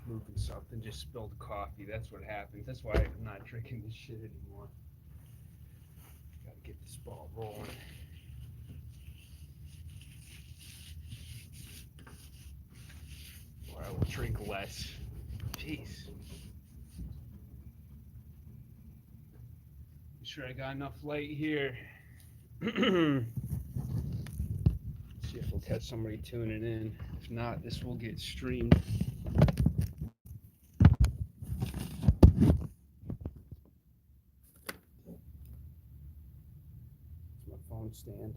moving something, just spilled coffee. That's what happens. That's why I'm not drinking this shit anymore. Gotta get this ball rolling. Or I will drink less. Jeez. Be sure I got enough light here. See if we'll catch somebody tuning in. If not, this will get streamed. It's my phone stand.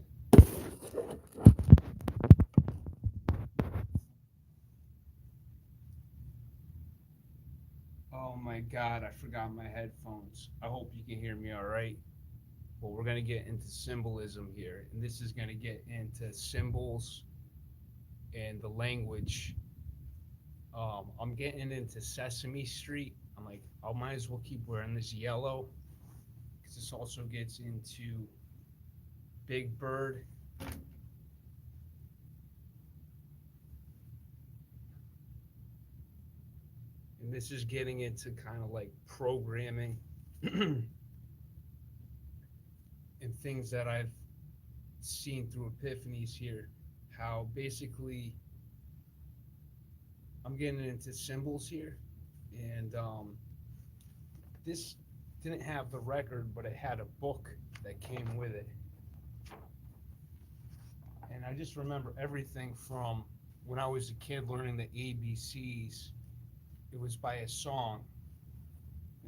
Oh my god, I forgot my headphones. I hope you can hear me all right. Well, we're going to get into symbolism here, and this is going to get into symbols and the language. I'm getting into Sesame Street. I'm like, I might as well keep wearing this yellow because this also gets into Big Bird. And this is getting into kind of like programming and things that I've seen through epiphanies here. How basically I'm getting into symbols here, and this didn't have the record, but it had a book that came with it. And I just remember everything from when I was a kid learning the ABCs. It was by a song.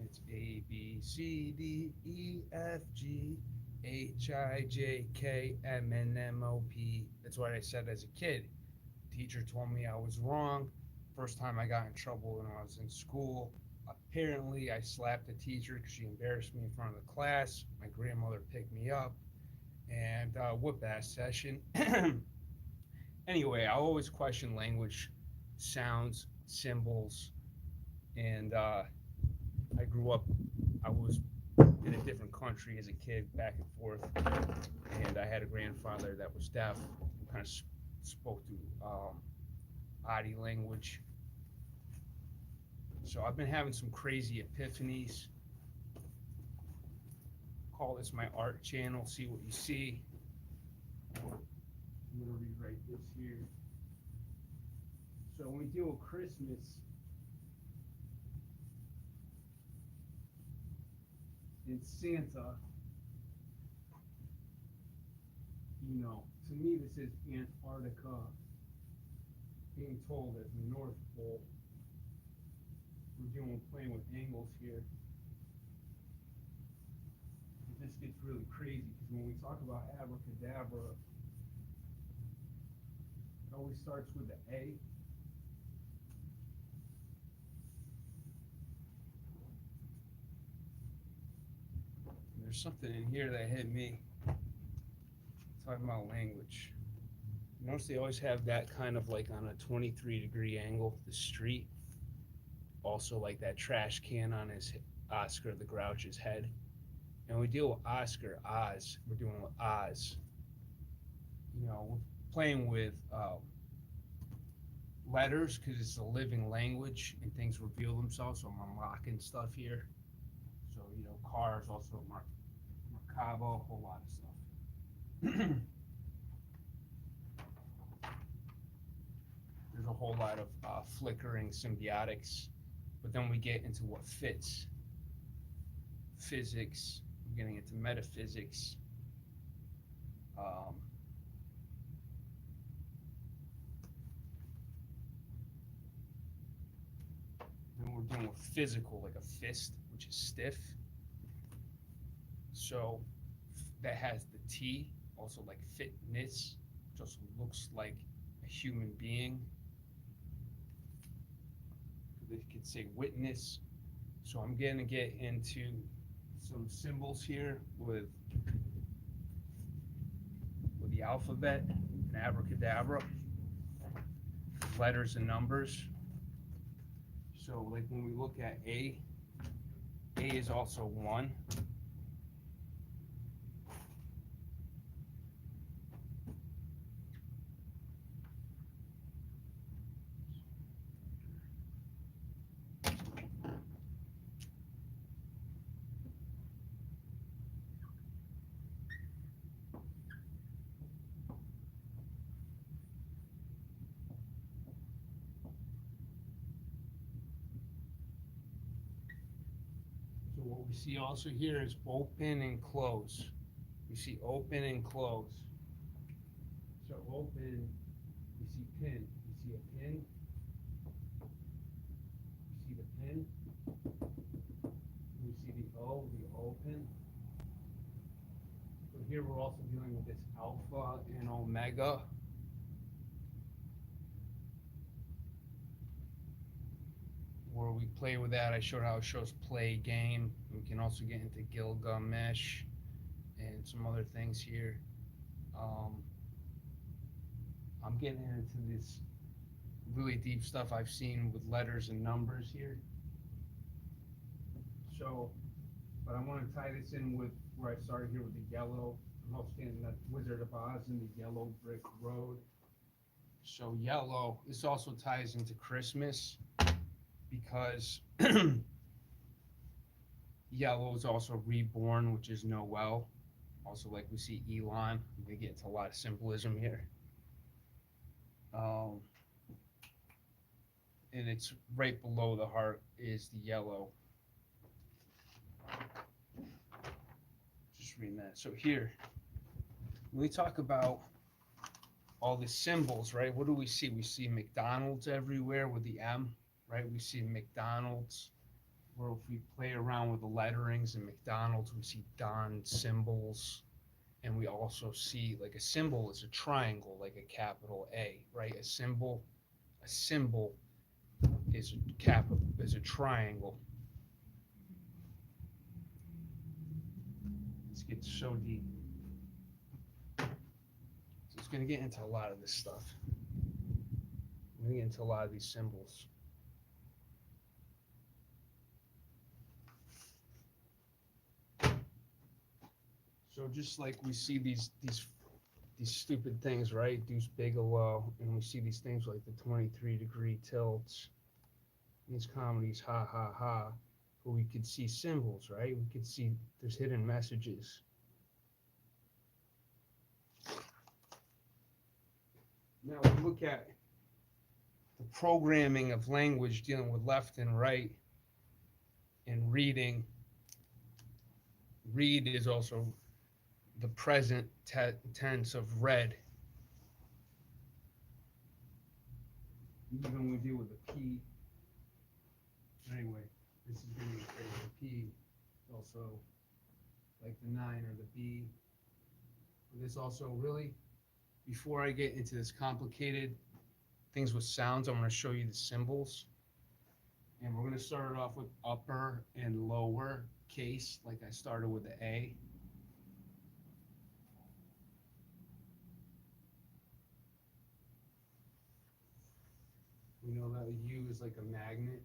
It's A B C D E F G H I J K M N M O P. That's what I said as a kid. Teacher told me I was wrong. First time I got in trouble when I was in school. Apparently, I slapped the teacher because she embarrassed me in front of the class. My grandmother picked me up and whoop ass session. Anyway, I always question language, sounds, symbols, and I grew up. I was in a different country as a kid, back and forth, and I had a grandfather that was deaf, who kind of spoke through body language. So I've been having some crazy epiphanies. Call this my art channel. See what you see. I'm gonna rewrite this here. So when we deal with Christmas and Santa, you know, to me this is Antarctica being told as the North Pole. We're playing with angles here. This gets really crazy because when we talk about abracadabra, it always starts with the A. And there's something in here that hit me. Talking about language. Notice they always have that kind of like on a 23-degree angle, the street. Also like that trash can on his Oscar the Grouch's head. And we deal with Oscar, Oz. We're doing with Oz. You know, we're playing with letters because it's a living language and things reveal themselves. So I'm unlocking stuff here. So, you know, cars, also Merkaba, a whole lot of stuff. There's a whole lot of flickering symbiotics. But then we get into what fits. Physics, we're getting into metaphysics. And we're dealing with physical, like a fist, which is stiff. So that has the T, also like fitness, which also looks like a human being. They could say witness. So I'm going to get into some symbols here with the alphabet and abracadabra, letters and numbers. So like when we look at A is also 1. what we see also here is open and close. We see open and close. So open, we see pin. We see a pin. We see the pin. We see the O, the open. So here we're also dealing with this alpha and omega. Where we play with that, I showed how it shows play game. We can also get into Gilgamesh and some other things here. I'm getting into this really deep stuff I've seen with letters and numbers here. So, but I want to tie this in with where I started here with the yellow. I'm also getting that Wizard of Oz and the yellow brick road. So yellow, this also ties into Christmas because yellow is also reborn, which is Noel. Also, like we see Elon, we get into a lot of symbolism here. And it's right below the heart is the yellow. Just reading that. So here, when we talk about all the symbols, right? What do we see? We see McDonald's everywhere with the M, right? We see McDonald's. Or if we play around with the letterings in McDonald's, we see Don symbols. And we also see like a symbol is a triangle, like a capital A, right? A symbol is a capital, is a triangle. Let's get so deep. So it's going to get into a lot of this stuff. We're going to get into a lot of these symbols. So just like we see these stupid things, right? Deuce Bigelow, and we see these things like the 23-degree tilts, these comedies, ha ha ha. But we could see symbols, right? We could see there's hidden messages. Now we look at the programming of language dealing with left and right and reading. Read is also the present tense of read. Even when we deal with the P, anyway, this is going to be the P, also like the 9 or the B. This also really, before I get into this complicated things with sounds, I'm going to show you the symbols. And we're going to start it off with upper and lower case, like I started with the A. We know that a U is like a magnet.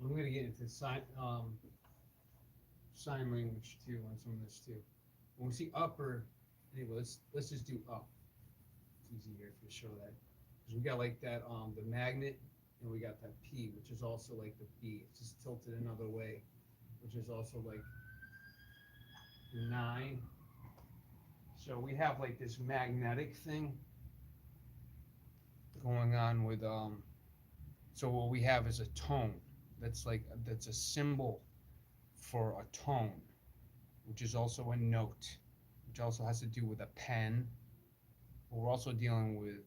I'm going to get into sign language too on some of this too. When we see upper, anyway, let's just do up. It's easy here to show that because we got like that the magnet, and we got that P, which is also like the B. It's just tilted another way, which is also like the 9. So we have like this magnetic thing going on with so what we have is a tone. That's a symbol for a tone, which is also a note, which also has to do with a pen. We're also dealing with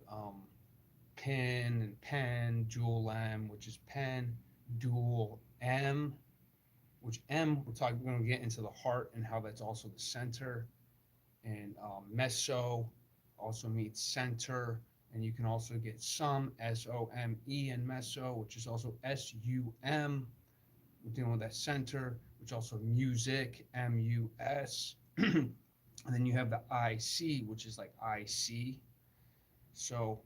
pin and pen, dual M, which is pen, dual M, which M, we're going to get into the heart and how that's also the center. And meso also means center. And you can also get some, S-O-M-E, and meso, which is also S-U-M. We're dealing with that center, which also music, M-U-S. And then you have the I-C, which is like I-C. So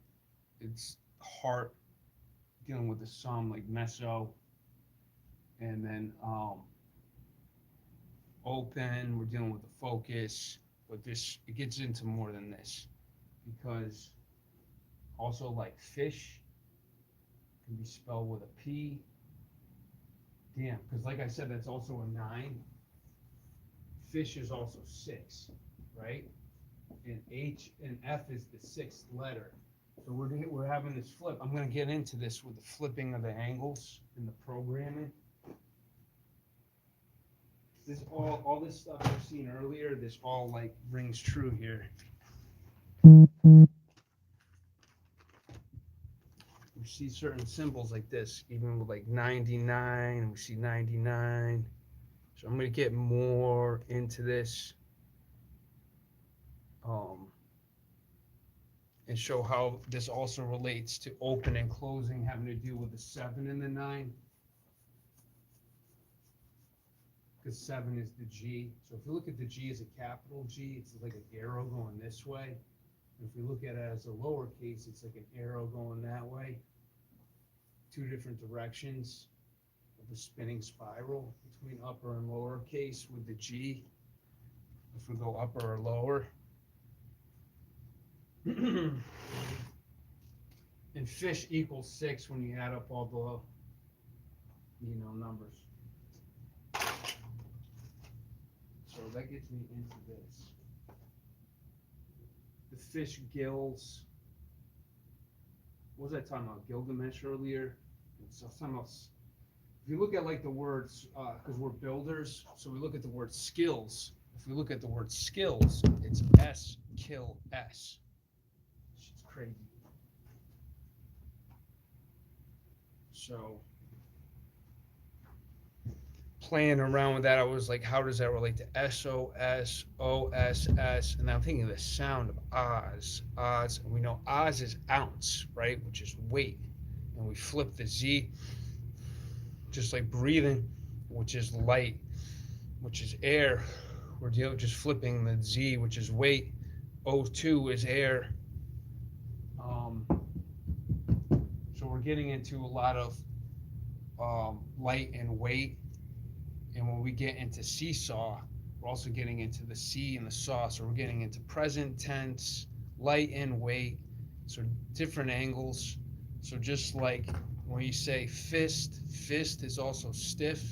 it's heart dealing with the sum, like meso. And then open, we're dealing with the focus. But this, it gets into more than this. Because also like fish, can be spelled with a P. Damn, because like I said, that's also a 9. Fish is also 6, right? And H and F is the 6th letter. So we're having this flip. I'm going to get into this with the flipping of the angles in the programming. This all this stuff I've seen earlier, this all like rings true here. We see certain symbols like this, even with like 99, we see 99. So I'm going to get more into this and show how this also relates to open and closing, having to do with the 7 and the 9. Because 7 is the G. So if you look at the G as a capital G, it's like an arrow going this way. And if we look at it as a lowercase, it's like an arrow going that way. 2 different directions of the spinning spiral between upper and lower case with the G. If we go upper or lower. And fish equals 6 when you add up all the, numbers. So that gets me into this. The fish gills. What was I talking about? Gilgamesh earlier? Something else. If you look at like the words, because we're builders, so we look at the word skills. If we look at the word skills, it's S, kill, S. It's crazy. So playing around with that, I was like, how does that relate to SOS, OSS? And I'm thinking of the sound of Oz, Oz. And we know Oz is ounce, right? Which is weight. And we flip the Z, just like breathing, which is light, which is air. We're just flipping the Z, which is weight. O2 is air. So we're getting into a lot of light and weight. And when we get into seesaw, we're also getting into the C and the saw. So we're getting into present tense, light and weight. So different angles. So just like when you say fist, fist is also stiff,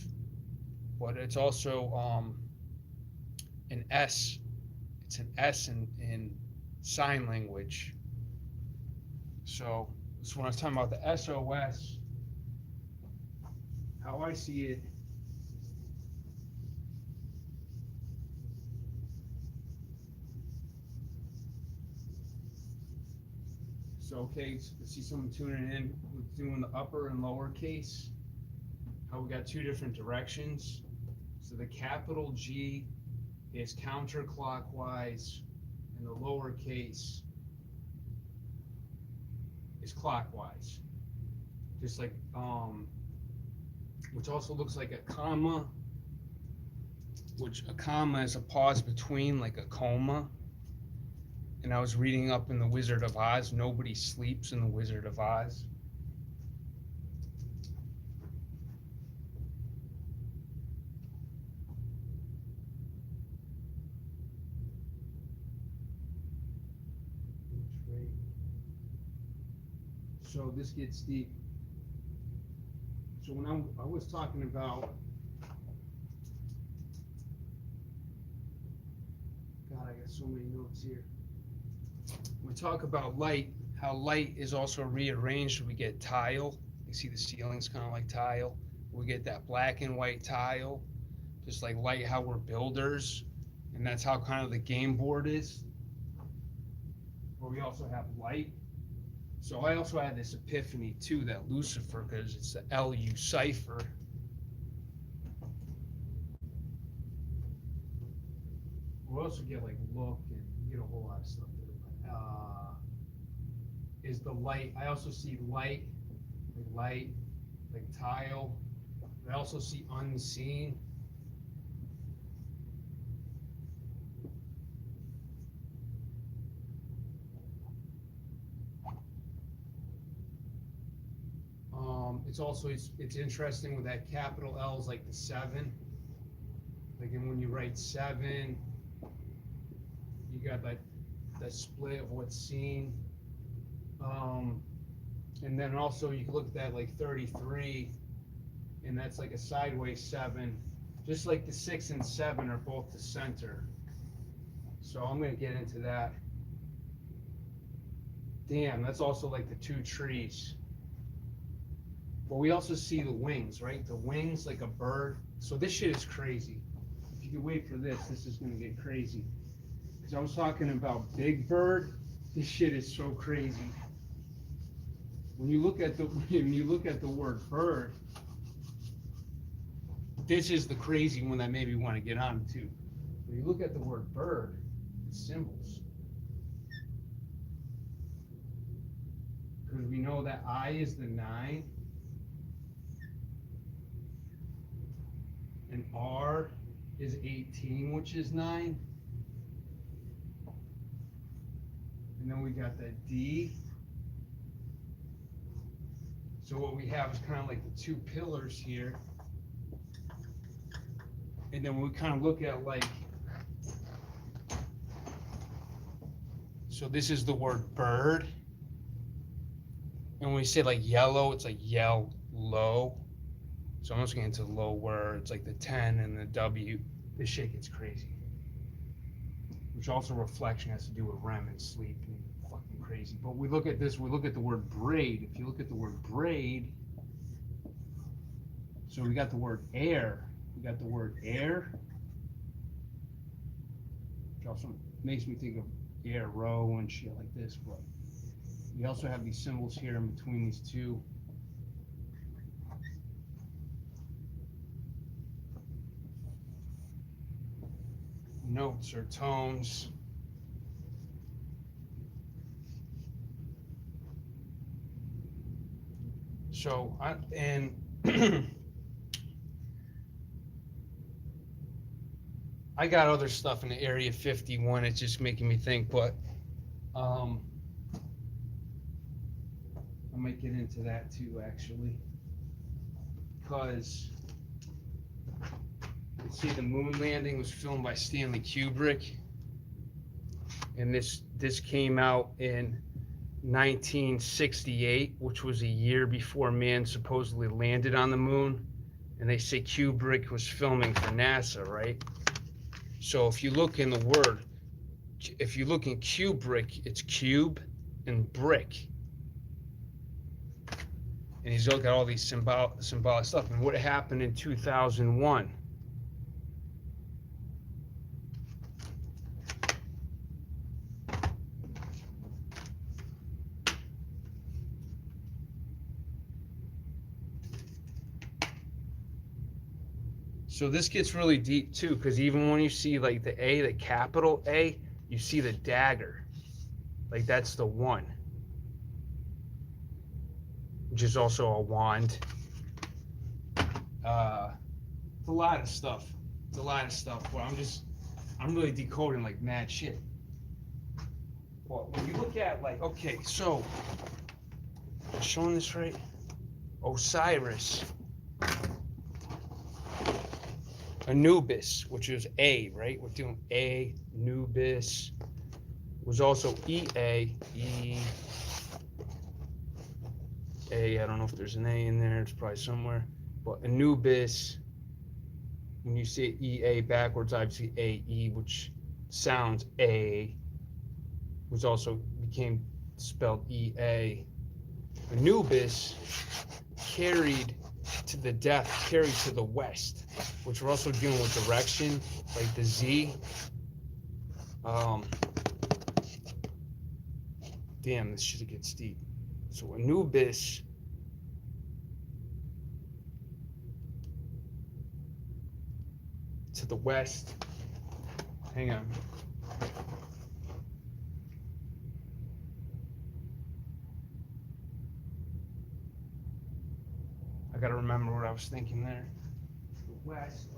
but it's also an S. It's an S in sign language. So when I was talking about the SOS, how I see it, so okay, see someone tuning in, we're doing the upper and lower case, how we got 2 different directions. So the capital G is counterclockwise, and the lower case is clockwise. Just like, which also looks like a comma, which a comma is a pause between, like a coma. And I was reading up in The Wizard of Oz, nobody sleeps in The Wizard of Oz. So this gets deep. So when I was talking about, God, I got so many notes here. We talk about light, how light is also rearranged. We get tile. You see the ceiling's kind of like tile. We get that black and white tile, just like light, how we're builders. And that's how kind of the game board is. But we also have light. So I also had this epiphany too, that Lucifer, because it's the LU cipher. We also get like look and get a whole lot of stuff there. Is the light? I also see light, like tile. I also see unseen. It's also it's interesting with that capital L's like the 7. Like, and when you write 7, you got that split of what's seen. And then also you can look at that like 33, and that's like a sideways 7. Just like the 6 and 7 are both the center. So I'm going to get into that. Damn, that's also like the 2 trees. But we also see the wings, right? The wings like a bird. So this shit is crazy. If you can wait for this, this is going to get crazy. Because I was talking about Big Bird. This shit is so crazy. When you look at the word bird, this is the crazy one that made me want to get on to. When you look at the word bird, it's symbols. Because we know that I is the 9, and R is 18, which is 9. And then we got that D. So what we have is kind of like the 2 pillars here. And then we kind of look at like, so this is the word bird. And when we say like yellow, it's like yell low. So I'm just getting into lower. It's like the 10 and the W. This shit gets crazy. Which also reflection has to do with REM and sleep and fucking crazy. But we look at this, we look at the word braid. If you look at the word braid, so we got the word air. We got the word air, which also makes me think of air row and shit like this. But we also have these symbols here in between these 2. Notes or tones. So I got other stuff in the Area 51. It's just making me think, but I might get into that too, actually, because you see the moon landing was filmed by Stanley Kubrick, and this came out in 1968, which was a year before man supposedly landed on the moon. And they say Kubrick was filming for NASA, right? So if you look in the word, if you look in Kubrick, it's cube and brick. And he's looked at all these symbolic stuff. And what happened in 2001? So this gets really deep too, because even when you see like the A, the capital A, you see the dagger. Like that's the 1. Which is also a wand. It's a lot of stuff. It's a lot of stuff. Well, I'm really decoding like mad shit. Well, when you look at like, okay, so, am I showing this right? Osiris. Anubis, which is A, right? We're doing A, Anubis. Was also EA, E, A, I don't know if there's an A in there, it's probably somewhere. But Anubis, when you say EA backwards, obviously AE, which sounds A, was also became spelled EA. Anubis carried to the death, carried to the west, which we're also dealing with direction, like the Z. Damn, this shit gets deep. So Anubis to the west. Hang on. I gotta remember what I was thinking there. West.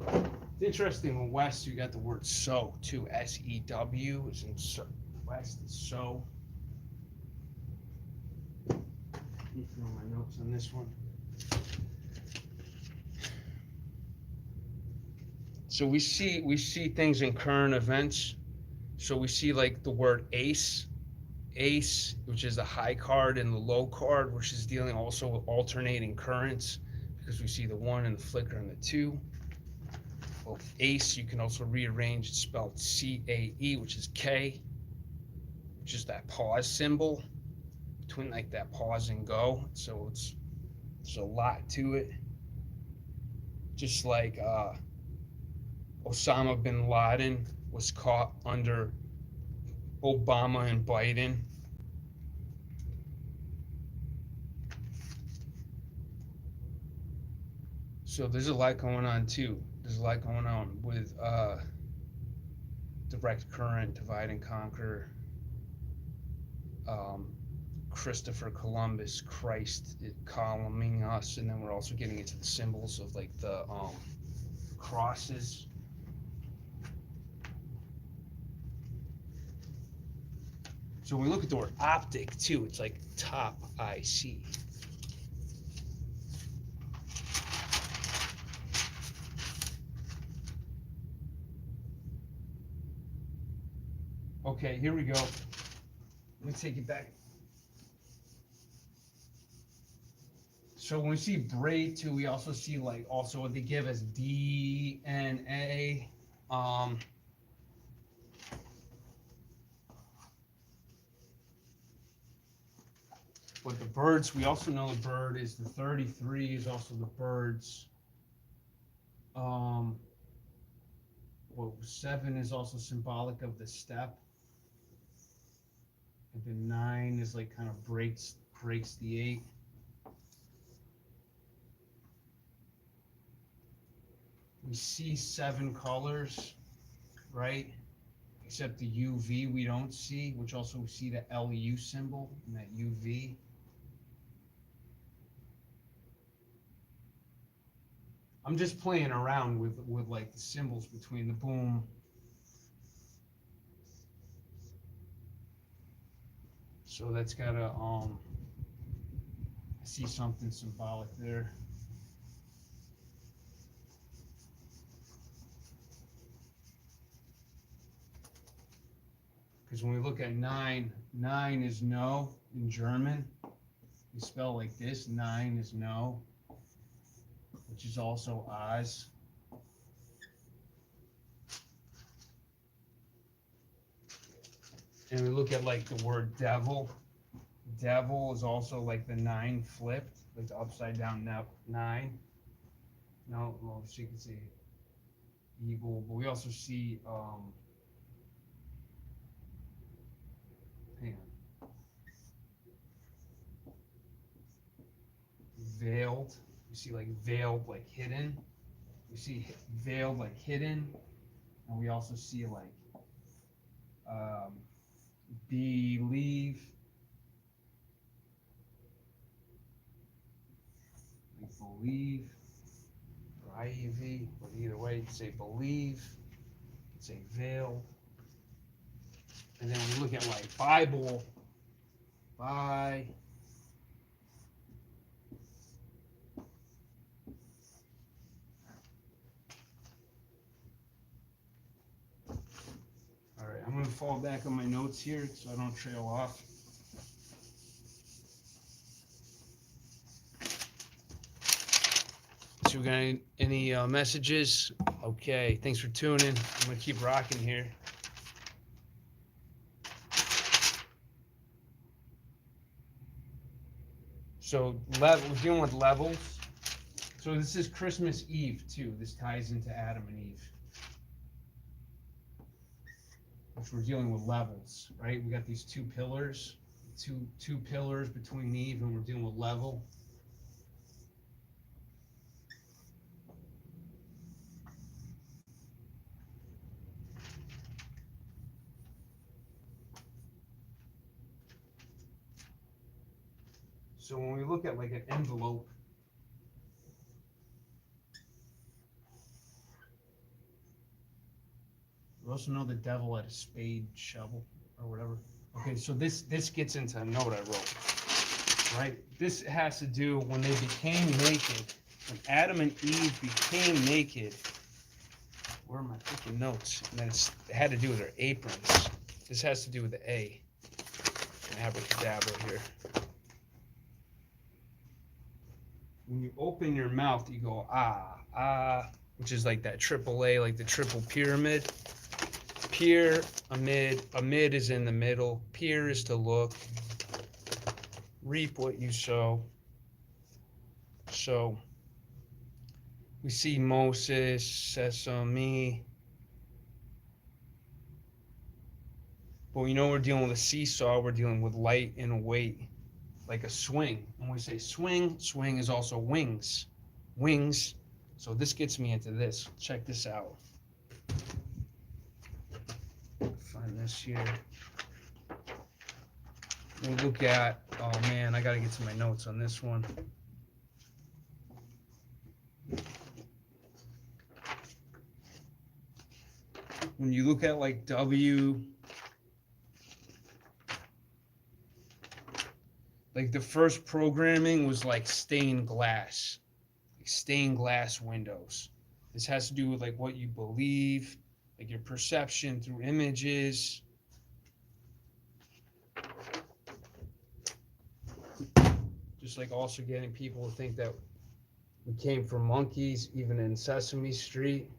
It's interesting, in west you got the word so too. S-E-W is in so. West is so. Let me throw my notes on this one. So we see things in current events. So we see like the word ace ace, which is the high card, and the low card, which is dealing also with alternating currents, because we see the 1 and the flicker and the 2. Well, ace, you can also rearrange, it's spelled C-A-E, which is K, which is that pause symbol, between like that pause and go. So there's a lot to it. Just like Osama bin Laden was caught under Obama and Biden. So there's a lot going on too. There's a lot going on with direct current, divide and conquer, Christopher Columbus, Christ calming us, and then we're also getting into the symbols of like the crosses. So when we look at the word optic too, it's like top IC. Okay, here we go. Let me take it back. So when we see braid too, we also see like also what they give as DNA. But the birds, we also know the bird is the 33 is also the birds. Well, 7 is also symbolic of the step. And then 9 is like kind of breaks the 8. We see 7 colors, right? Except the UV we don't see, which also we see the LU symbol and that UV. I'm just playing around with like the symbols between the boom. So that's gotta I see something symbolic there. Because when we look at 9, 9 is no in German. We spell like this, 9 is no, which is also Oz. And we look at like the word devil. Devil is also like the 9 flipped, like the upside down 9. No, well, she could say evil, but we also see hang on. Veiled. We see like veiled, like hidden. We see veiled, like hidden, and we also see like believe. Like believe, or IEV, but either way, you can say believe, you can say veiled. And then we look at like Bible, by. All right, I'm going to fall back on my notes here so I don't trail off. So we got any messages? Okay, thanks for tuning. I'm going to keep rocking here. So we're dealing with levels. So this is Christmas Eve too. This ties into Adam and Eve, which we're dealing with levels, right? We got these 2 pillars, two pillars between Eve, and we're dealing with level. So when we look at like an envelope, we also know the devil had a spade, shovel, or whatever. Okay, so this gets into a note I wrote, right? This has to do when they became naked, when Adam and Eve became naked. Where are my freaking notes? And then it had to do with their aprons. This has to do with the A. abracadabra here. When you open your mouth, you go which is like that triple A, like the triple pyramid. Amid is in the middle. Peer is to look. Reap what you sow. So we see Moses, seSAMe. But we know we're dealing with a seesaw. We're dealing with light and weight, like a swing. When we say swing, swing is also wings. Wings. So this gets me into this. Check this out. Find this here. We look at, oh man, I gotta get to my notes on this one. When you look at like W, like the first programming was like stained glass windows. This has to do with like what you believe, like your perception through images. Just like also getting people to think that we came from monkeys, even in Sesame Street.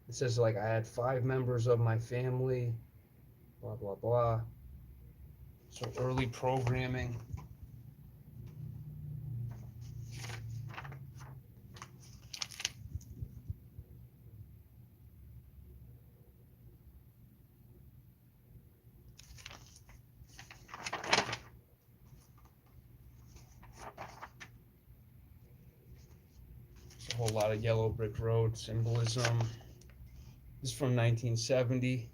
It says like I had 5 members of my family, blah, blah, blah. So early programming. A whole lot of yellow brick road symbolism. This is from 1970.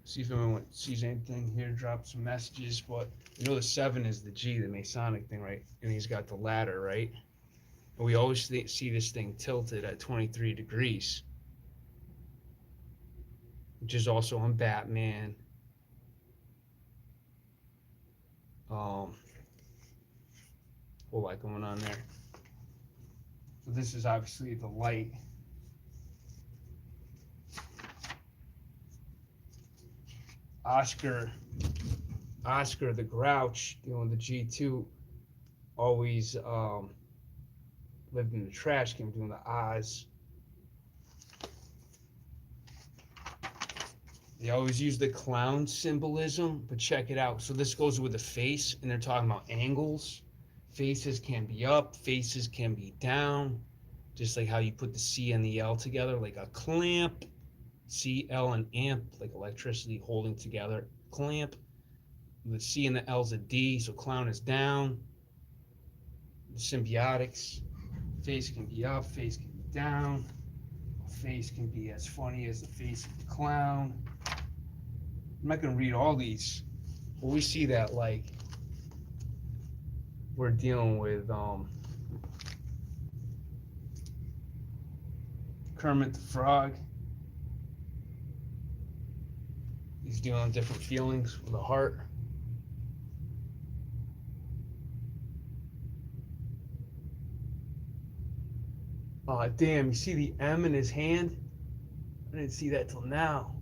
See if anyone sees anything here, drop some messages. But you know the 7 is the G, the Masonic thing, right? And he's got the ladder, right? And we always see this thing tilted at 23 degrees, which is also on Batman. Whole lot going on there. So this is obviously the light. Oscar the Grouch, dealing with the G2, always lived in the trash can, doing the Oz. They always use the clown symbolism, but check it out. So this goes with the face, and they're talking about angles. Faces can be up, faces can be down, just like how you put the C and the L together, like a clamp. C, L, and amp, like electricity holding together. Clamp. The C and the L is a D, so clown is down. The symbiotics. Face can be up, face can be down. Face can be as funny as the face of the clown. I'm not going to read all these, but we see that like we're dealing with Kermit the Frog. He's dealing with different feelings with the heart. Oh, damn, you see the M in his hand? I didn't see that till now.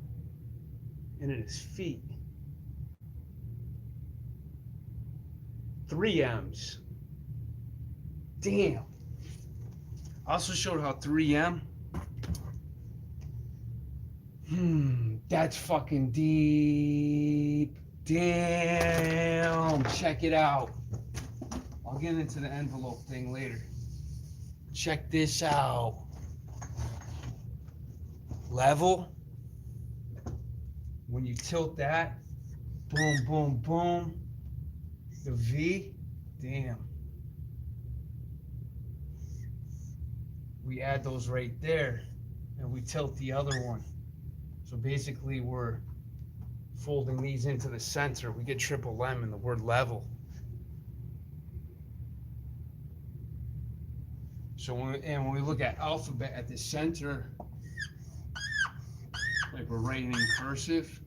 And in his feet. 3 M's. Damn. I also showed how 3M. That's fucking deep. Damn. Check it out. I'll get into the envelope thing later. Check this out. Level. When you tilt that, boom, boom, boom. The V, damn. We add those right there, and we tilt the other one. So basically, we're folding these into the center. We get triple M in the word level. So when we look at alphabet at the center, like we're writing in cursive.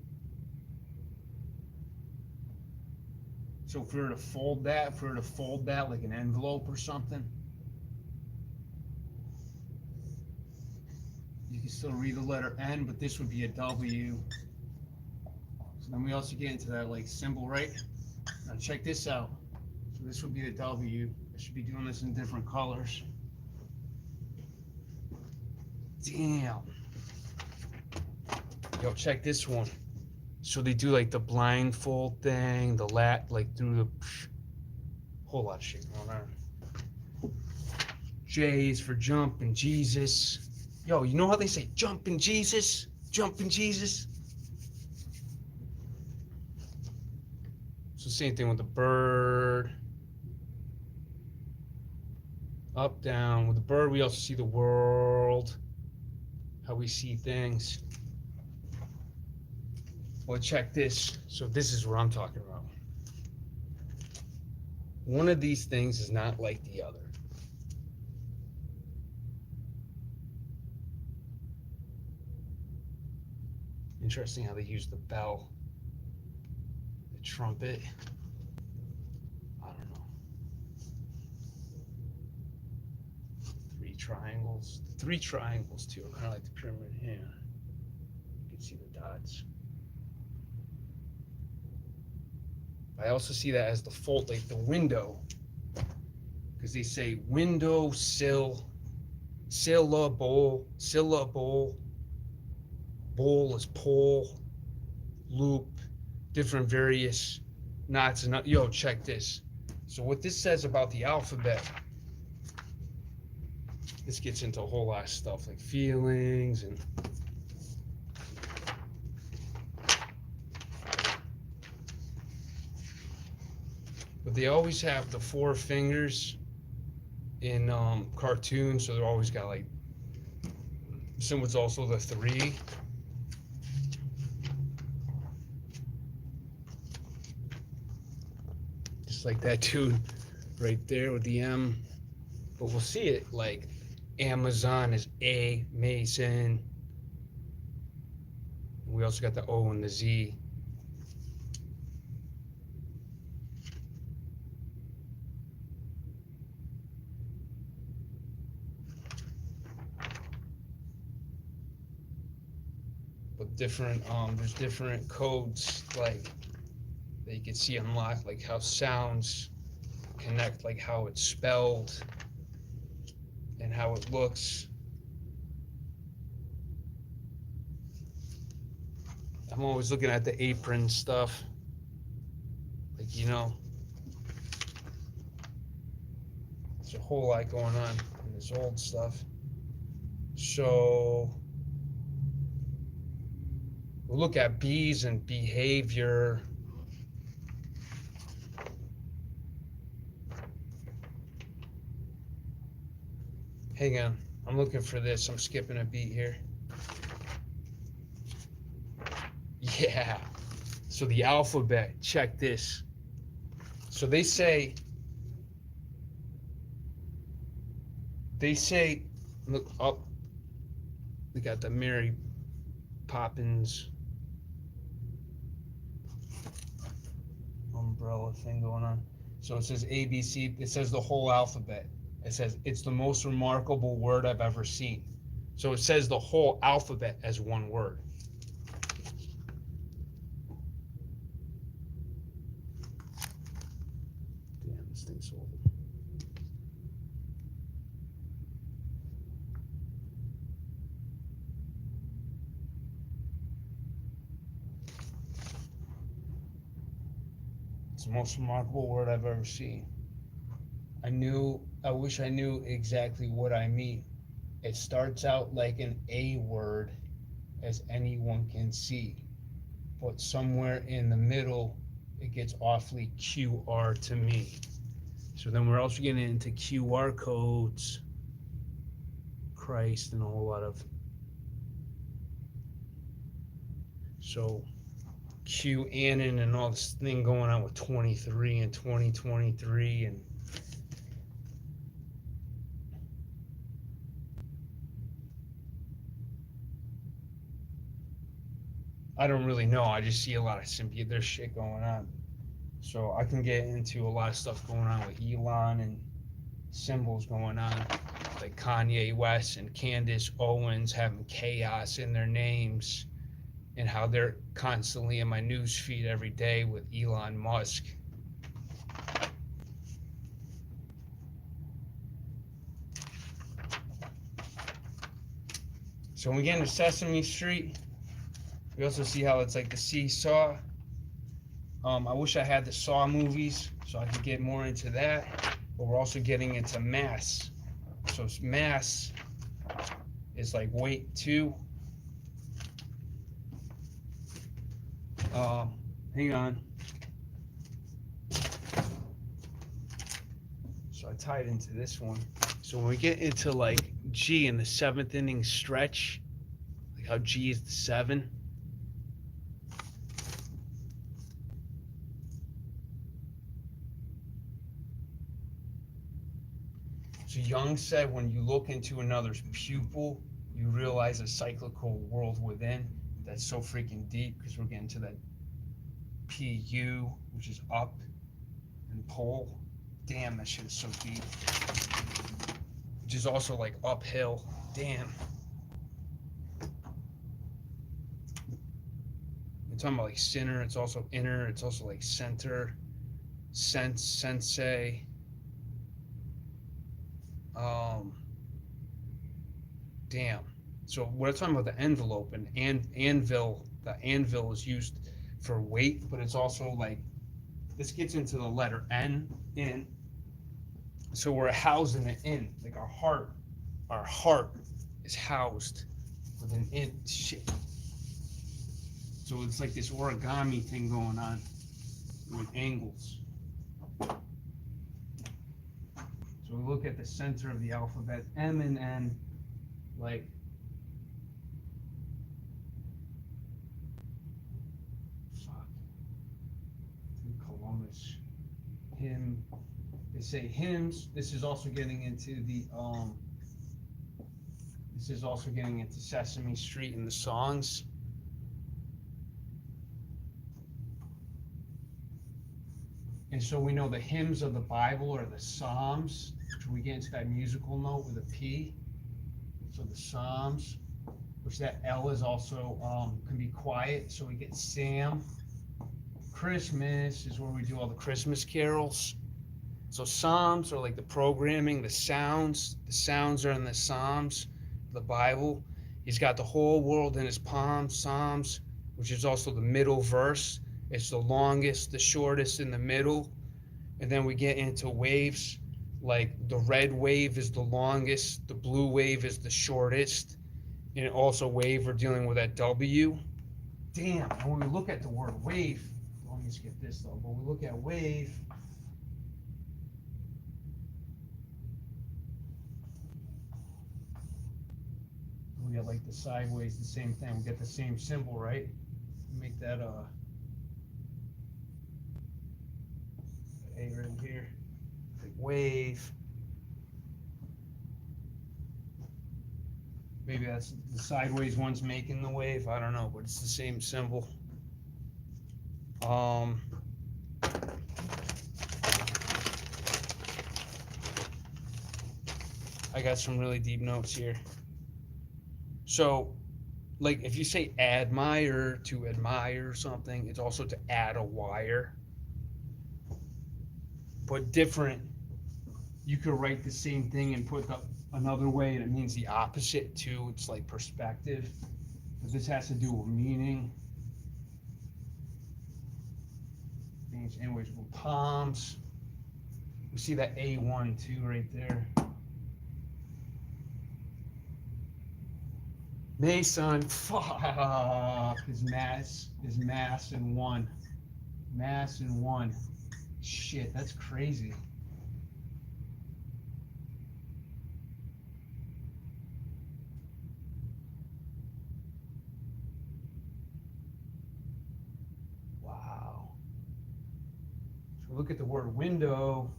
So if we were to fold that, like an envelope or something, you can still read the letter N, but this would be a W. So then we also get into that like symbol, right? Now check this out. So this would be the W. I should be doing this in different colors. Damn. Yo, check this one. So they do like the blindfold thing, the like through the whole lot of shit going on. J is for jump and Jesus. Yo, you know how they say jump in Jesus? Jump in Jesus? So same thing with the bird. Up, down. With the bird, we also see the world, how we see things. Well, check this. So this is what I'm talking about. One of these things is not like the other. Interesting how they use the bell, the trumpet. I don't know. Three triangles. The three triangles too are kind of like the pyramid here. You can see the dots. I also see that as the fold, like the window, because they say window, sill, syllable, bowl is pole, loop, different various knots and yo, check this. So what this says about the alphabet, this gets into a whole lot of stuff like feelings and but they always have the four fingers in cartoons, so they're always got like symbols, also the three. Just like that dude right there with the M. But we'll see it like Amazon is A, Mason. We also got the O and the Z. But different, there's different codes like that you can see unlocked, like how sounds connect, like how it's spelled and how it looks. I'm always looking at the apron stuff, like, you know, there's a whole lot going on in this old stuff. So we'll look at B's and behavior. Hang on, I'm looking for this. I'm skipping a beat here. Yeah, so the alphabet, check this. So they say, look up, we got the Mary Poppins umbrella thing going on. So it says ABC, it says the whole alphabet. It says, it's the most remarkable word I've ever seen. So it says the whole alphabet as one word. Damn, this thing's old. It's the most remarkable word I've ever seen. I wish I knew exactly what I mean. It starts out like an A word, as anyone can see, but somewhere in the middle, it gets awfully QR to me. So then we're also getting into QR codes, Christ, and a whole lot of. So QAnon and all this thing going on with 23 and 2023 and I don't really know. I just see a lot of symbiote. There's shit going on. So I can get into a lot of stuff going on with Elon and symbols going on, like Kanye West and Candace Owens having chaos in their names. and how they're constantly in my news feed every day with Elon Musk. So when we get into Sesame Street, we also see how it's like the seesaw. I wish I had the Saw movies so I could get more into that. But we're also getting into mass. So mass is like weight 2. Hang on. So I tied into this one. So when we get into like G in the 7th inning stretch, like how G is the 7. So Jung said when you look into another's pupil, you realize a cyclical world within. That's so freaking deep because we're getting to that PU, which is up, and pole. Damn, that shit is so deep. Which is also like uphill. Damn. We're talking about like sinner, it's also inner, it's also like center, sense, sensei. Damn. So we're talking about the envelope and anvil. The anvil is used for weight, but it's also like this gets into the letter N, in. So we're housing it in, like our heart is housed with an in. Shit. So it's like this origami thing going on with angles. So we look at the center of the alphabet, M and N, like Columbus, hymn. They say hymns. This is also getting into the This is also getting into Sesame Street and the songs. And so we know the hymns of the Bible are the Psalms, which we get into that musical note with a P. So the Psalms, which that L is also can be quiet. So we get Sam. Christmas is where we do all the Christmas carols. So Psalms are like the programming, the sounds. The sounds are in the Psalms, the Bible. He's got the whole world in his palm, Psalms, which is also the middle verse. It's the longest, the shortest in the middle. And then we get into waves, like the red wave is the longest, the blue wave is the shortest. And also wave, we're dealing with that W. Damn, and when we look at the word wave, let me skip this though, but we look at wave, we get like the sideways, the same thing. We get the same symbol, right? Make that A right here, like wave. Maybe that's the sideways one's making the wave. I don't know, but it's the same symbol. I got some really deep notes here. So, like if you say admire to admire something, it's also to add a wire. But different, you could write the same thing and put another way and it means the opposite too. It's like perspective. But this has to do with meaning. Anyways, with palms. We see that A1 too right there. Mason, fuck, is mass and one. Mass and one. Shit, that's crazy. Wow. So look at the word window.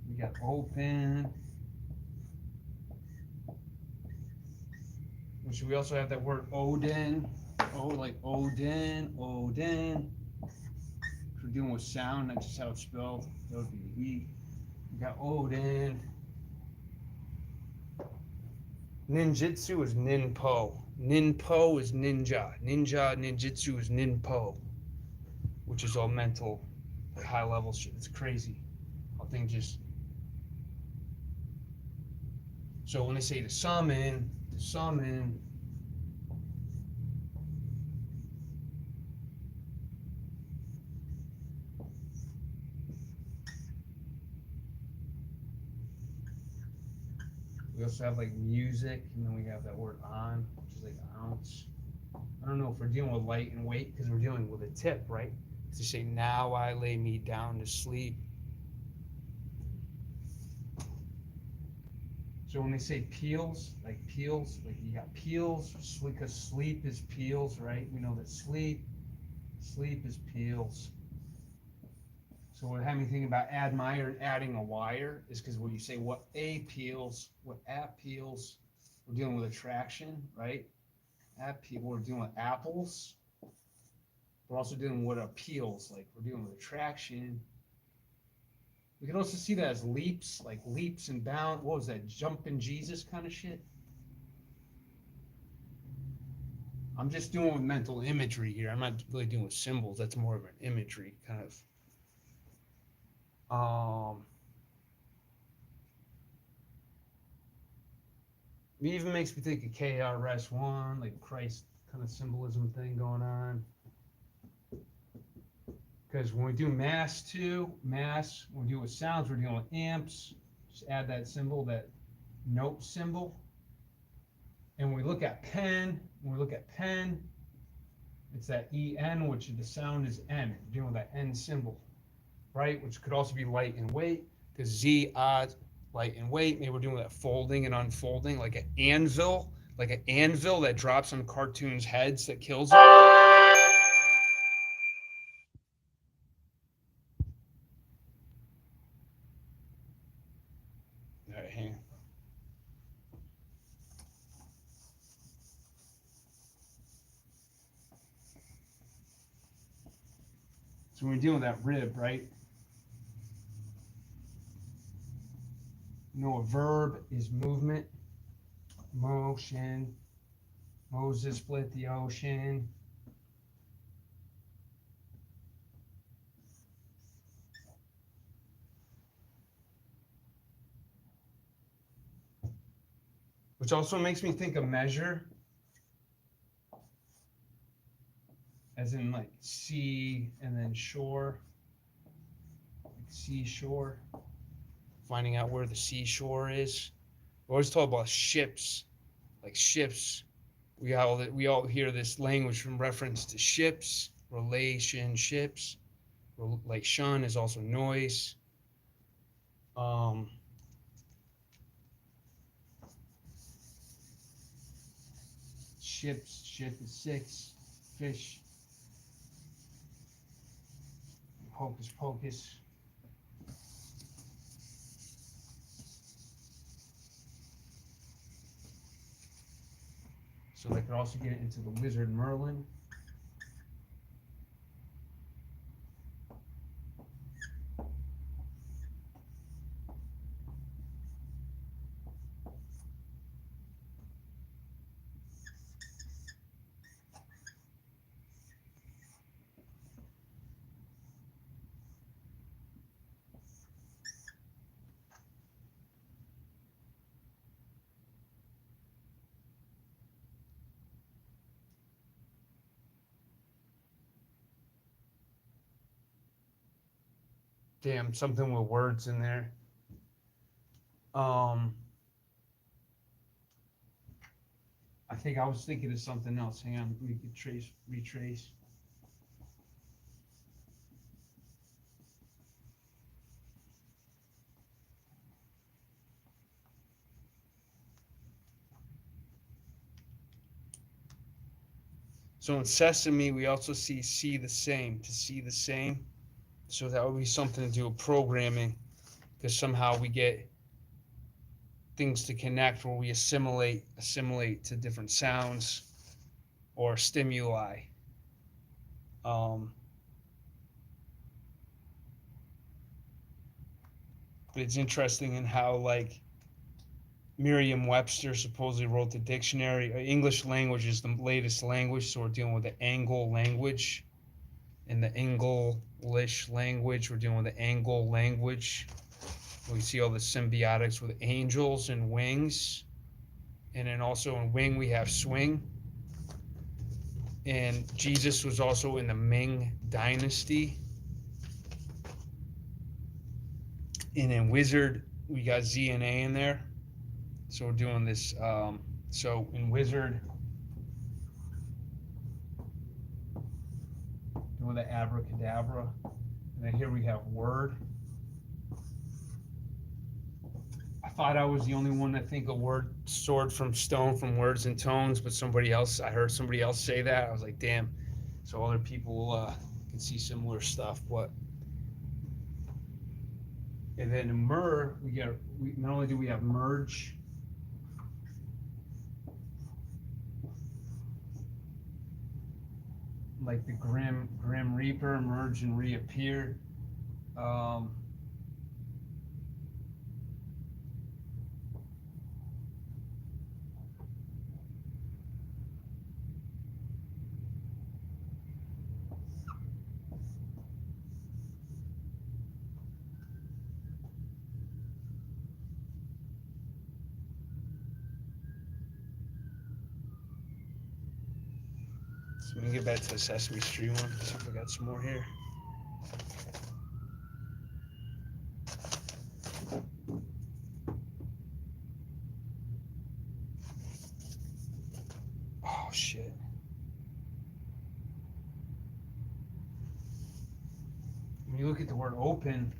We got open. Which we also have that word Odin. Oh, like Odin. If we're dealing with sound, that's just how it's spelled. That would be E. We got Odin. Ninjutsu is ninpo. Ninpo is ninja. Ninjutsu is ninpo, which is all mental, like high level shit. It's crazy how things just. So when they say to summon, we also have like music, and then we have that word on, which is like ounce. I don't know if we're dealing with light and weight because we're dealing with a tip, right? To say, now I lay me down to sleep. So when they say peels, like you got peels, because sleep is peels, right? We know that sleep is peels. So what had me thinking about adding a wire is because when you say what a peels, we're dealing with attraction, right? We're dealing with apples. We're also dealing with appeals, like we're dealing with attraction. We can also see that as leaps, like leaps and bounds. What was that? Jumping Jesus kind of shit. I'm just doing with mental imagery here. I'm not really doing with symbols. That's more of an imagery kind of. It even makes me think of KRS-One, like Christ kind of symbolism thing going on. Because when we do mass too, when we do with sounds, we're dealing with amps. Just add that symbol, that note symbol. And when we look at pen, it's that EN, which the sound is N. We're dealing with that N symbol, right? Which could also be light and weight, because Z, odd, light and weight. Maybe we're doing that folding and unfolding, like an anvil that drops on cartoons' heads that kills them. All right, hang on. So when we're dealing with that rib, right? You know, a verb is movement, motion. Moses split the ocean. Which also makes me think of measure, as in like sea and then shore, like seashore. Finding out where the seashore is. We always talk about ships, like ships. We all hear this language from reference to ships, relationships. Like shun is also noise. Ship is six. Fish. Hocus pocus. So they could also get into the wizard Merlin. Damn, something with words in there. I think I was thinking of something else. Hang on, we could retrace. So in seSAMe, we also see seSAMe, to see the same. So that would be something to do with programming, because somehow we get things to connect where we assimilate to different sounds or stimuli. But it's interesting in how, like, Merriam-Webster supposedly wrote the dictionary. English language is the latest language, so we're dealing with the Anglo language. In the English language, we're dealing with the Anglo language. We see all the symbiotics with angels and wings. And then also in wing, we have swing. And Jesus was also in the Ming Dynasty. And in wizard, we got Z and A in there. So we're doing this. So in wizard, doing the abracadabra. And then here we have word. I thought I was the only one that think a word sword from stone from words and tones, but I heard somebody else say that. I was like, damn. So other people can see similar stuff. But and then in mer, not only do we have merge, like the Grim Reaper, merge and reappear. So we can get back to the Sesame Street one. See if I got some more here. Oh shit. When you look at the word open,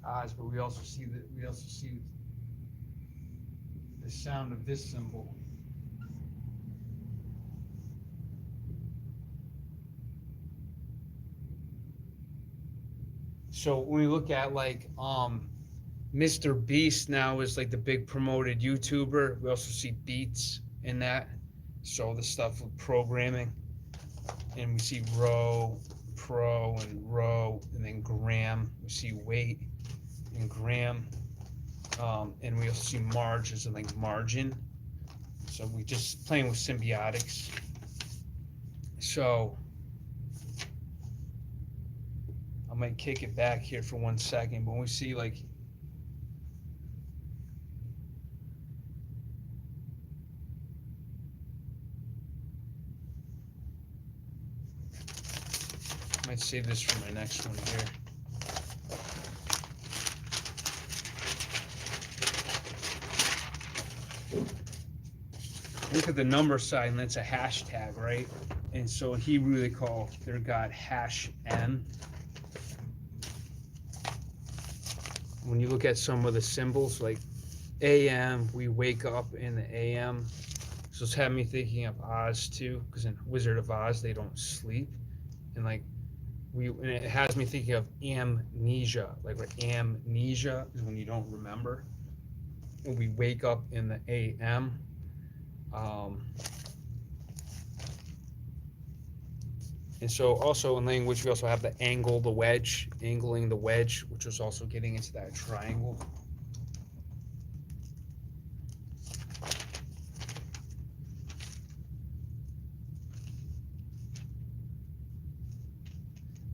eyes, but we also see the sound of this symbol. So when we look at like Mr. Beast now is like the big promoted YouTuber. We also see Beats in that. So the stuff with programming, and we see row, pro, and row, and then gram. We see weight and gram, and we also see marge as in like margin. So we just playing with symbiotics. So I might kick it back here for 1 second, but when we see like I might save this for my next one here. Look at the number side, and that's a hashtag, right? And so he really called their god #M. When you look at some of the symbols, like AM, we wake up in the AM. So it's had me thinking of Oz too, because in Wizard of Oz they don't sleep, and like and it has me thinking of amnesia. Like amnesia is when you don't remember. And we wake up in the AM. And so also in language, we also have the angle, the wedge, angling the wedge, which was also getting into that triangle.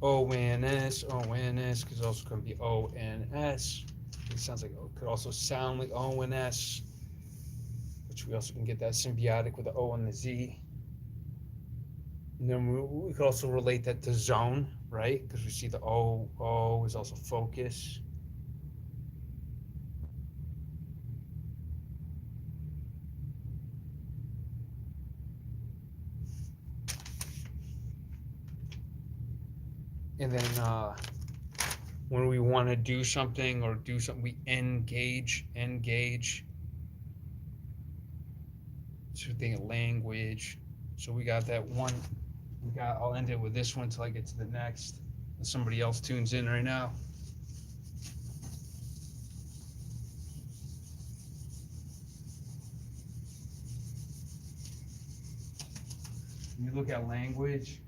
ONS, because it also can be ONS. It sounds like it could also sound like ONS, which we also can get that symbiotic with the O and the Z. And then we could also relate that to zone, right? Because we see the O is also focus. And then when we want to do something, we engage. So think of language. So we got that one. I'll end it with this one till I get to the next. Somebody else tunes in right now. When you look at language,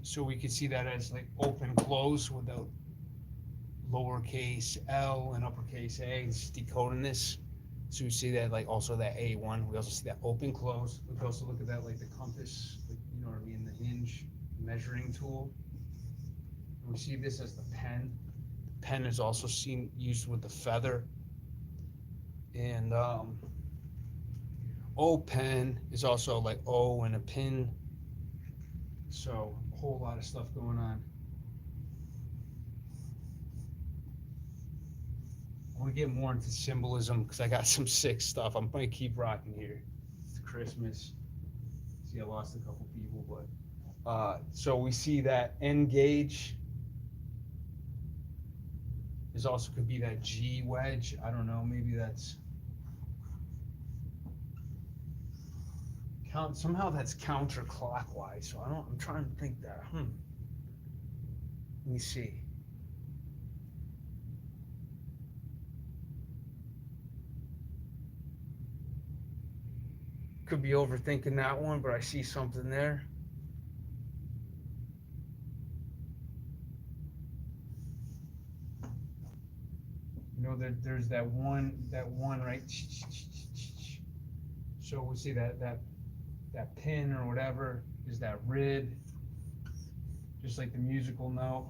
so we could see that as like open close without lowercase l and uppercase a. It's just decoding this. So we see that like also that A1. We also see that open close. We can also look at that like the compass, like, you know what I mean, the hinge measuring tool. And we see this as the pen. The pen is also seen used with the feather. And O pen is also like O and a pin. So a whole lot of stuff going on. I want to get more into symbolism because I got some sick stuff. I'm going to keep rocking here. It's Christmas. See, I lost a couple people, but so we see that N gauge is also could be that G wedge. I don't know. Maybe that's somehow that's counterclockwise. So I'm trying to think that. Let me see. Could be overthinking that one, but I see something there. You know that there's that one right. So we see that pin or whatever is that rib, just like the musical note.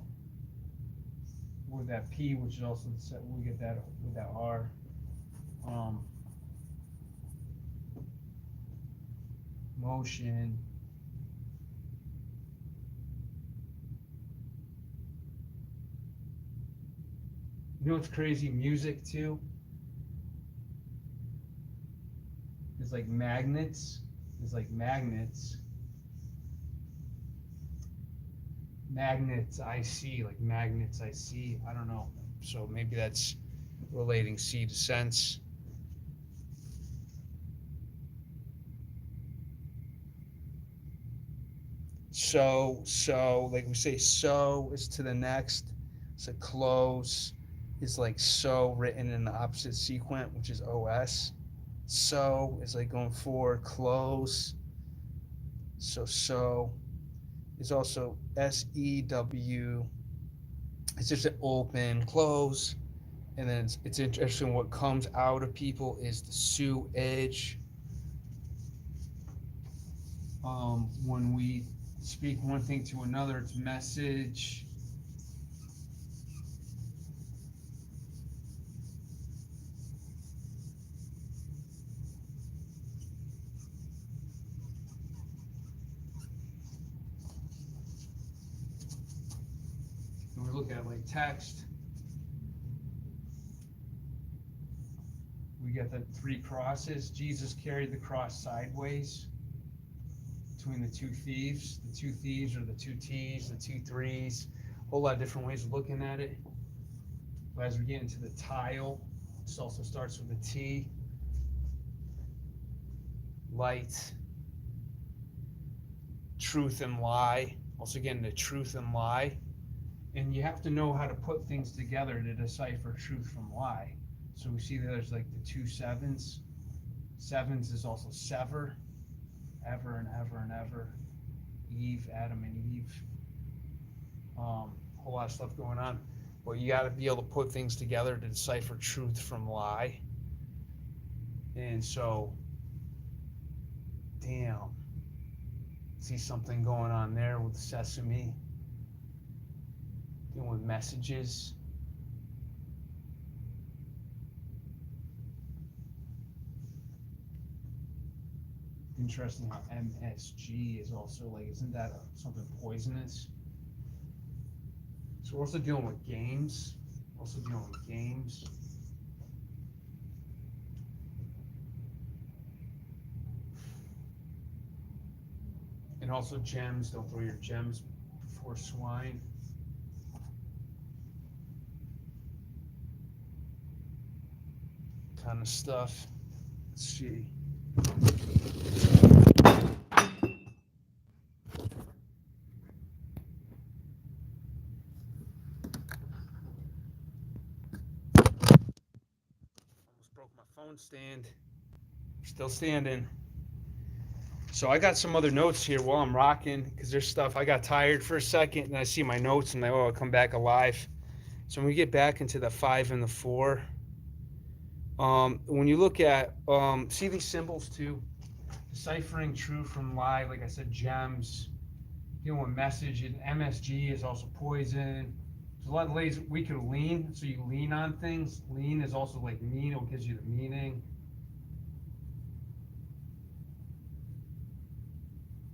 With that P, which is also we get that with that R. Motion. You know what's crazy? Music too is like magnets. It's like magnets. Magnets I see, like magnets I see. I don't know. So maybe that's relating C to sense. So like we say, so is to the next. So close is like so written in the opposite sequence, which is OS. So is like going forward, close. So is also SEW. It's just an open, close. And then it's interesting what comes out of people is the Sue edge. When we speak one thing to another, it's message. When we look at like text, we get the 3 crosses. Jesus carried the cross sideways between the 2 thieves. The 2 thieves are the 2 T's, the 2 3's. A whole lot of different ways of looking at it. But as we get into the tile, this also starts with a T. Light, truth and lie. Also getting the truth and lie. And you have to know how to put things together to decipher truth from lie. So we see that there's like the 2 sevens. Sevens is also sever. Ever and ever and ever. Eve, Adam and Eve. Whole lot of stuff going on. But you got to be able to put things together to decipher truth from lie. And so, damn. See something going on there with seSAMe. dealing with messages. Interesting how MSG is also like, isn't that something poisonous? So we're also dealing with games. And also gems. Don't throw your gems before swine. Kind of stuff. Let's see. Almost broke my phone stand. Still standing. So I got some other notes here while I'm rocking, because there's stuff. I got tired for a second, and I see my notes, and I'll come back alive. So when we get back into the 5 and the 4, when you look at, see these symbols too, deciphering true from lie, like I said, gems, dealing with message, and MSG is also poison. There's a lot of ways we could lean, so you lean on things. Lean is also like mean, it gives you the meaning.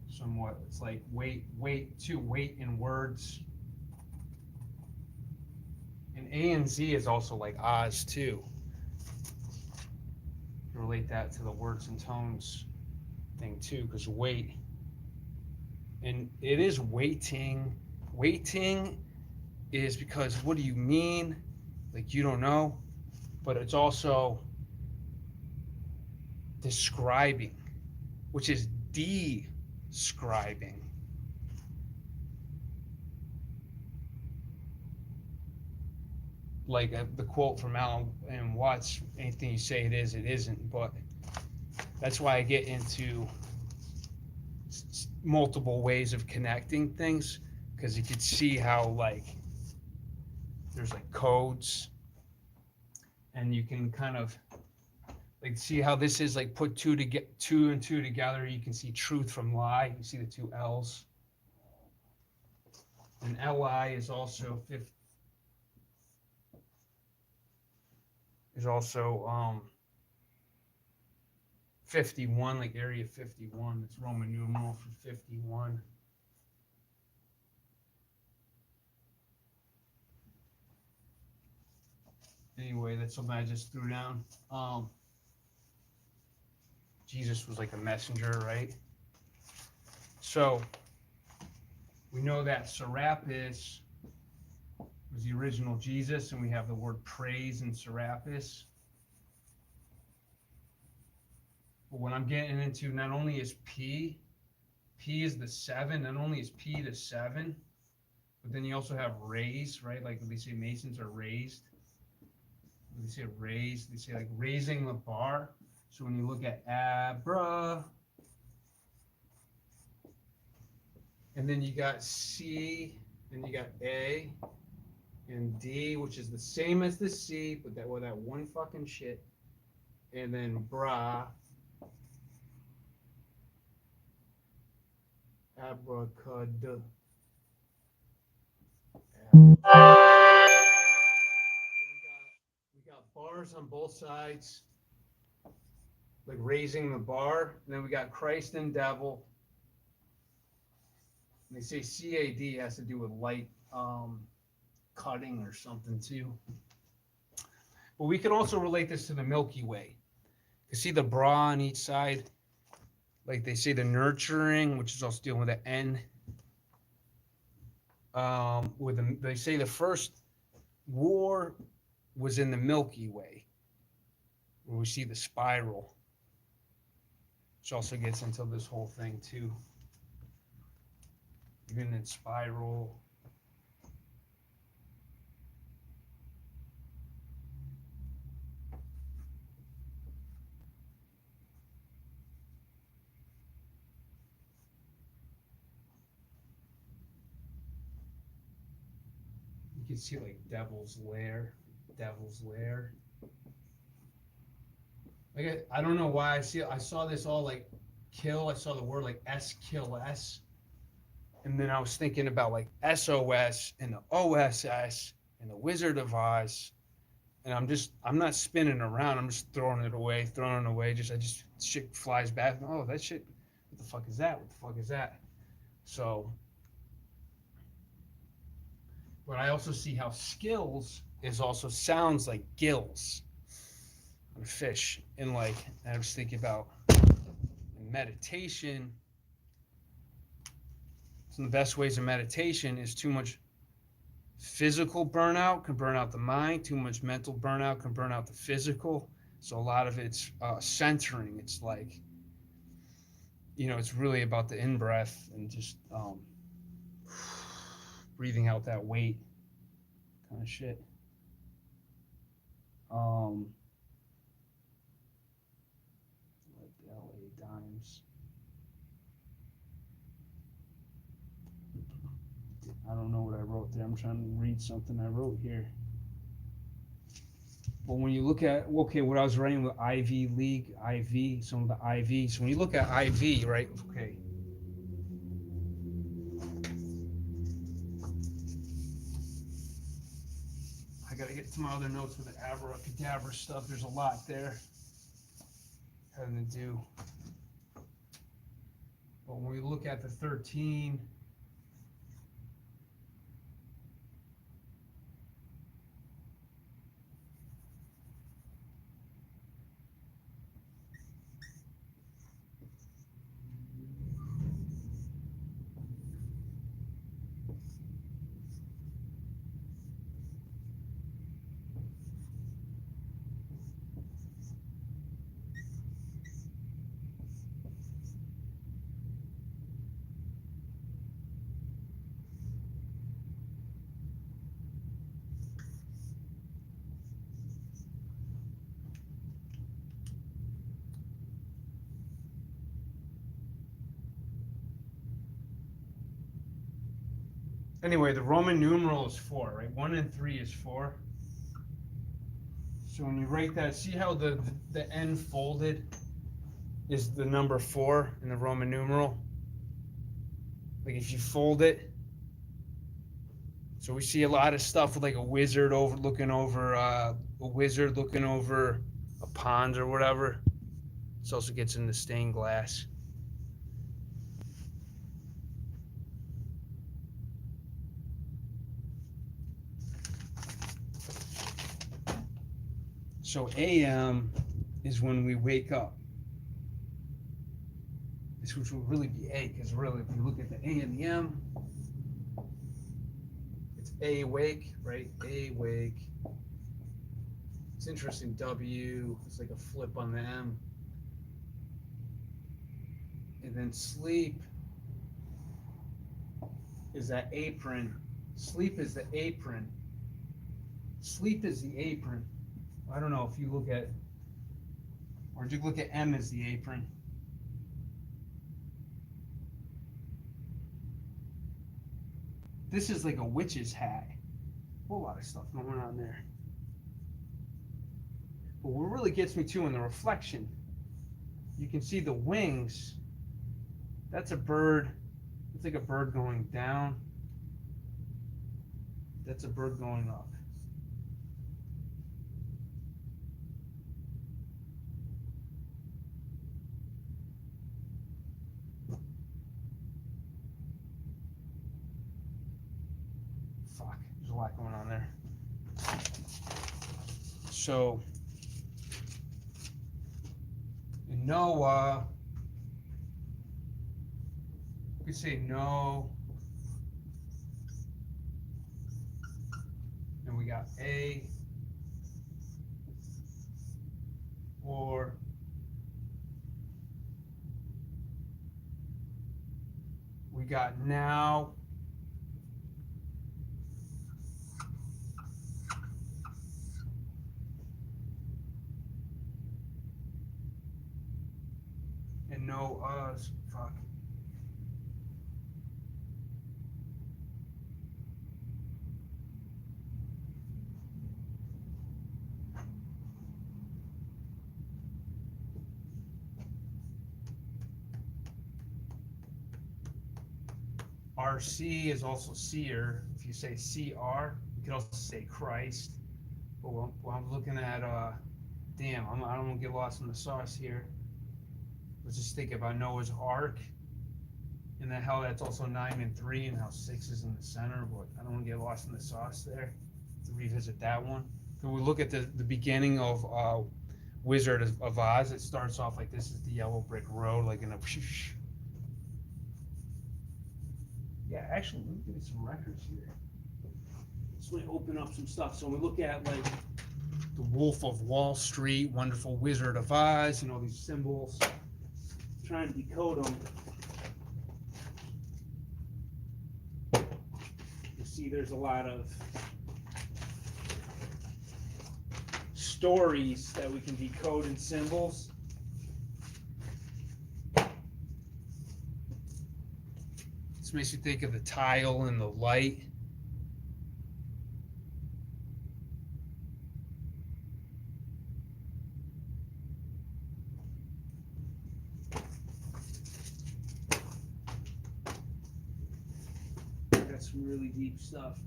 Somewhat, it's like weight in words. And A and Z is also like Oz too. You relate that to the words and tones thing too, because weight. And it is waiting. Waiting is because what do you mean? Like you don't know. But it's also describing, which is describing. Like the quote from Alan and Watts, anything you say it is, it isn't. But that's why I get into multiple ways of connecting things, because you could see how like there's like codes, and you can kind of like see how this is like put two and two together. You can see truth from lie. You see the two L's, and Li is also 51, like area 51. It's Roman numeral for 51. Anyway, that's something I just threw down. Jesus was like a messenger, right? So we know that Serapis was the original Jesus, and we have the word praise in Serapis. But what I'm getting into, not only is P is the 7, not only is P the 7, but then you also have raise, right? Like they say Masons are raised. They say raised, they say like raising the bar. So when you look at Abra, and then you got C, and you got A, and D, which is the same as the C, but that with that one fucking shit. And then Bra, Abracad. We got bars on both sides, like raising the bar. And then we got Christ and devil. And they say CAD has to do with light cutting or something too. But we can also relate this to the Milky Way. You see the bra on each side, like they say the nurturing, which is also dealing with the N. They say the first war was in the Milky Way, where we see the spiral, which also gets into this whole thing too. Even in spiral. You can see like Devil's Lair. Like I don't know why I saw this all like kill. I saw the word like S kill S, And then I was thinking about like SOS and the OSS and the Wizard of Oz. And I'm not spinning around. I'm just throwing it away. Shit flies back. Oh, that shit. What the fuck is that? What the fuck is that? So, but I also see how skills is also sounds like gills on a fish. And like, I was thinking about meditation. Some of the best ways of meditation is too much physical burnout can burn out the mind. Too much mental burnout can burn out the physical. So a lot of it's centering. It's like, it's really about the in-breath and just breathing out that weight kind of shit. Like the LA Dimes. I don't know what I wrote there. I'm trying to read something I wrote here. But when you look at, what I was writing with Ivy League, some of the IVs. When you look at IV, right? Okay. I got to get to my other notes with the abracadabra stuff. There's a lot there having to do. But when we look at the 13, anyway, the Roman numeral is 4, right? 1 and 3 is 4. So when you write that, see how the N folded is the number 4 in the Roman numeral? Like if you fold it. So we see a lot of stuff with like a wizard looking over a pond or whatever. This also gets into stained glass. So AM is when we wake up. This which will really be A, because really if you look at the A and the M, it's A wake, right? A wake. It's interesting, W, it's like a flip on the M. And then sleep is that apron. Sleep is the apron. Sleep is the apron. I don't know if you look at, or do you look at M as the apron? This is like a witch's hat. A whole lot of stuff going on there. But what really gets me too in the reflection, you can see the wings. That's a bird. It's like a bird going down. That's a bird going up. Fuck, there's a lot going on there. So, in Noah, we could say no. And we got A, or we got now. And no us. Fuck. RC is also seer. If you say CR, you could also say Christ. But when I'm looking at, damn, I don't want to get lost in the sauce here. Let's just think about Noah's Ark, and then how that's also 9 and 3, and how 6 is in the center. But I don't want to get lost in the sauce there. To revisit that one. When we look at the beginning of Wizard of Oz, it starts off like this is the yellow brick road, like in a. Yeah, actually, let me give you some records here. This way, open up some stuff. So we look at like the Wolf of Wall Street, Wonderful Wizard of Oz, and all these symbols. Trying to decode them. You see, there's a lot of stories that we can decode in symbols. This makes you think of the tile and the light. Got some really deep stuff.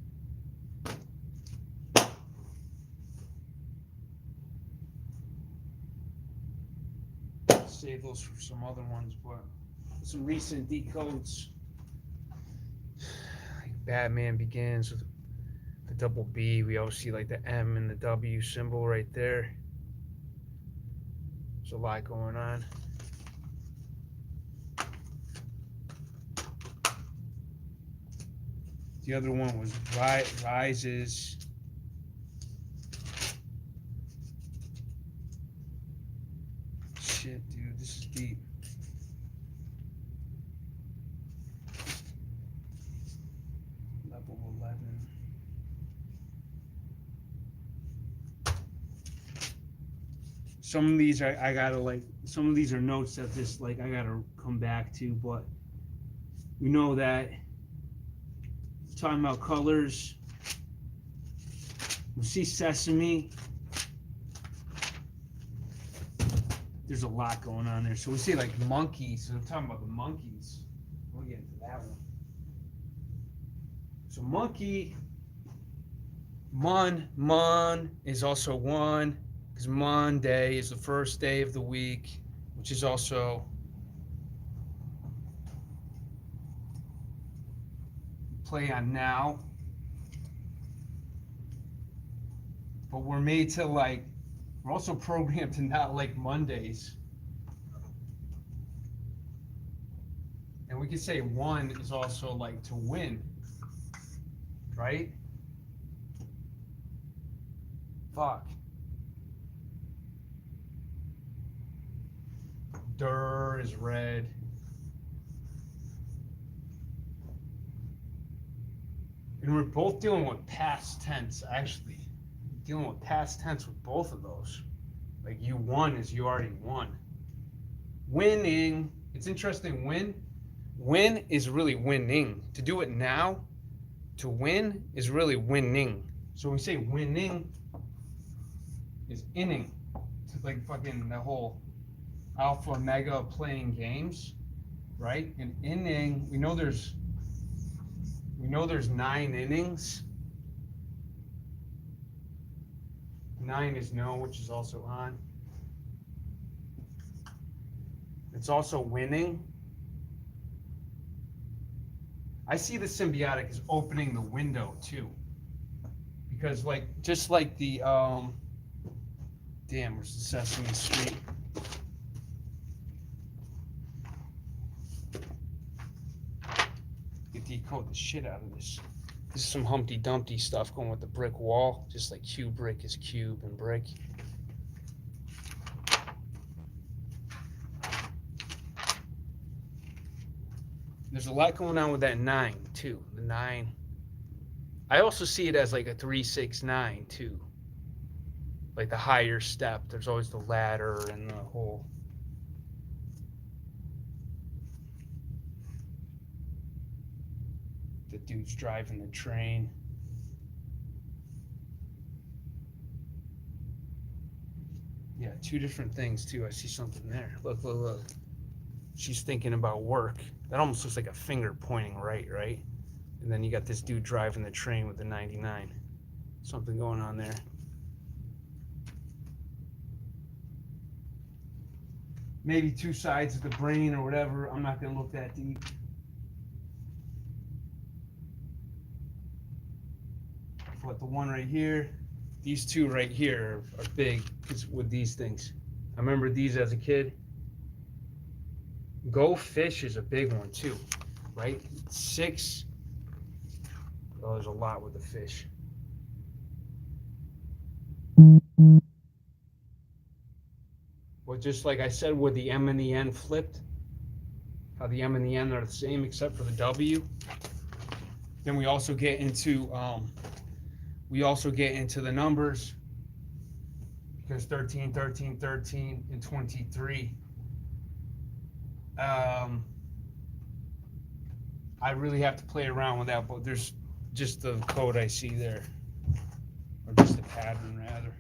Save those for some other ones, but some recent decodes. Like Batman Begins with the double B. We always see like the M and the W symbol right there. There's a lot going on. The other one was Rises. Shit, dude, this is deep. Level 11. Some of these I gotta like. Some of these are notes that this like I gotta come back to, but we know that talking about colors. We see seSAMe. There's a lot going on there. So we see like monkeys. So I'm talking about the monkeys. We'll get into that one. So monkey, mon is also one, because Monday is the first day of the week, which is also play on now. But we're made to like, we're also programmed to not like Mondays. And we could say one is also like to win, right? Fuck. Dur is red. And we're both dealing with past tense, actually. Dealing with past tense with both of those. Like you won is you already won. Winning, it's interesting, win is really winning. To do it now, to win is really winning. So when we say winning is inning. It's like fucking the whole alpha mega playing games, right? And inning, we know there's 9 innings. 9 is no, which is also on. It's also winning. I see the symbiotic as opening the window too. Because like, just like the, damn, where's the Sesame Street? You decode the shit out of this. This is some Humpty Dumpty stuff going with the brick wall, just like cubric is cube and brick. There's a lot going on with that 9 too. The 9. I also see it as like a 3, 6, 9 too. Like the higher step. There's always the ladder and the whole. The dude's driving the train. Yeah, 2 different things too. I see something there. Look. She's thinking about work. That almost looks like a finger pointing right? And then you got this dude driving the train with the 99. Something going on there. Maybe two sides of the brain or whatever. I'm not going to look that deep. But the one right here, these two right here are big with these things. I remember these as a kid. Go fish is a big one too, right? 6. Oh, there's a lot with the fish. Well, just like I said, with the M and the N flipped, how the M and the N are the same except for the W. Then we also get into the numbers, because 13, 13, 13, and 23. I really have to play around with that, but there's just the code I see there, or just the pattern rather.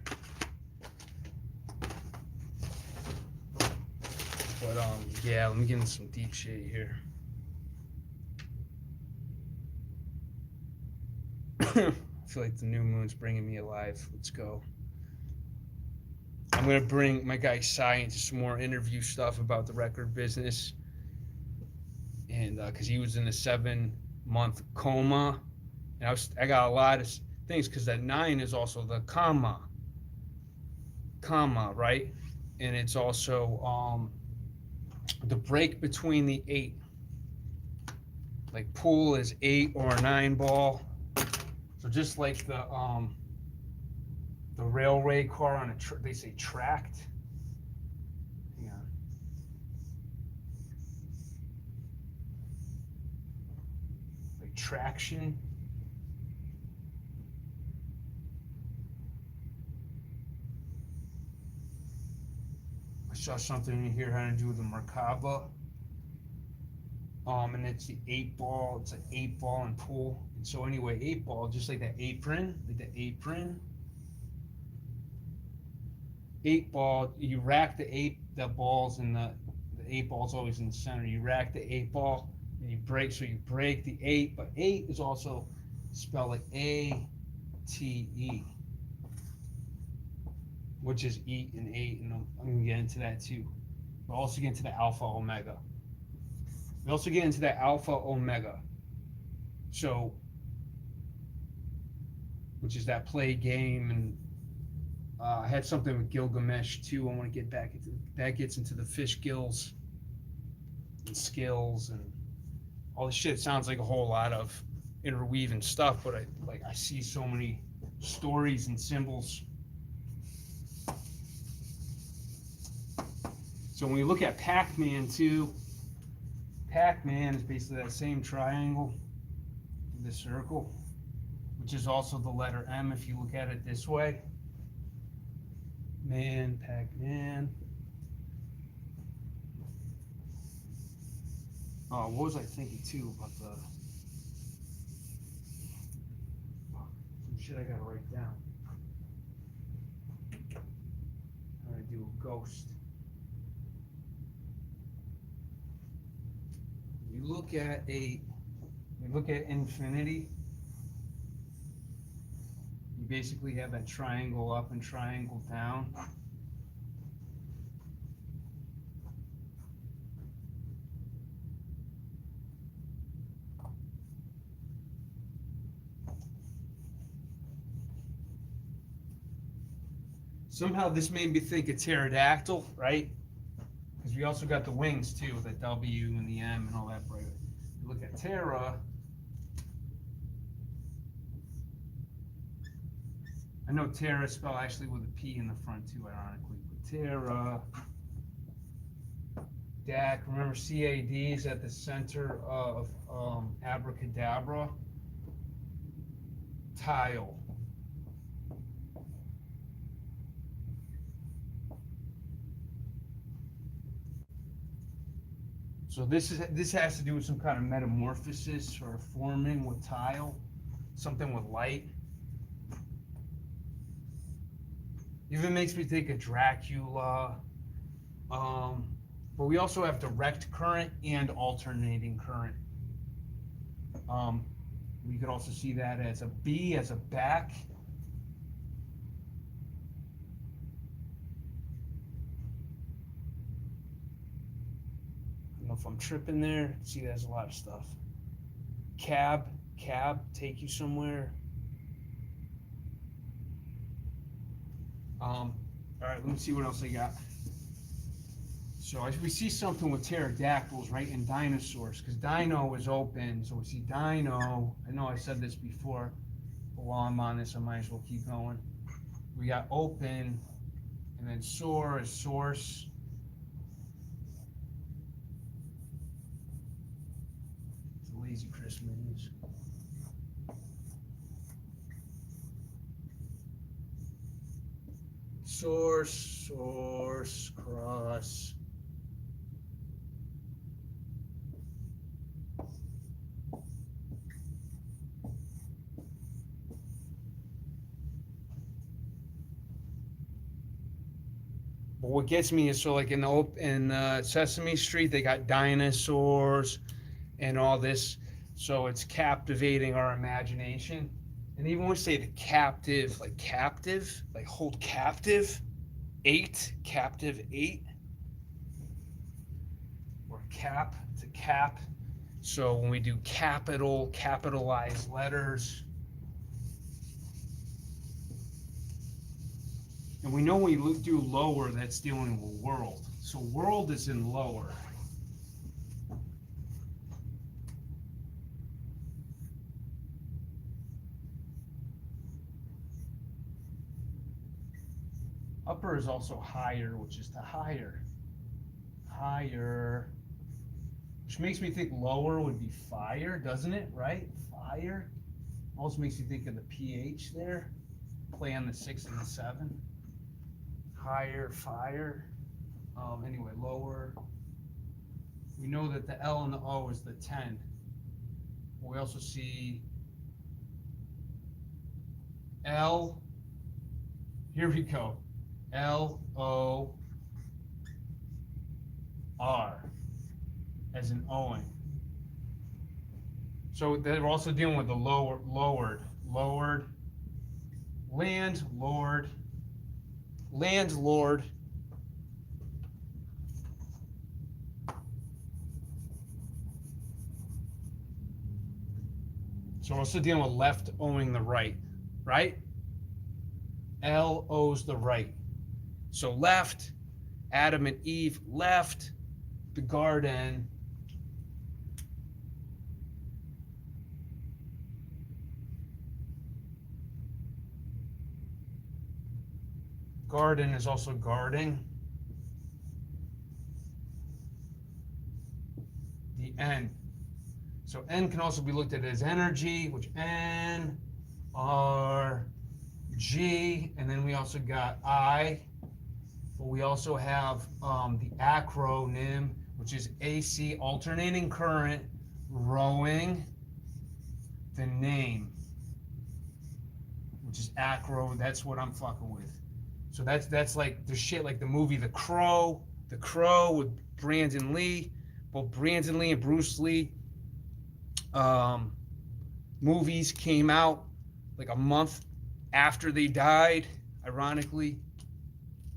But yeah, let me get into some deep shit here. I feel like the new moon's bringing me alive. Let's go. I'm gonna bring my guy Sai into some more interview stuff about the record business, and because he was in a 7-month coma, and I got a lot of things, because that 9 is also the comma, right? And it's also the break between the 8. Like pool is 8 or 9 ball. So just like the railway car on they say tracked. Hang on. Like traction. I saw something in here having to do with the Merkaba. And it's the 8 ball. It's an 8 ball in pool. And so anyway, 8 ball, just like that apron, 8 ball, you rack the balls, and the 8 ball's always in the center. You rack the 8 ball and you break, so you break the 8, but 8 is also spelled like A-T-E, which is eat and 8, and I'm gonna get into that too. We'll also get into the alpha omega. We also get into that alpha omega. So, which is that play game, and I had something with Gilgamesh too. I want to get back into that. Gets into the fish gills and skills and all this shit. It sounds like a whole lot of interweaving stuff, but I see so many stories and symbols. So when we look at Pac-Man too, Pac-Man is basically that same triangle, the circle, which is also the letter M if you look at it this way. Man, Pac-Man. Oh, what was I thinking too about some shit I gotta write down. I'm gonna do a ghost. You look at infinity, you basically have that triangle up and triangle down. Somehow this made me think of pterodactyl, right? Because we also got the wings too, the W and the M and all that. Right? You look at Terra. I know Terra is spelled actually with a P in the front too, ironically. But Terra, DAC. Remember, CAD is at the center of abracadabra. Tile. So this has to do with some kind of metamorphosis or forming with tile, something with light. Even makes me think of Dracula. But we also have direct current and alternating current. We could also see that as a B, as a back. I don't know if I'm tripping there. See, there's a lot of stuff. Cab, take you somewhere. All right, let me see what else I got. So we see something with pterodactyls, right, and dinosaurs, because dino is open. So we see dino. I know I said this before, but while I'm on this, I might as well keep going. We got open, and then soar is source. It's a lazy Christmas. Source, cross. But what gets me is, so like in Sesame Street, they got dinosaurs and all this, so it's captivating our imagination. And even when we say the captive, like hold captive, captive eight, or cap to cap. So when we do capitalized letters, and we know when we do lower, that's dealing with world. So world is in lower. Upper is also higher, which is to higher. Higher. Which makes me think lower would be fire, doesn't it? Right? Fire. Also makes you think of the pH there. Play on the 6 and the 7. Higher, fire. Anyway, lower. We know that the L and the O is the 10. We also see L. Here we go. L-O-R as an Oing. So they're also dealing with the lowered, landlord. So we're also dealing with left owing the right, right? L owes the right. So left, Adam and Eve left the garden. Garden is also guarding. The N. So N can also be looked at as energy, which N, R, G, and then we also got I. But we also have the acronym, which is AC, alternating current, rowing, the name, which is acro. That's what I'm fucking with. So that's like the shit, like the movie The Crow with Brandon Lee. Both Brandon Lee and Bruce Lee movies came out like a month after they died, ironically.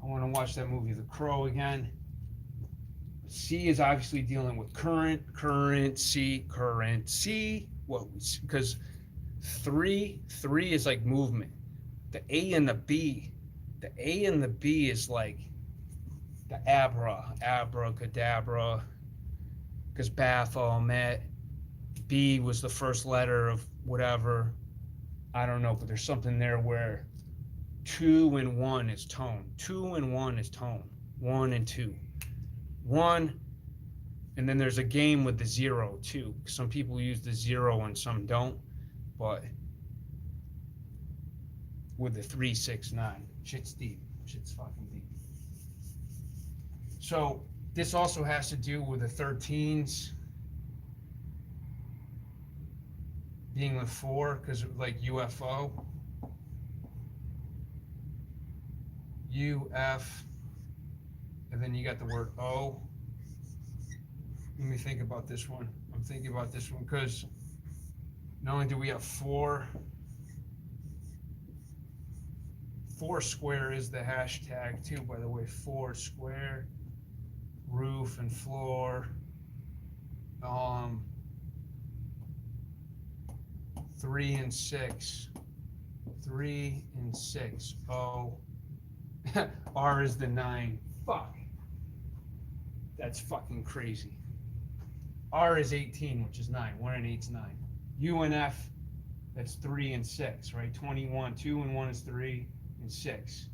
I want to watch that movie, The Crow, again. C is obviously dealing with currency. Well, because three is like movement. The A and the B is like the abracadabra, because Baphomet. B was the first letter of whatever. I don't know, but there's something there where 2 and 1 is tone. 2 and 1 is tone. 1 and 2. 1, and then there's a game with the 0 too. Some people use the 0 and some don't, but with the 3, 6, 9, shit's deep. Shit's fucking deep. So this also has to do with the 13s being with 4, because like UFO. UF, and then you got the word O. Let me think about this one. I'm thinking about this one because Not only do we have four square is the hashtag too, by the way. Four square, roof and floor. 3 and 6. 3 and 6. Oh, R is the 9. Fuck. That's fucking crazy. R is 18, which is 9. 1 and 8 is 9. U and F, that's 3 and 6, right? 21. 2 and 1 is 3 and 6.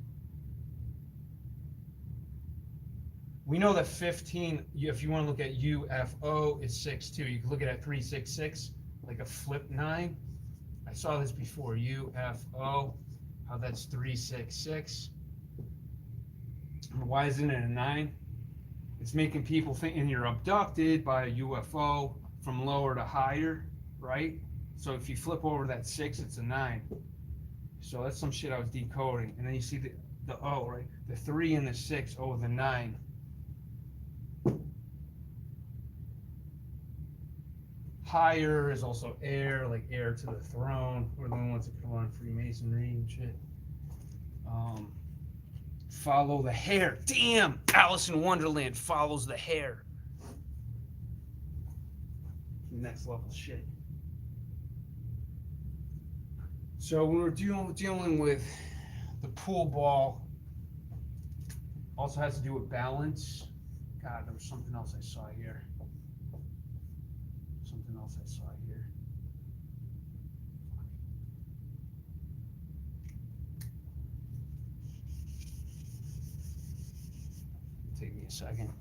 We know that 15, if you want to look at UFO, is 6 too. You can look at it 366, like a flip 9. I saw this before. UFO, how that's 366. Why isn't it a 9? It's making people think, and you're abducted by a UFO from lower to higher, right? So if you flip over that 6, it's a 9. So that's some shit I was decoding. And then you see the O, right? The 3 and the 6, oh, the 9. Higher is also heir, like heir to the throne. We're the only ones that come on Freemasonry and shit. Follow the hair. Damn! Alice in Wonderland follows the hair. Next level shit. So when we're dealing with the pool ball, also has to do with balance. God, there was something else I saw here. Take me a second.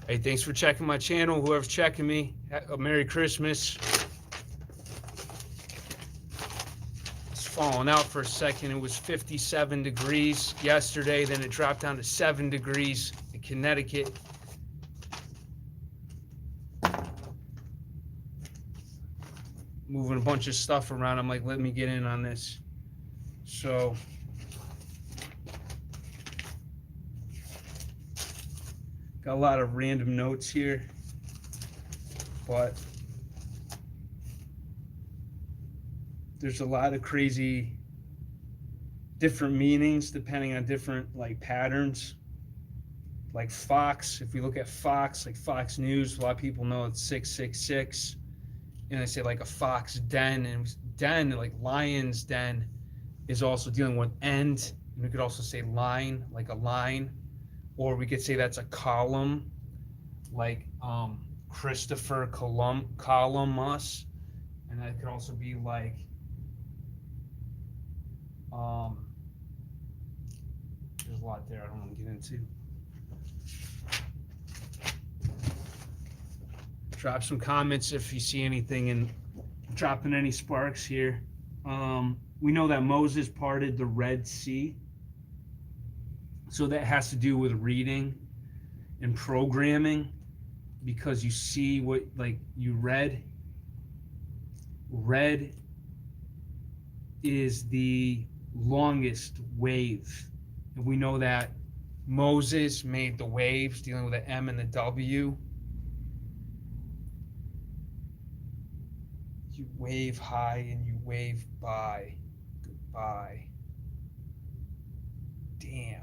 Hey, thanks for checking my channel. Whoever's checking me, a Merry Christmas. It's falling out for a second. It was 57 degrees yesterday. Then it dropped down to 7 degrees in Connecticut. Moving a bunch of stuff around. I'm like, let me get in on this. So got a lot of random notes here, but there's a lot of crazy different meanings depending on different like patterns. Like Fox, if we look at Fox, like Fox News, a lot of people know it's 666. And they say like a fox den, and den, like lion's den, is also dealing with end. And we could also say line, like a line. Or we could say that's a column, like Christopher Columbus. And that could also be like there's a lot there I don't want to get into. Drop some comments if you see anything and dropping any sparks here. We know that Moses parted the Red Sea. So that has to do with reading and programming, because you see what, like you read. Red is the longest wave. And we know that Moses made the waves dealing with the M and the W. You wave high and you wave by. Goodbye. Damn.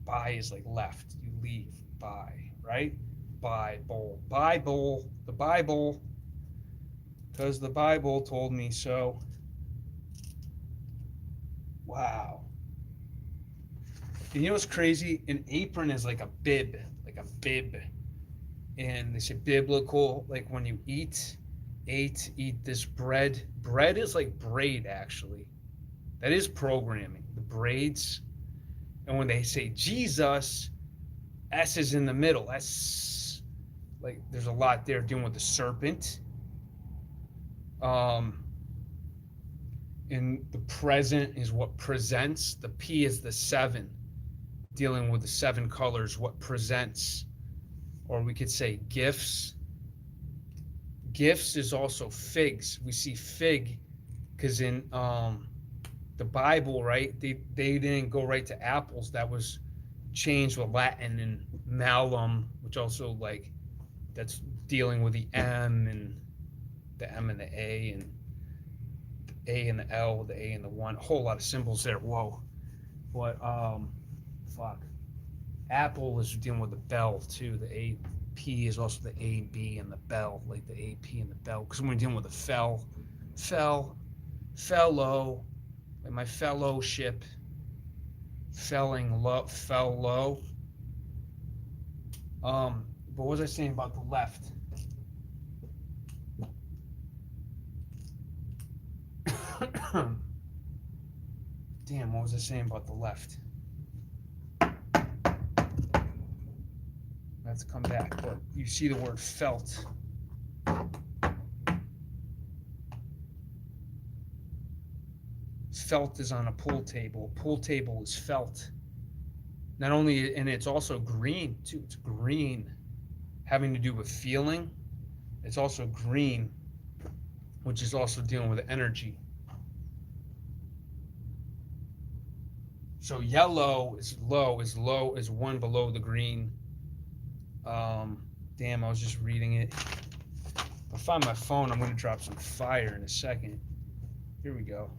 By is like left. You leave. By. Right? Bible. Bible. The Bible. Because the Bible told me so. Wow. And you know what's crazy? An apron is like a bib. Like a bib. And they say biblical, like when you eat this bread. Bread is like braid, actually. That is programming. The braids. And when they say Jesus, S is in the middle. That's like, there's a lot there dealing with the serpent. And the present is what presents. The P is the 7, dealing with the 7 colors, what presents. Or we could say gifts. Gifts is also figs. We see fig because in the Bible, right, they didn't go right to apples. That was changed with Latin and malum, which also like, that's dealing with the M and the M and the A and the A and the L, the A and the 1, a whole lot of symbols there. Whoa. But fuck. Apple is dealing with the bell too. The AP is also the A, B, and the bell, like the AP and the bell. Because we're dealing with the fellow, like my fellowship, fell low. But what was I saying about the left? Damn, what was I saying about the left? Let's come back, but you see the word felt. Felt is on a pool table. A pool table is felt. Not only, and it's also green too. It's green, having to do with feeling. It's also green, which is also dealing with energy. So yellow is low, is one below the green. Damn, I was just reading it. If I find my phone, I'm going to drop some fire in a second. Here we go.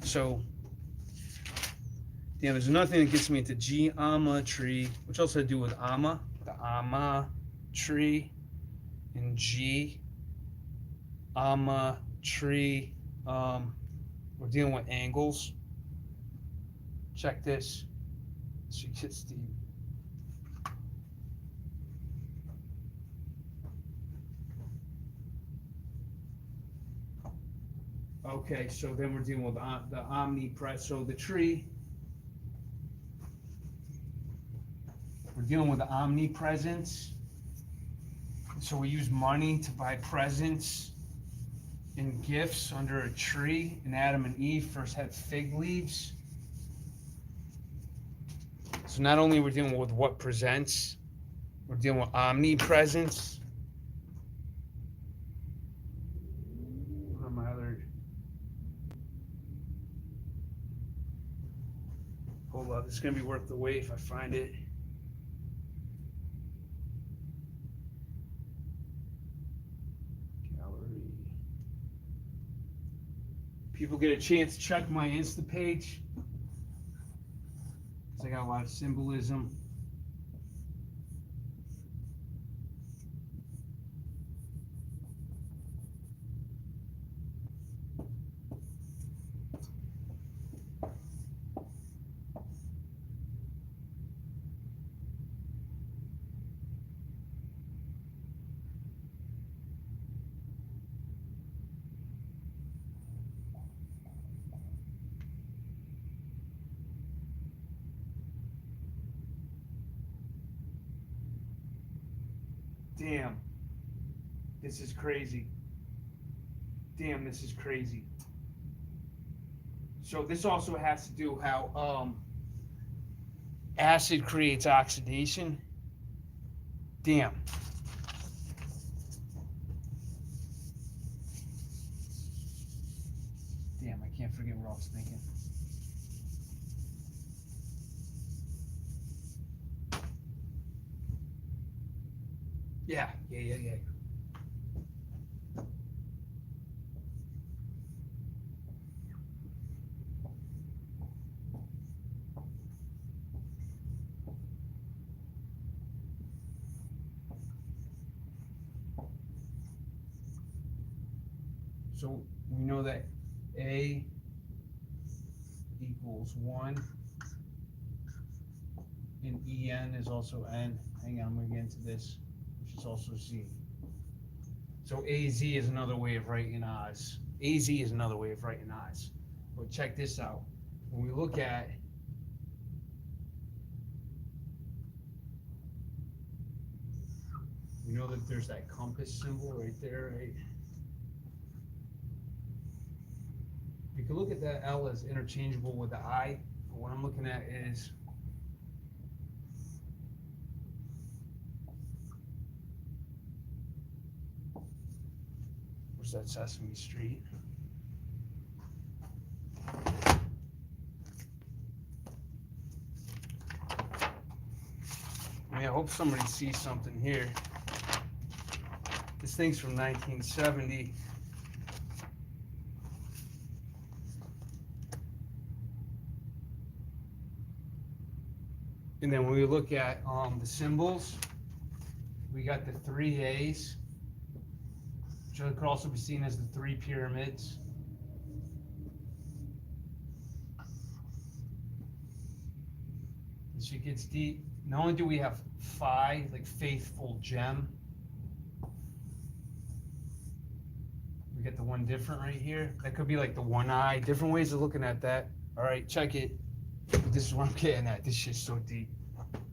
So, damn, there's nothing that gets me into geometry, which also has to do with amma, the amma tree, and G, amma tree. We're dealing with angles. Check this. So you get Steve. Okay, so then we're dealing with the omnipresent. So the tree, we're dealing with the omnipresence. So we use money to buy presents and gifts under a tree. And Adam and Eve first had fig leaves. So not only we're dealing with what presents, we're dealing with omnipresence. What are my other? Hold up, it's gonna be worth the wait if I find it. Gallery. People get a chance to check my Insta page. I got a lot of symbolism. Damn, this is crazy. Damn, this is crazy. So this also has to do how acid creates oxidation. Damn. Damn, I can't forget what I was thinking. Yeah. So we know that A equals 1 and En is also N. Hang on, I'm going to get into this, which is also Z. So AZ is another way of writing Oz. AZ is another way of writing Oz. But check this out. When we look at we know that there's that compass symbol right there, right? You can look at that L as interchangeable with the I, but what I'm looking at is where's that Sesame Street? I mean, I hope somebody sees something here. This thing's from 1970. And then when we look at the symbols, we got the 3 A's, which could also be seen as the 3 pyramids. As it gets deep, not only do we have Phi, like faithful gem, we get the one different right here. That could be like the one eye, different ways of looking at that. All right, check it. This is what I'm getting at. This shit's so deep.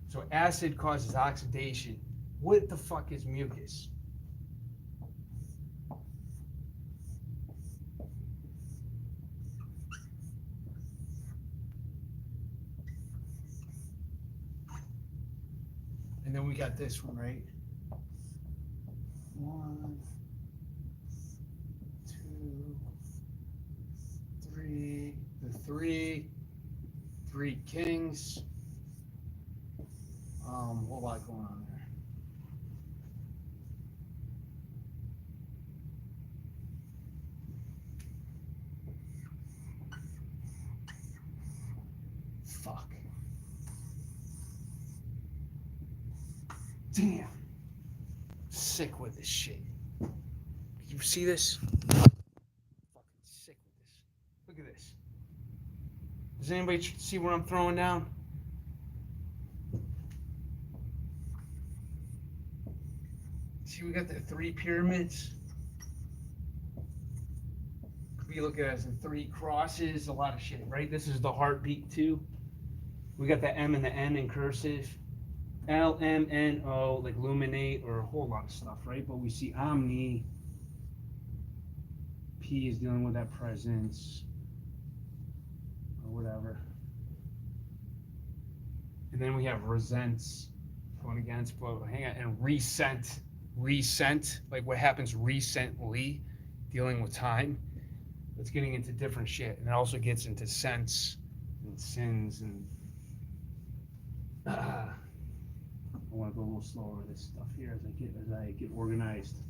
So acid causes oxidation. What the fuck is mucus? And then we got this one, right? 1, 2, 3. The 3 kings. What lot going on there? Fuck. Damn. Sick with this shit. You see this? Fucking sick with this. Look at this. Does anybody see what I'm throwing down? See, we got the 3 pyramids. We look at it as the 3 crosses, a lot of shit, right? This is the heartbeat too. We got the M and the N in cursive. L, M, N, O, like luminate, or a whole lot of stuff, right? But we see omni. P is dealing with that presence, or whatever. And then we have resents, going against, but hang on, and resent, like what happens recently, dealing with time. It's getting into different shit, and it also gets into sense and sins and. I want to go a little slower with this stuff here as I get organized.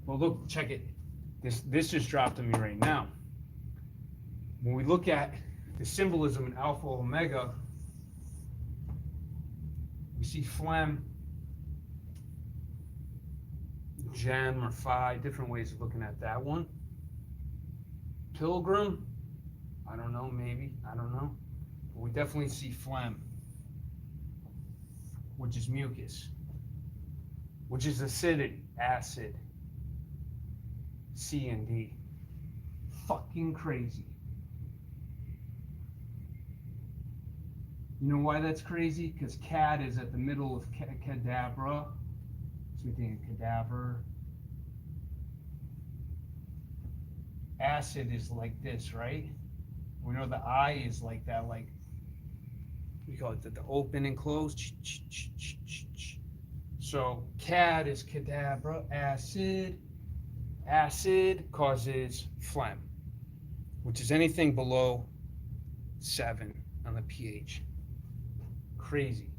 Well, look, check it. This just dropped on me right now. When we look at the symbolism in Alpha Omega, we see phlegm, gem, or phi, different ways of looking at that one. Pilgrim, I don't know, maybe, I don't know. But we definitely see phlegm, which is mucus, which is acidity, acid, C and D. Fucking crazy. You know why that's crazy? Because cad is at the middle of cadabra. So we think of cadaver. Acid is like this, right? We know the eye is like that, like, we call it the open and close. So cad is cadabra, acid. Acid causes phlegm, which is anything below 7 on the pH. Crazy.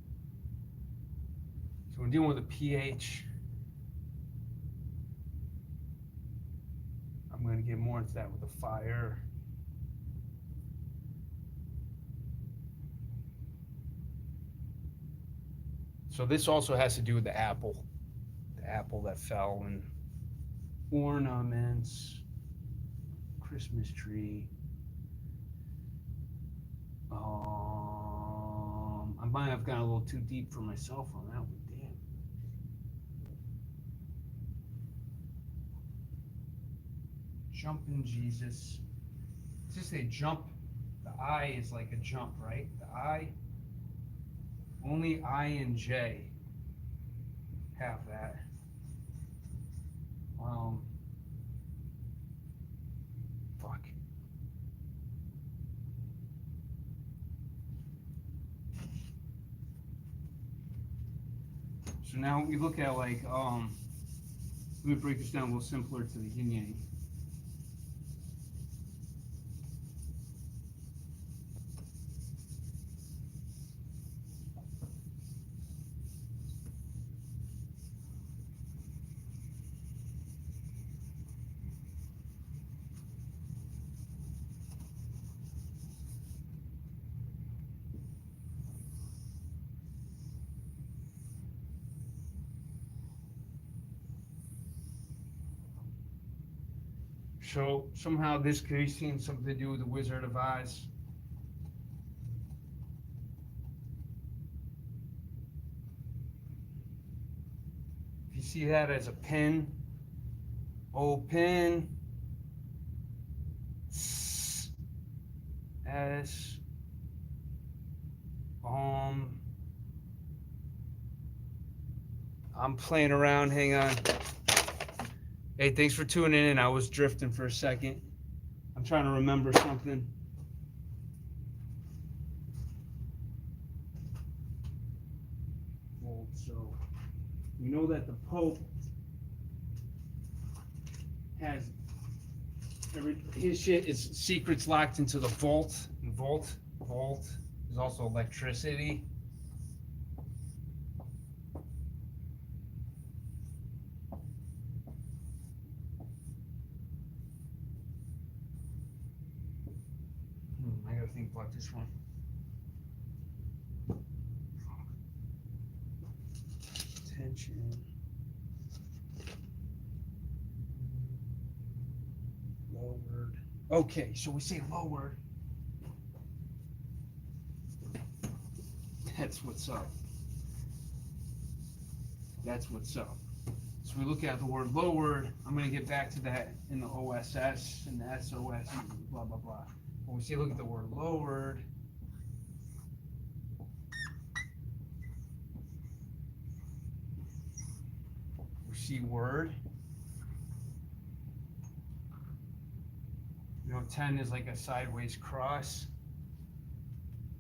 So we're dealing with a pH. I'm going to get more into that with the fire. So this also has to do with the apple that fell, and ornaments, Christmas tree. I might have gone a little too deep for myself on that one. Damn. Jumping Jesus. It's just a jump. The I is like a jump, right? The I. Only I and J have that. Fuck. So now we look at like, let me break this down a little simpler to the yin yang. So somehow this could be seen something to do with the Wizard of Oz. If you see that as a pin, open, S, I'm playing around, hang on. Hey, thanks for tuning in. I was drifting for a second. I'm trying to remember something. So, we know that the Pope has his shit is secrets locked into the vault. And vault is also electricity. I gotta think about this one. Tension. Lowered. Okay, so we say lowered. That's what's up. That's what's up. So we look at the word lowered. I'm going to get back to that in the OSS and the SOS and blah, blah, blah. When we say look at the word lowered, we see word. 10 is like a sideways cross.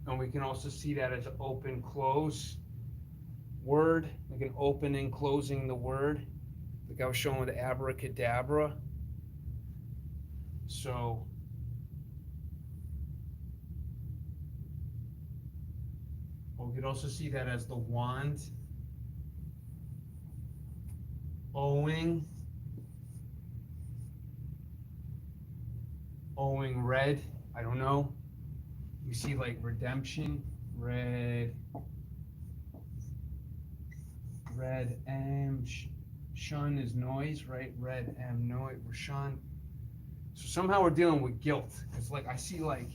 And we can also see that as open, close word, like an open and closing the word. Like I was showing with the abracadabra. So we could also see that as the wand, owing red, I don't know. You see like redemption, red M, shun is noise, right? Red M, noise, shun. So somehow we're dealing with guilt. It's like I see like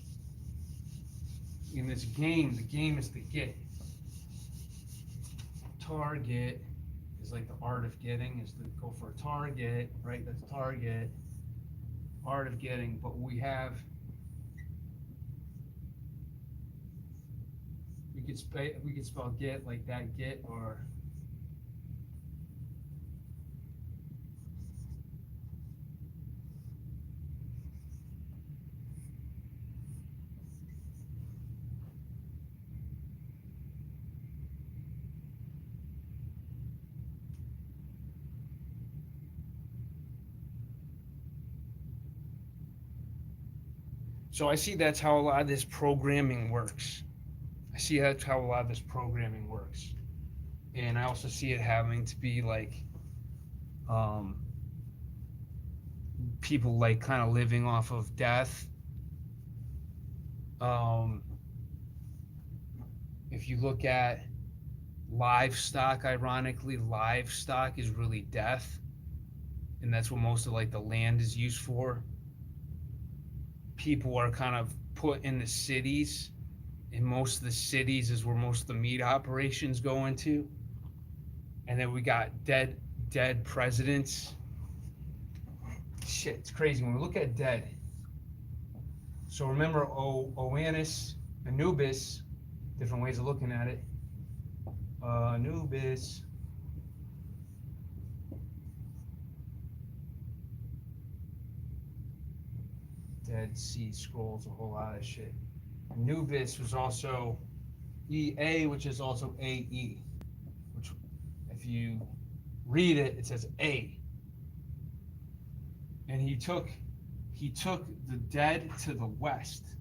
in this game, the game is the get. Target is like the art of getting, is to go for a target, right? That's target. Art of getting, but we could spell get like that get, or so I see that's how a lot of this programming works. And I also see it having to be like people like kind of living off of death. If you look at livestock, ironically, livestock is really death, and that's what most of like the land is used for. People are kind of put in the cities, and most of the cities is where most of the meat operations go into. And then we got dead presidents. Shit, it's crazy when we look at dead. So remember Oannes, Anubis, different ways of looking at it. Anubis. Dead Sea Scrolls, a whole lot of shit. Anubis was also EA, which is also AE, which if you read it, it says A. And he took the dead to the west.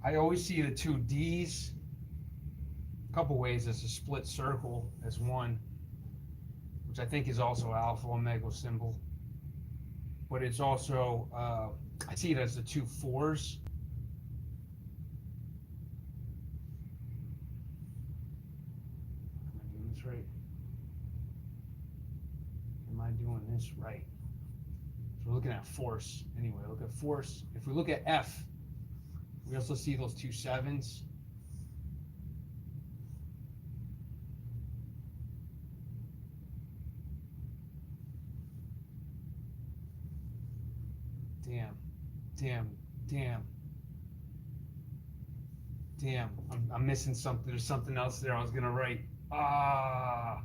I always see the two D's a couple ways, as a split circle as one, which I think is also alpha omega symbol. But it's also, I see it as the two fours. Am I doing this right. Am I doing this right? So we're looking at force. Anyway, look at force. If we look at F, we also see those two sevens. Damn, damn, damn, damn. I'm missing something. There's something else there I was gonna write. Ah.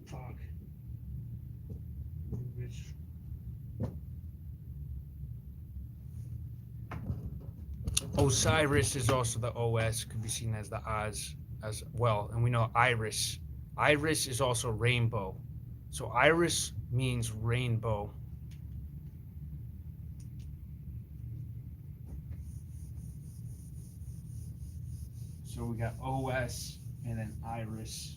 Fuck. Which? Osiris is also the OS, could be seen as the Oz as well. And we know Iris. Iris is also rainbow. So Iris means rainbow. So we got OS and then Iris.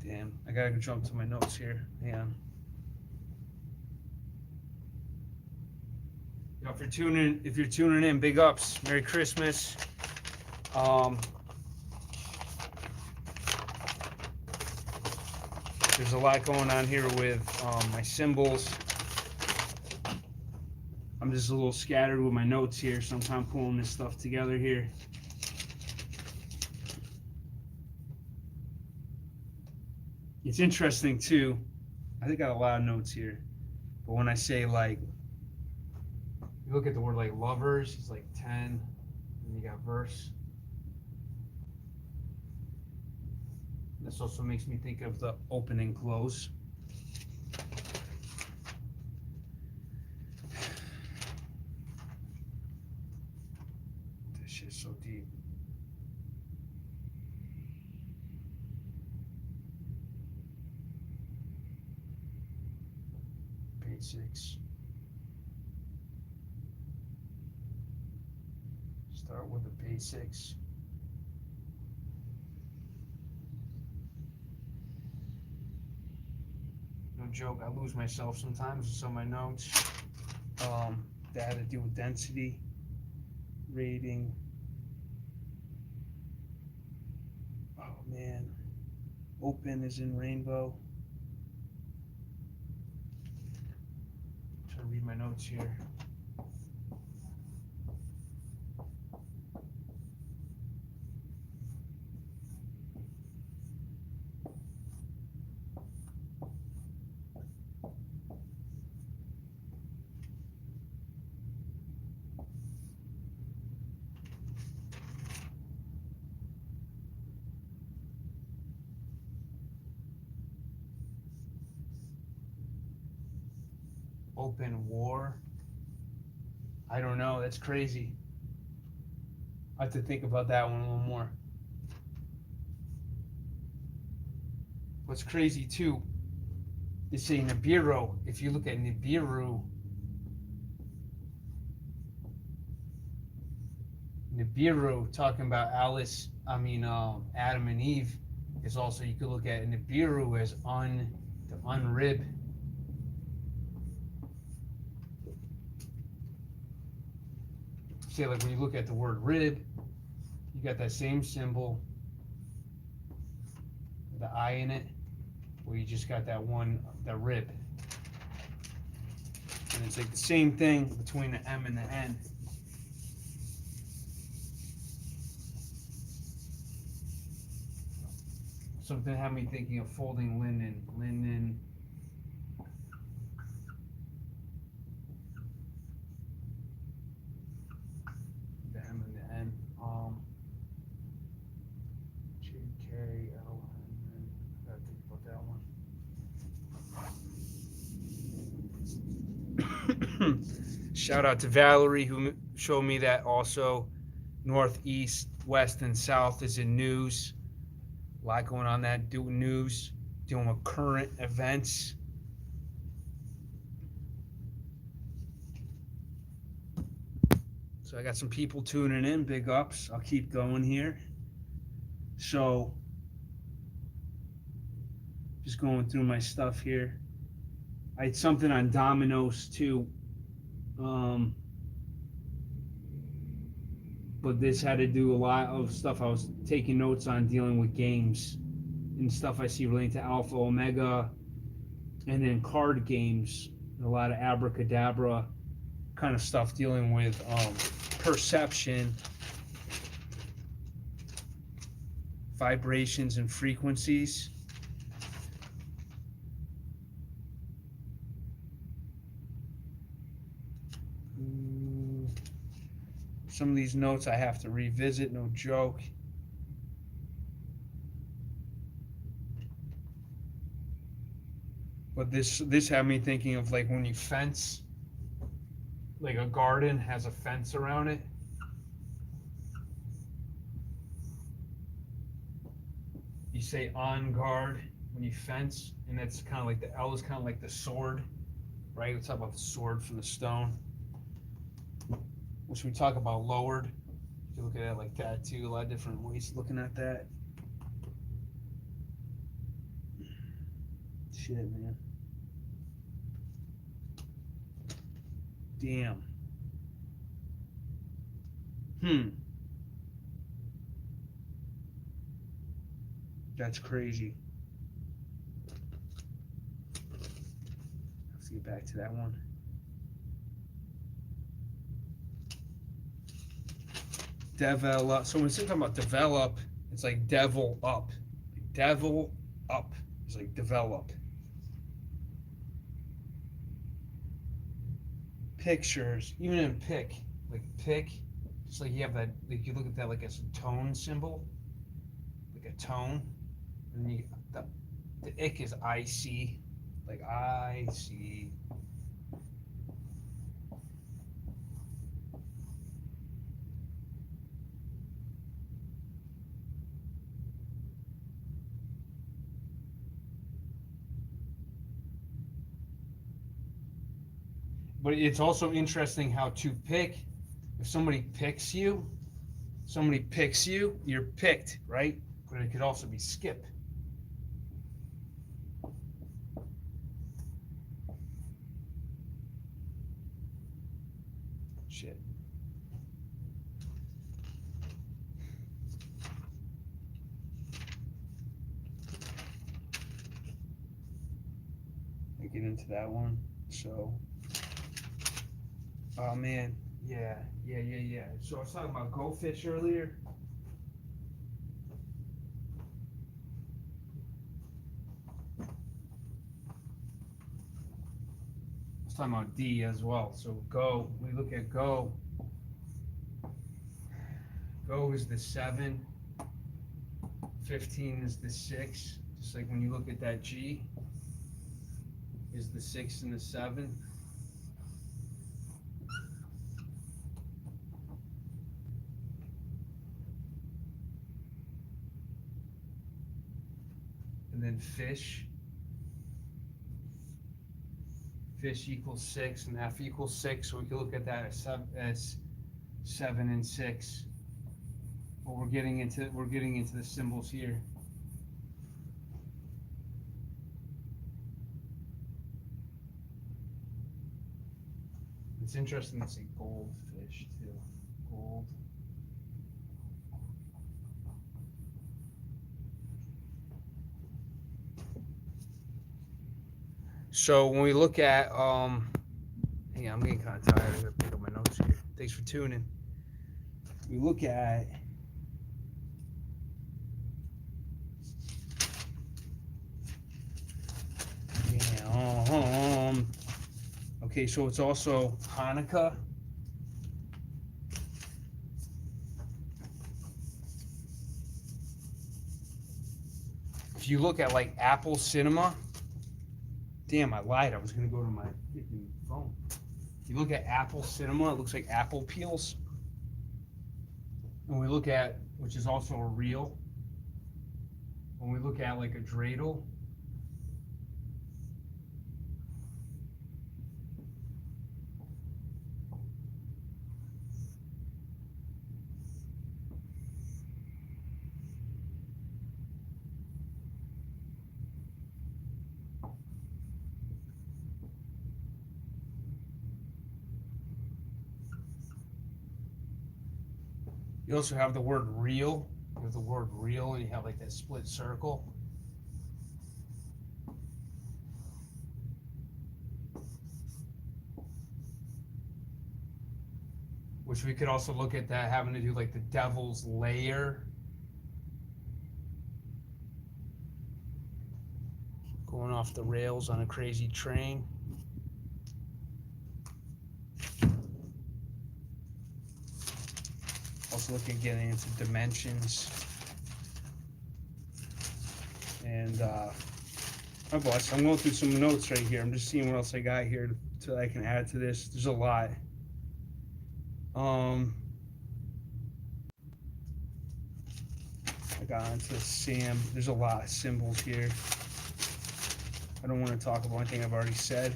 Damn, I gotta jump to my notes here. Yeah. If you're tuning in, big ups. Merry Christmas. There's a lot going on here with my symbols. I'm just a little scattered with my notes here, so I'm kind of pulling this stuff together here. It's interesting too. I think I got a lot of notes here, but when I say like, you look at the word like lovers, it's like 10, and you got verse. This also makes me think of the open and close. This shit's so deep. Page 6. Start with the basics. No joke, I lose myself sometimes with some of my notes. That had to do with density, rating. Oh man, open is in rainbow. I'm trying to read my notes here. Open war. I don't know. That's crazy. I have to think about that one a little more. What's crazy too, they say Nibiru. If you look at Nibiru, talking about Adam and Eve, is also, you could look at Nibiru as the unrib. Say like when you look at the word rib, you got that same symbol, the I in it, where you just got that rib. And it's like the same thing between the M and the N. Something had me thinking of folding linen. The M and the N. Shout out to Valerie who showed me that also. Northeast, west, and south is in news. A lot going on that, doing news, dealing with current events. So I got some people tuning in, big ups. I'll keep going here. So, just going through my stuff here. I had something on dominoes too. But this had to do a lot of stuff I was taking notes on dealing with games and stuff I see relating to Alpha, Omega, and then card games. A lot of abracadabra kind of stuff dealing with perception, vibrations, and frequencies. Some of these notes I have to revisit, no joke. But this had me thinking of like when you fence, like a garden has a fence around it. You say on guard when you fence, and that's kind of like the L is kind of like the sword, right? We talk about the sword from the stone, which we talk about lowered. You can look at it like that too, a lot of different ways of looking at that. Shit, man. Damn. That's crazy. Let's get back to that one. Develop. So when it's talking about develop, it's like devil up. Devil up. It's like develop. Pictures, even in pick, just like you have that, like you look at that like as a tone symbol, like a tone, and you the ick is IC, like IC. But it's also interesting how to pick. If somebody picks you, you're picked, right? But it could also be skip. Shit. I get into that one. So. Oh man, yeah. So I was talking about Go Fish earlier. I was talking about D as well. So Go, we look at Go. Go is the 7. 15 is the 6. Just like when you look at that G, is the 6 and the 7. And then fish equals 6 and F equals 6, so we can look at that as 7 and 6. But we're getting into the symbols here. It's interesting to see goldfish too. Gold. So when we look at, hang on, I'm getting kind of tired. I gotta pick up my notes here. Thanks for tuning. We look at okay, so it's also Hanukkah. If you look at like Apple Cinema, damn, I lied. I was going to go to my freaking phone. If you look at apple cinema, it looks like apple peels. When we look at, which is also a reel, when we look at like a dreidel, you also have the word reel. You have the word reel, and you have like that split circle. Which we could also look at that having to do like the devil's lair. Going off the rails on a crazy train. Also looking at getting into dimensions. And my boss, I'm going through some notes right here. I'm just seeing what else I got here so I can add to this. There's a lot. I got onto SAM. There's a lot of symbols here. I don't want to talk about anything I've already said.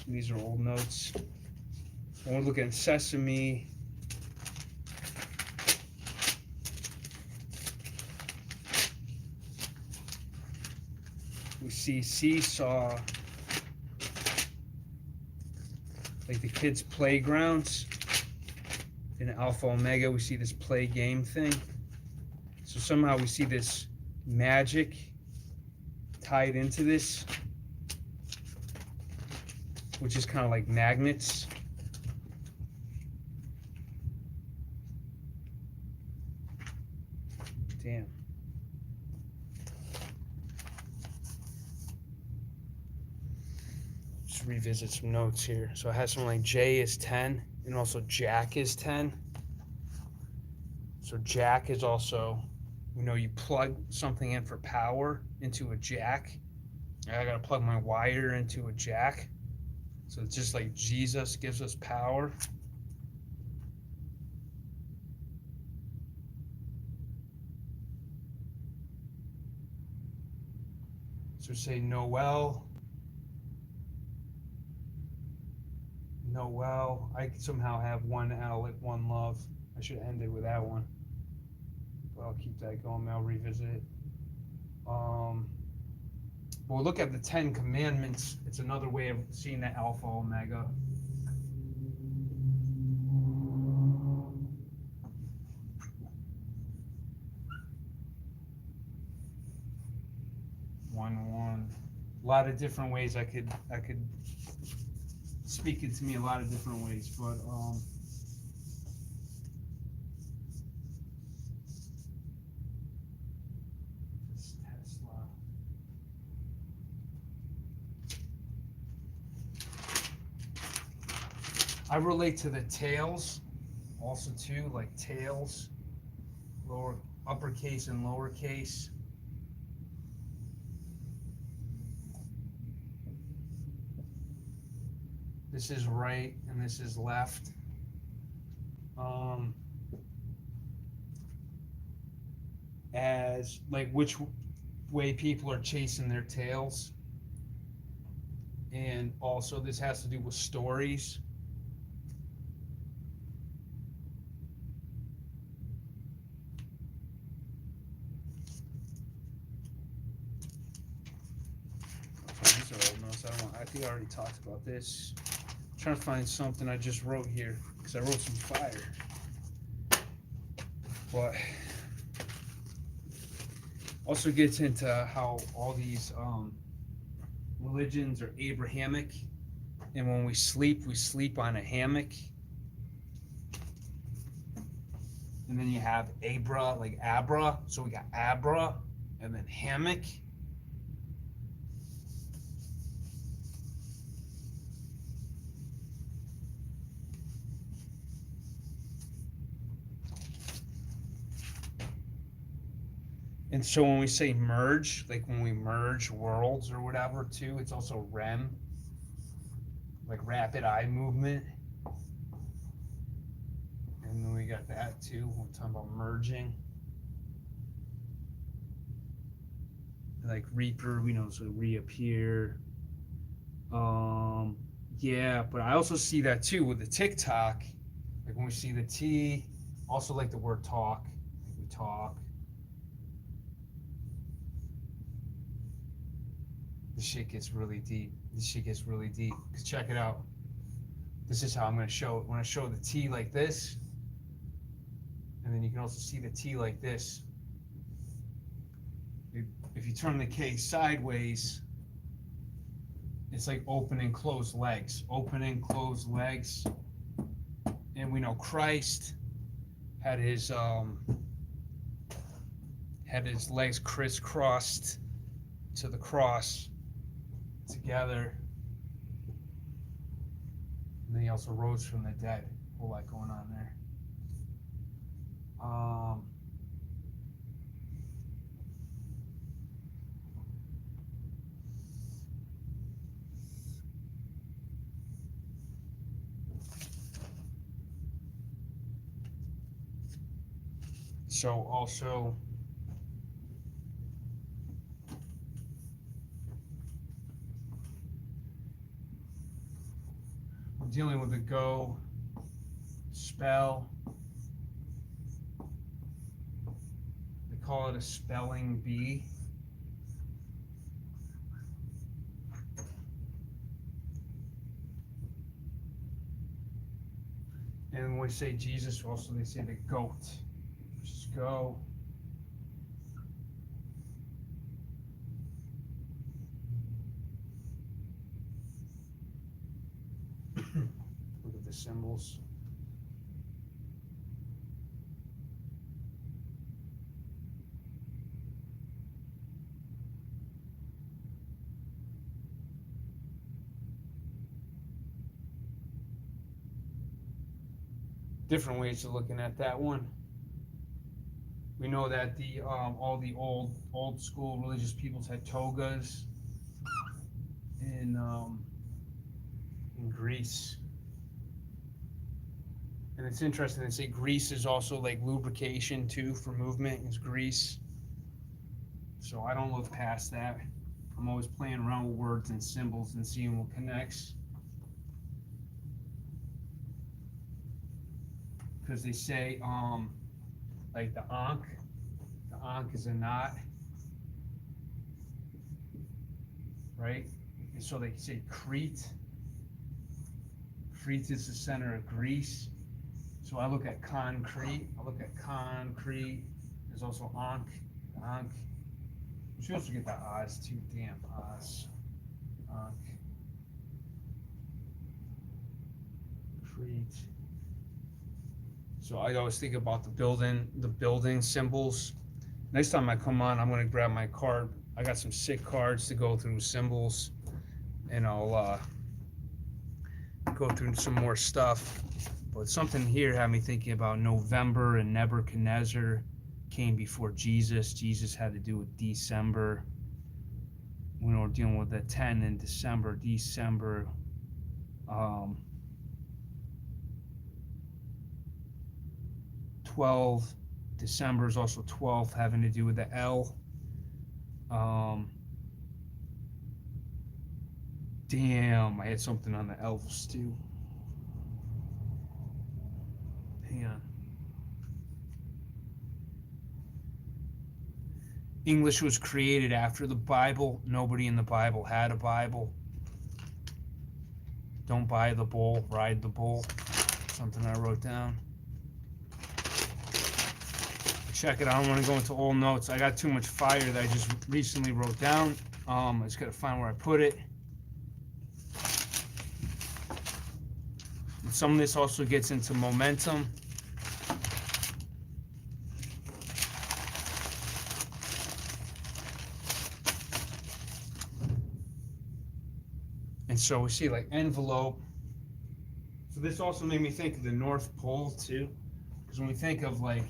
These are old notes. I want to look at seSAMe. We see seesaw, like the kids' playgrounds. In Alpha Omega, we see this play game thing. So somehow we see this magic tied into this, which is kind of like magnets. Damn. Just revisit some notes here. So I have something like J is 10, and also Jack is 10. So Jack is also, you plug something in for power into a jack. I gotta plug my wire into a jack. So it's just like Jesus gives us power. So say Noel. I somehow have one L at one love. I should end it with that one. But I'll keep that going. I'll revisit it. But we'll look at the 10 Commandments. It's another way of seeing the Alpha Omega. One. A lot of different ways I could speak it to me a lot of different ways, but this Tesla. I relate to the tails also too, like tails, uppercase and lowercase. This is right and this is left. As like which way people are chasing their tails. And also this has to do with stories. These are old notes. I think I already talked about this. Trying to find something I just wrote here because I wrote some fire. But also gets into how all these religions are Abrahamic, and when we sleep on a hammock. And then you have Abra, like Abra. So we got Abra and then hammock. And so when we say merge, like when we merge worlds or whatever too, it's also REM, like rapid eye movement. got that too. We're talking about merging. Like Reaper, we know, so reappear. Yeah, but I also see that too with the TikTok. Like when we see the T, also like the word talk. Like we talk. This shit gets really deep. Cause check it out. This is how I'm gonna show it. When I show the T like this, and then you can also see the T like this. If you turn the K sideways, it's like open and close legs. Open and close legs. And we know Christ had his legs crisscrossed to the cross together. And then he also rose from the dead. A whole lot going on there. So also, I'm dealing with a go spell. They call it a spelling bee. And when we say Jesus, also they say the goat. Just go. Look at the symbols. Different ways of looking at that one. We know that the all the old school religious peoples had togas in Greece. And it's interesting, they say grease is also like lubrication too for movement, is grease. So I don't look past that. I'm always playing around with words and symbols and seeing what connects. Because they say like the ankh is a knot, right? And so they say Crete is the center of Greece. So I look at concrete. There's also ankh. You should also get the Oz too. Damn, Oz. Ankh. Crete. So I always think about the building symbols. Next time I come on, I'm gonna grab my card. I got some sick cards to go through symbols, and I'll go through some more stuff. But something here had me thinking about November, and Nebuchadnezzar came before Jesus. Jesus had to do with December. When we're dealing with the 10 in December. 12. December is also 12, having to do with the L. Damn, I had something on the elves too. Hang on. English was created after the Bible. Nobody in the Bible had a Bible. Don't buy the bull, ride the bull. Something I wrote down. Check it out. I don't want to go into old notes. I got too much fire that I just recently wrote down. I just got to find where I put it. And some of this also gets into momentum. And so we see like envelope. So this also made me think of the North Pole too. Because when we think of like,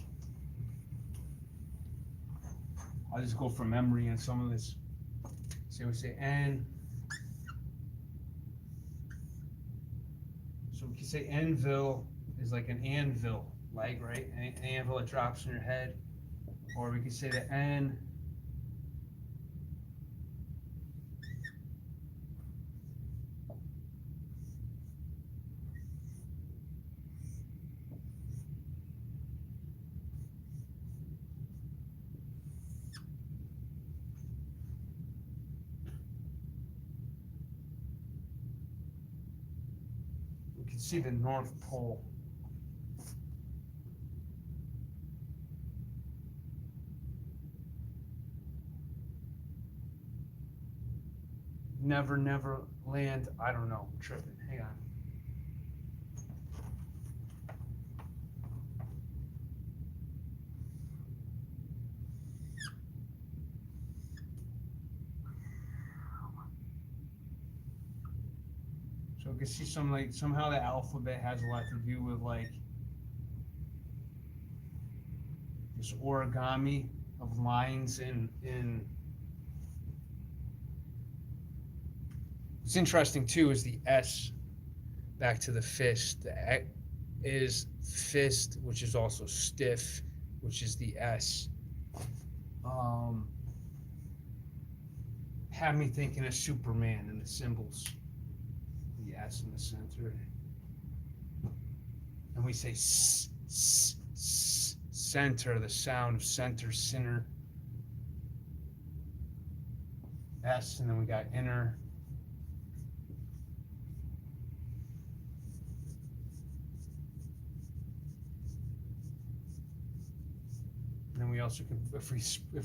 I'll just go from memory on some of this. So we say N. So we can say Anvil is like an anvil. leg, right? An anvil that drops on your head. Or we could say the N. We can see the North Pole. Never, never land. I don't know. I'm tripping. Hang on. So we can see some like somehow the alphabet has a lot to do with like this origami of lines in. What's interesting too is the S back to the fist. The E is fist, which is also stiff, which is the S. Had me thinking of Superman and the symbols. The S in the center. And we say center, the sound of center, sinner. S, and then we got inner. And then we also can, if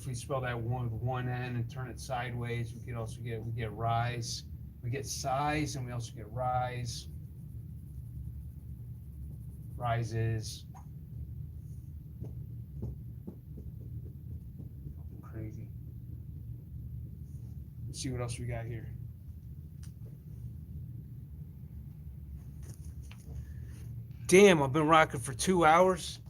we spell that one with one N and turn it sideways, we can also get rise. We get size, and we also get rise. Rises. Crazy. Let's see what else we got here. Damn, I've been rocking for 2 hours.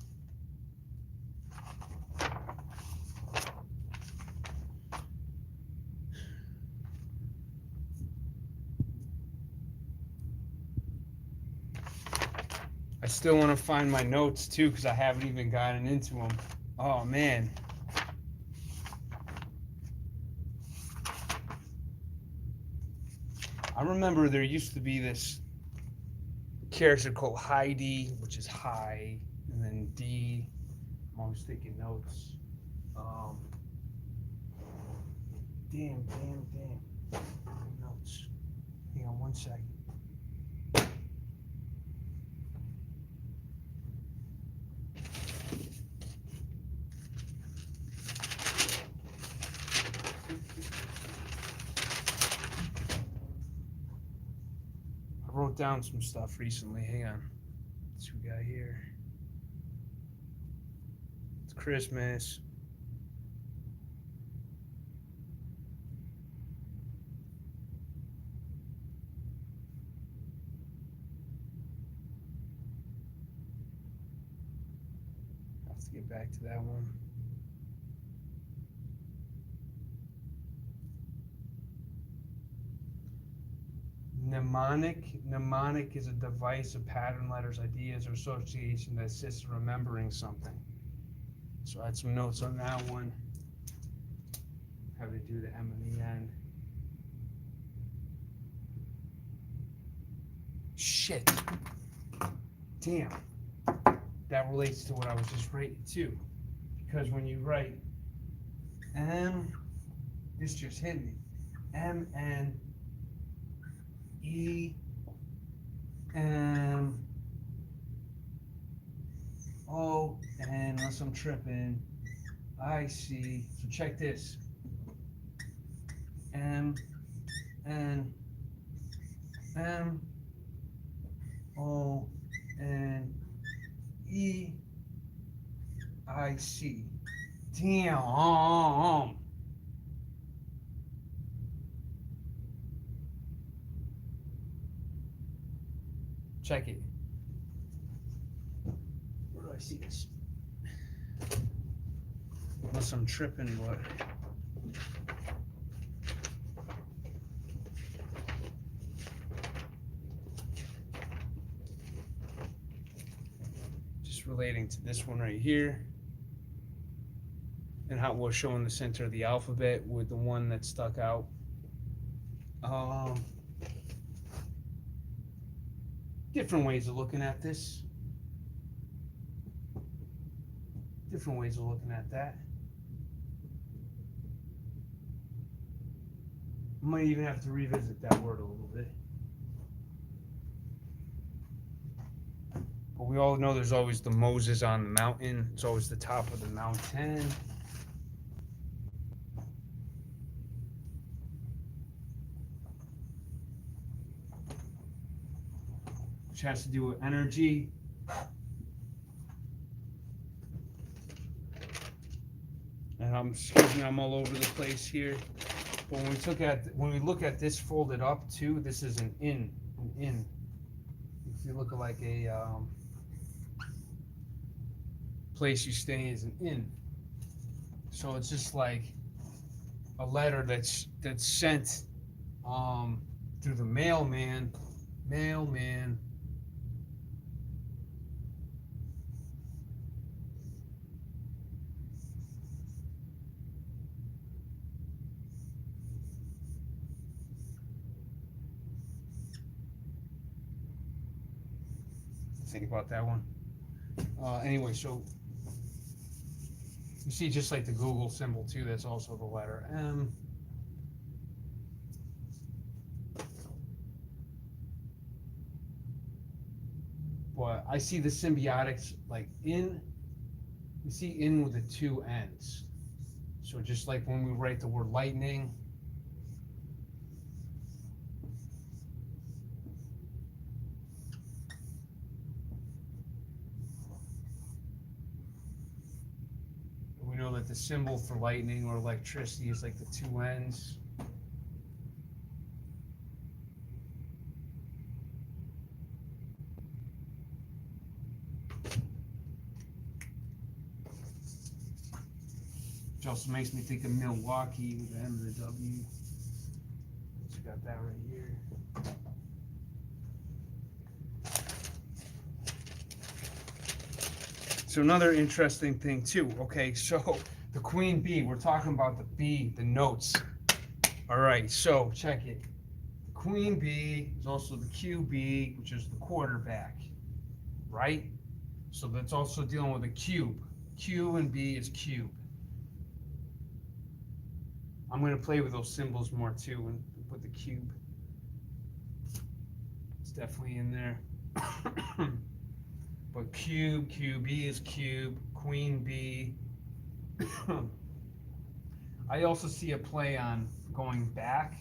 I still want to find my notes too, because I haven't even gotten into them. Oh man. I remember there used to be this character called Heidi, which is high, and then D. I'm always taking notes. Damn. Notes. Hang on 1 second. I wrote down some stuff recently. Hang on. Let's see what we got here. It's Christmas. I have to get back to that one. Mnemonic is a device of pattern letters, ideas, or association that assists in remembering something. So I had some notes on that one. How to do the M in the end. Shit. Damn. That relates to what I was just writing too. Because when you write M, this just hit me. M-N E M O, and unless I'm tripping, I see. So check this. M N M O N E I C. Damn. Check it. Where do I see this? Unless I'm tripping, but just relating to this one right here, and how we're showing the center of the alphabet with the one that stuck out. Different ways of looking at this. Different ways of looking at that. I might even have to revisit that word a little bit. But we all know there's always the Moses on the mountain. It's always the top of the mountain. Which has to do with energy. And excuse me, I'm all over the place here. But when we look at this folded up too, this is an in. If you look at like a place you stay is an inn. So it's just like a letter that's sent through the mailman. Think about that one. Anyway, so you see just like the Google symbol too, that's also the letter M. But I see the symbiotics like in, you see in with the two N's. So just like when we write the word lightning, we know that the symbol for lightning or electricity is like the two N's. Which also makes me think of Milwaukee with the M and the W. So got that right here. So another interesting thing too, okay, so the queen bee, we're talking about the bee, the notes. All right, so check it. The queen bee is also the QB, which is the quarterback, right? So that's also dealing with a cube. Q and B is cube. I'm going to play with those symbols more too and put the cube. It's definitely in there. But cube, QB is cube, queen bee. I also see a play on going back,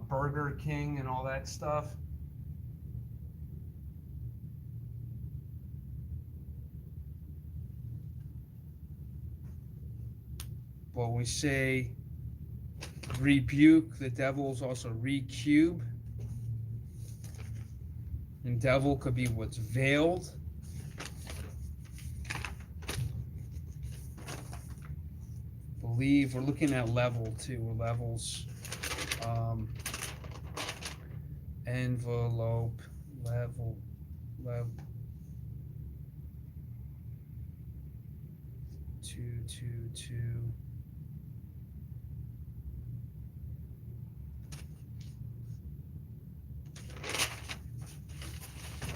Burger King and all that stuff. Well, we say rebuke, the devil is also recube. And devil could be what's veiled. Believe, we're looking at level too, or levels. Envelope, level. Two.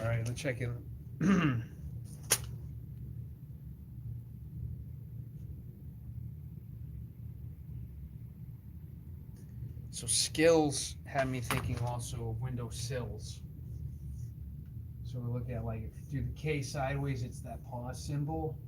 All right, let's check it. So skills had me thinking also of window sills. So we look at, like, if you do the K sideways, it's that pause symbol.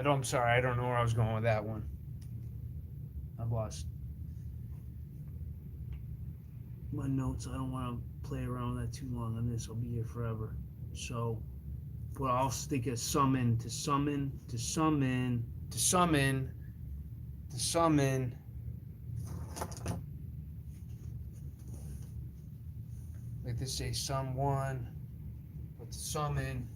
I'm sorry, I don't know where I was going with that one. I've lost my notes. I don't want to play around with that too long on this. I'll be here forever. So, but I'll stick a summon, to summon. Like this say someone. put the sum in.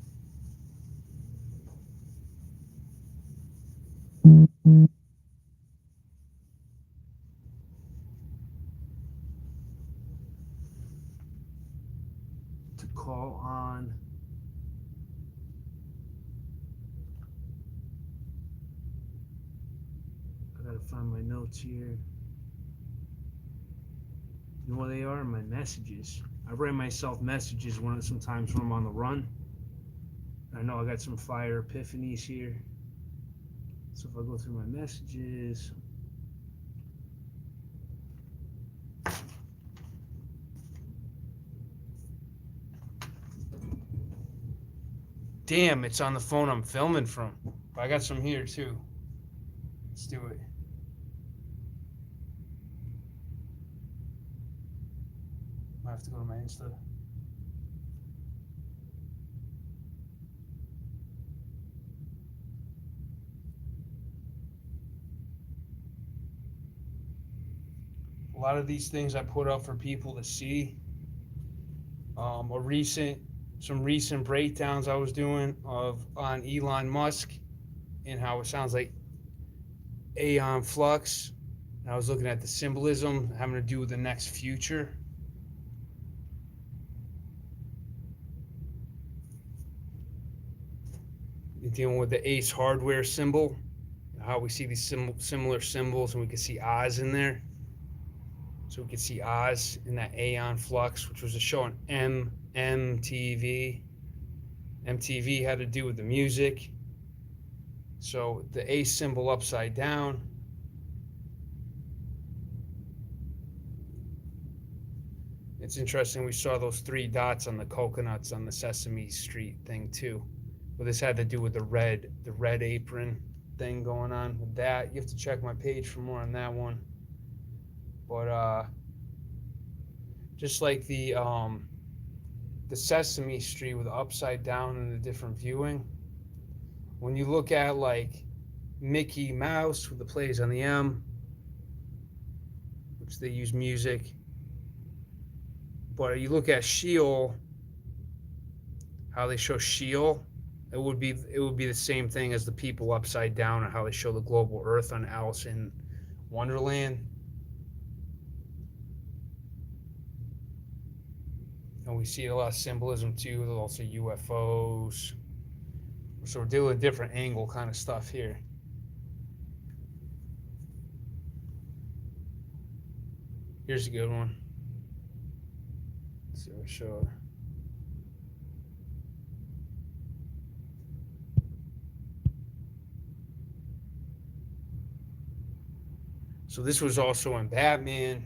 To call on I gotta find my notes here. You know what they are? My messages. I write myself messages sometimes when I'm on the run. I know I got some fire epiphanies here. So if I go through my messages, damn, it's on the phone I'm filming from. But I got some here too. Let's do it. I have to go to my Insta. A lot of these things I put up for people to see. Some recent breakdowns I was doing on Elon Musk and how it sounds like aeon flux. And I was looking at the symbolism having to do with the next future. You're dealing with the Ace hardware symbol, how we see these similar symbols, and we can see Oz in there. So we could see Oz in that aeon flux, which was a show on MTV. MTV had to do with the music. So the Ace symbol upside down. It's interesting, we saw those 3 dots on the coconuts on the Sesame Street thing too. Well, this had to do with the red apron thing going on with that. You have to check my page for more on that one. But just like the Sesame Street with the upside down and the different viewing, when you look at like Mickey Mouse with the plays on the M, which they use music, but you look at Sheol, how they show Sheol, it would be the same thing as the people upside down, or how they show the global Earth on Alice in Wonderland. And we see a lot of symbolism too. There's also UFOs. So we're dealing with different angle kind of stuff here. Here's a good one. Let's see what I show. So this was also in Batman.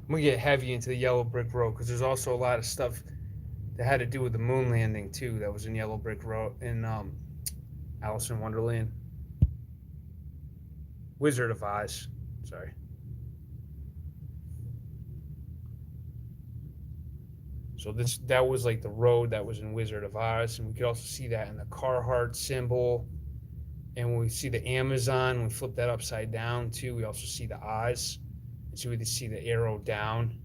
I'm gonna get heavy into the Yellow Brick Road because there's also a lot of stuff that had to do with the moon landing too. That was in Yellow Brick Road in Alice in Wonderland. Wizard of Oz. Sorry. So that was like the road that was in Wizard of Oz, and we could also see that in the Carhartt symbol. And when we see the Amazon, we flip that upside down too. We also see the Oz. So we see the arrow down.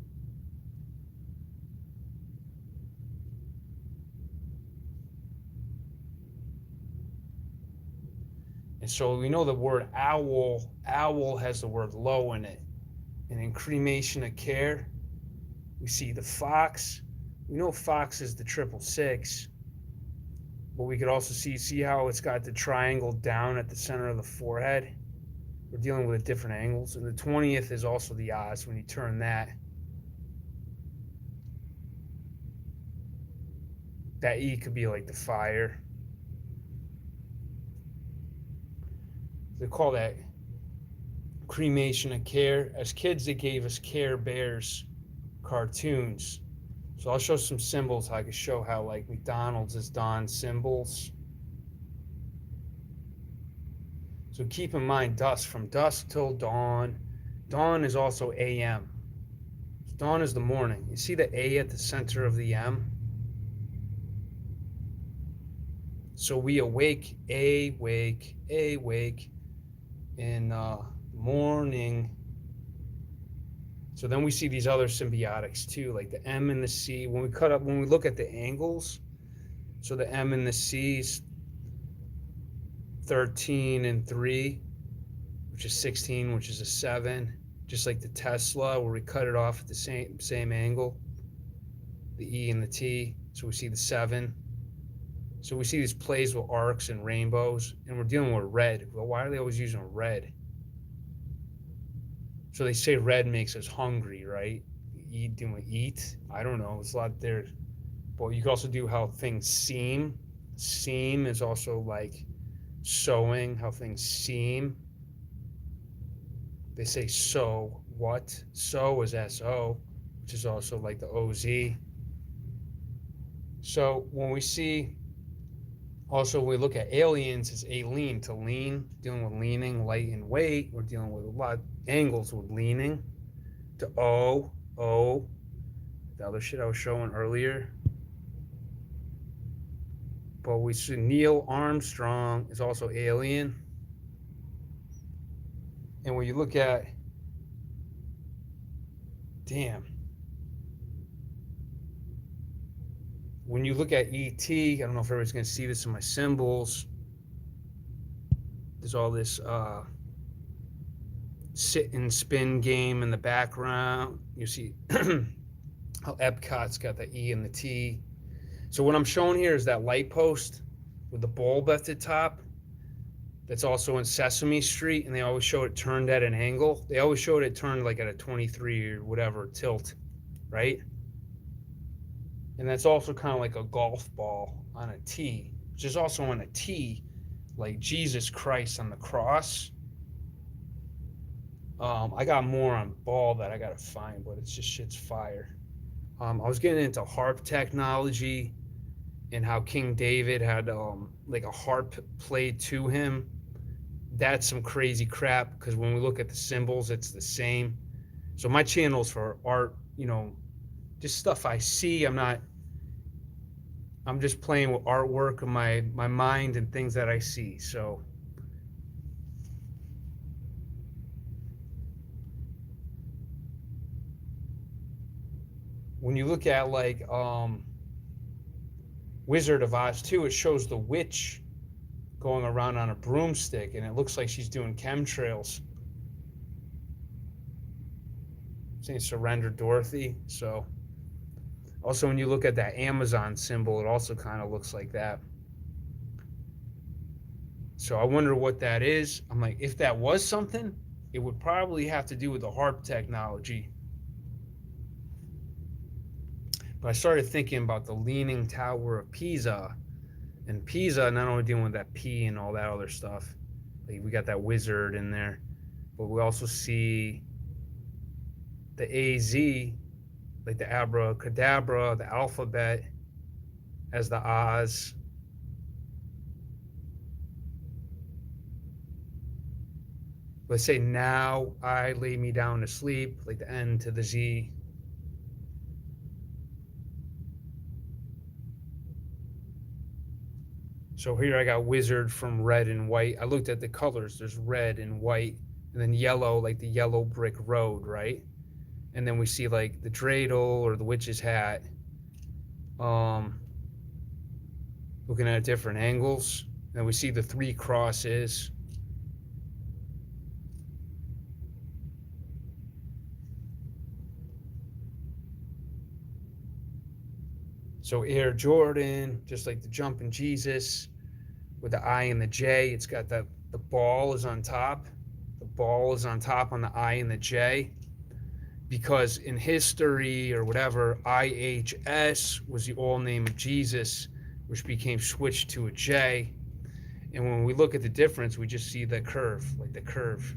And so we know the word owl. Owl has the word low in it. And in cremation of care, we see the fox. We know fox is the 666. But we could also see how it's got the triangle down at the center of the forehead. We're dealing with different angles. And the 20th is also the Oz when you turn that. That E could be like the fire. They call that cremation of care. As kids, they gave us Care Bears cartoons. So I'll show some symbols. I can show how like McDonald's is dawn symbols. So keep in mind dusk, from dusk till dawn. Dawn is also AM. Dawn is the morning. You see the A at the center of the M? So we awake in morning. So then we see these other symbiotics too, like the M and the C. When we look at the angles, so the M and the C's 13 and 3, which is 16, which is a 7. Just like the Tesla, where we cut it off at the same angle, the E and the T. So we see the 7. So we see these plays with arcs and rainbows, and we're dealing with red. Well, why are they always using red? So they say red makes us hungry, right? Eat. I don't know. It's a lot there. But you can also do how things seem. Seem is also like sewing, how things seem. They say so what? So is S-O, which is also like the O-Z. So when we see, also we look at aliens as alien, to lean, dealing with leaning, light and weight. We're dealing with a lot of angles with leaning. To O, the other shit I was showing earlier. But we see Neil Armstrong is also alien. And when you look at, when you look at E.T., I don't know if everybody's going to see this in my symbols. There's all this sit and spin game in the background. You see how Epcot's got the E and the T. So what I'm showing here is that light post with the bulb at the top. That's also in Sesame Street, and they always show it turned at an angle. They always showed it turned like at a 23 or whatever tilt, right? And that's also kind of like a golf ball on a T, which is also on a T, like Jesus Christ on the cross. I got more on ball that I gotta find, but it's just shit's fire. I was getting into harp technology and how King David had like a harp played to him. That's some crazy crap, because when we look at the symbols, it's the same. So my channel's for art, just stuff I see. I'm just playing with artwork of my mind and things that I see. So when you look at like Wizard of Oz 2, it shows the witch going around on a broomstick, and it looks like she's doing chemtrails. Saying surrender Dorothy. So also when you look at that Amazon symbol, it also kind of looks like that. So I wonder what that is. I'm like, if that was something, it would probably have to do with the harp technology. But I started thinking about the Leaning Tower of Pisa. And Pisa, not only dealing with that P and all that other stuff, like we got that wizard in there, but we also see the AZ, like the abracadabra, the alphabet, as the Oz. Let's say now I lay me down to sleep, like the N to the Z. So here I got wizard from red and white. I looked at the colors. There's red and white, and then yellow, like the yellow brick road, right? And then we see like the dreidel or the witch's hat. Looking at different angles. And we see the 3 crosses. So Air Jordan, just like the jumping Jesus, with the I and the J, it's got the ball is on top. The ball is on top on the I and the J. Because in history or whatever, IHS was the old name of Jesus, which became switched to a J. And when we look at the difference, we just see the curve, like the curve.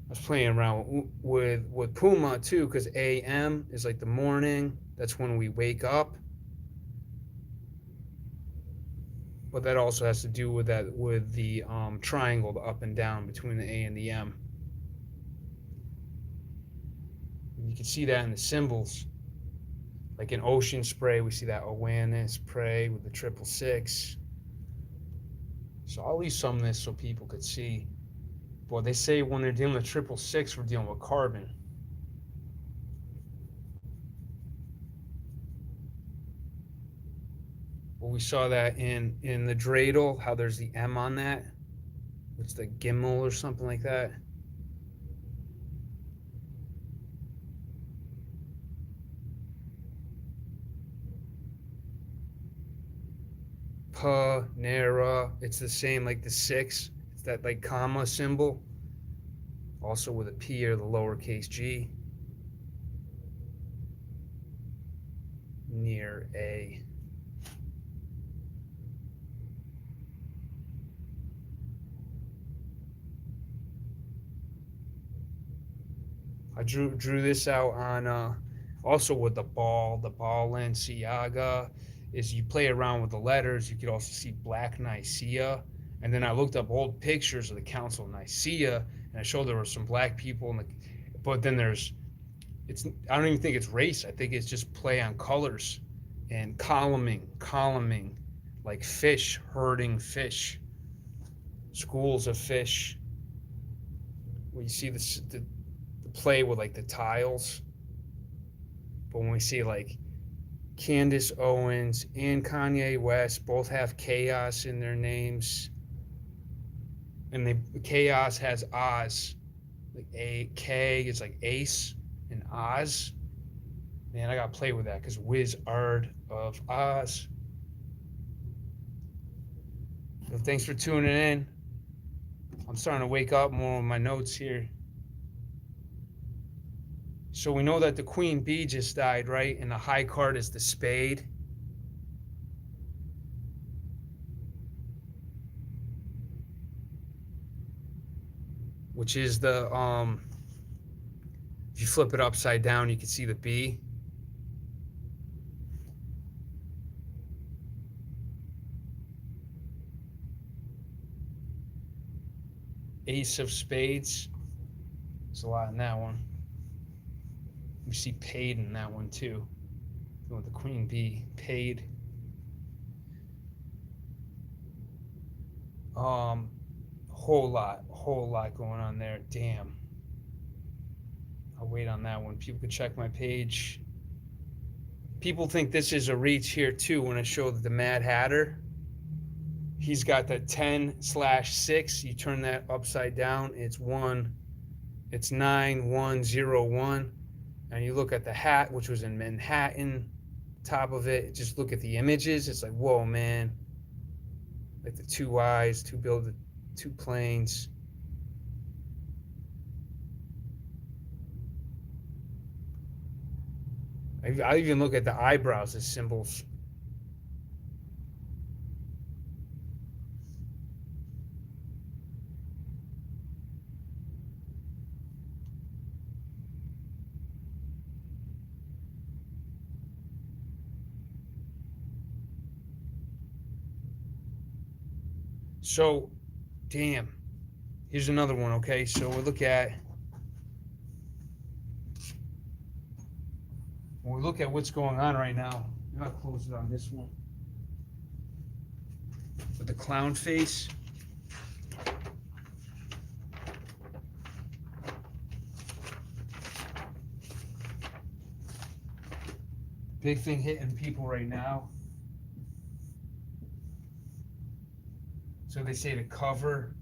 I was playing around with Puma too, because AM is like the morning. That's when we wake up. But that also has to do with the triangle, the up and down between the A and the M. You can see that in the symbols. Like in ocean spray, we see that awareness spray with the 666. So I'll leave some of this so people could see. Well, they say when they're dealing with 666, we're dealing with carbon. Well, we saw that in the dreidel, how there's the M on that. It's the Gimel or something like that. Pa, Nera, it's the same like the 6. It's that like comma symbol. Also with a P or the lowercase g. Near A. I drew this out on also with the Balenciaga. Is you play around with the letters. You could also see Black Nicaea, and then I looked up old pictures of the Council of Nicaea, and I showed there were some black people but then I don't even think it's race. I think it's just play on colors and columning, like fish, herding fish, schools of fish. Where you see the play with like the tiles. But when we see like Candace Owens and Kanye West both have chaos in their names, and chaos has Oz, like K is like Ace and Oz. Man, I gotta play with that because Wizard of Oz. So thanks for tuning in. I'm starting to wake up more with my notes here. So we know that the Queen Bee just died, right? And the high card is the Spade. Which is the, if you flip it upside down, you can see the B. Ace of Spades. There's a lot in that one. You see paid in that one too. With the Queen Bee, paid. Whole lot going on there. Damn. I'll wait on that one. People can check my page. People think this is a reach here too when I show the Mad Hatter. He's got the 10/6. You turn that upside down, it's 9101. And you look at the hat, which was in Manhattan, top of it, just look at the images. It's like, whoa, man. Like the two eyes, two planes. I even look at the eyebrows as symbols. So, damn. Here's another one, okay? So when we look at what's going on right now, I'm gonna close it on this one. With the clown face. Big thing hitting people right now. So they say to cover.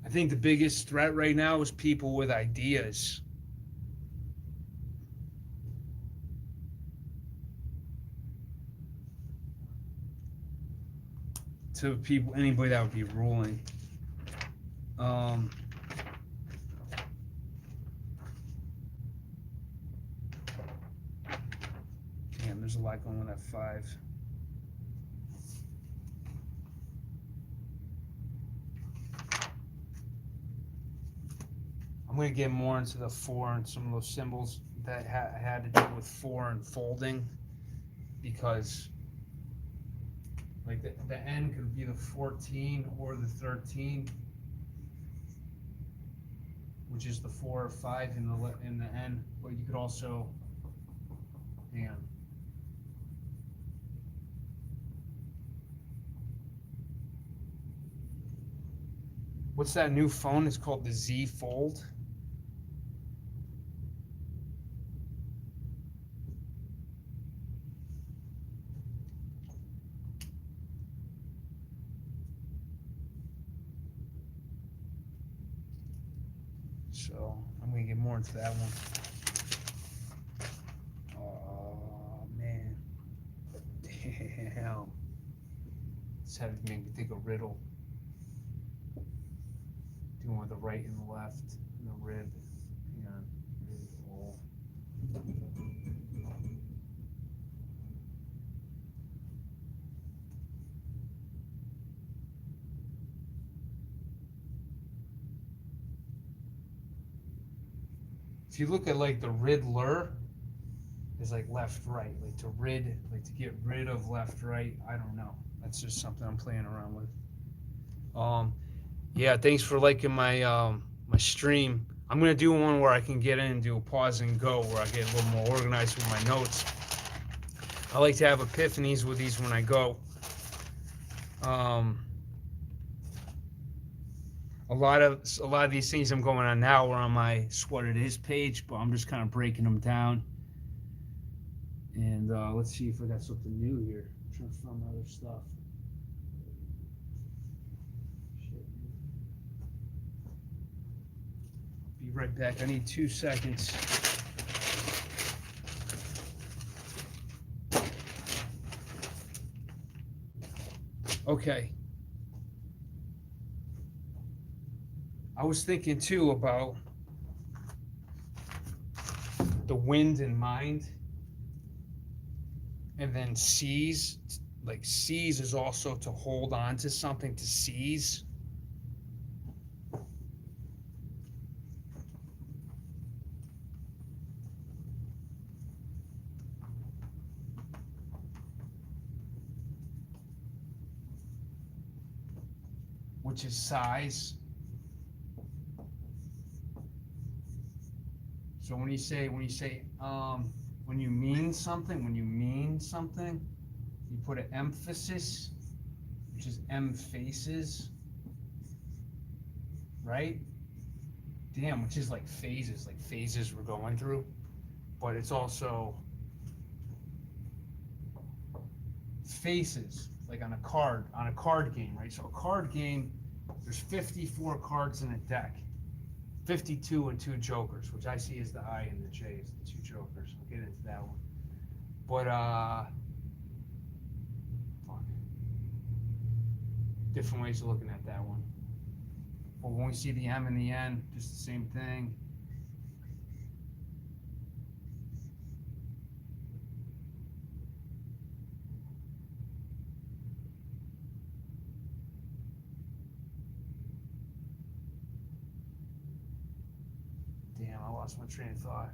I think the biggest threat right now is people with ideas. To people, anybody that would be ruling. Damn, there's a lot going on at 5. I'm going to get more into the 4 and some of those symbols. that had to do with 4 and folding, because like the N could be the 14 or the 13, which is the 4 or 5 in the N, but you could also, hang on. What's that new phone? It's called the Z Fold. So I'm gonna get more into that one. Oh man, damn! This had to make me think of riddle. Doing with the right and the left, and the rib. Hang on. Riddle. If you look at like the Riddler, it's like left, right, like to get rid of left, right. I don't know. That's just something I'm playing around with. Yeah, thanks for liking my my stream. I'm gonna do one where I can get in and do a pause and go, where I get a little more organized with my notes. I like to have epiphanies with these when I go. A lot of these things I'm going on now are on my What It Is page, but I'm just kind of breaking them down. And let's see if I got something new here. I'm trying to find other stuff. Shit. Be right back. I need 2 seconds. Okay. I was thinking too about the wind in mind, and then seize. Like seize is also to hold on to something, to seize. Which is size. So when you mean something, you put an emphasis, which is emphasis, right? Damn, which is like phases we're going through, but it's also faces, like on a card game, right? So a card game, there's 54 cards in a deck. 52 and 2 jokers, which I see as the I and the J as the 2 jokers. I'll get into that one. But different ways of looking at that one. But when we see the M and the N, just the same thing. Damn, I lost my train of thought.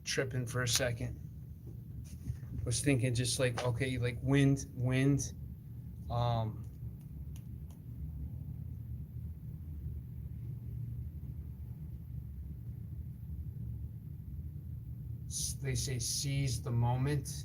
Tripping for a second. Was thinking just like, okay, like wind. They say seize the moment.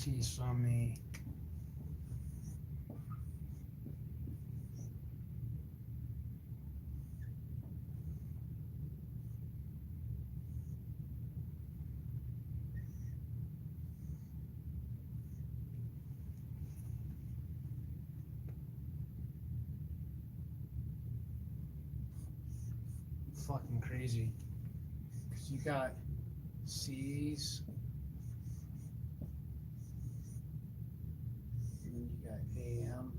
seSAMe. fucking crazy. Cause you got C's, and then you got AM.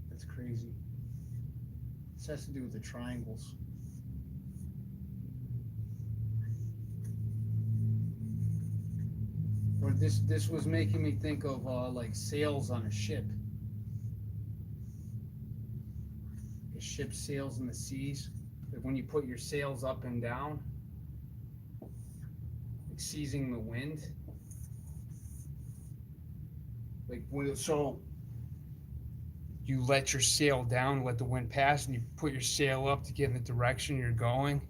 That's crazy. This has to do with the triangles. Or this was making me think of like sails on a ship. A ship sails in the seas. Like when you put your sails up and down, like seizing the wind. Like so you let your sail down, let the wind pass, and you put your sail up to get in the direction you're going.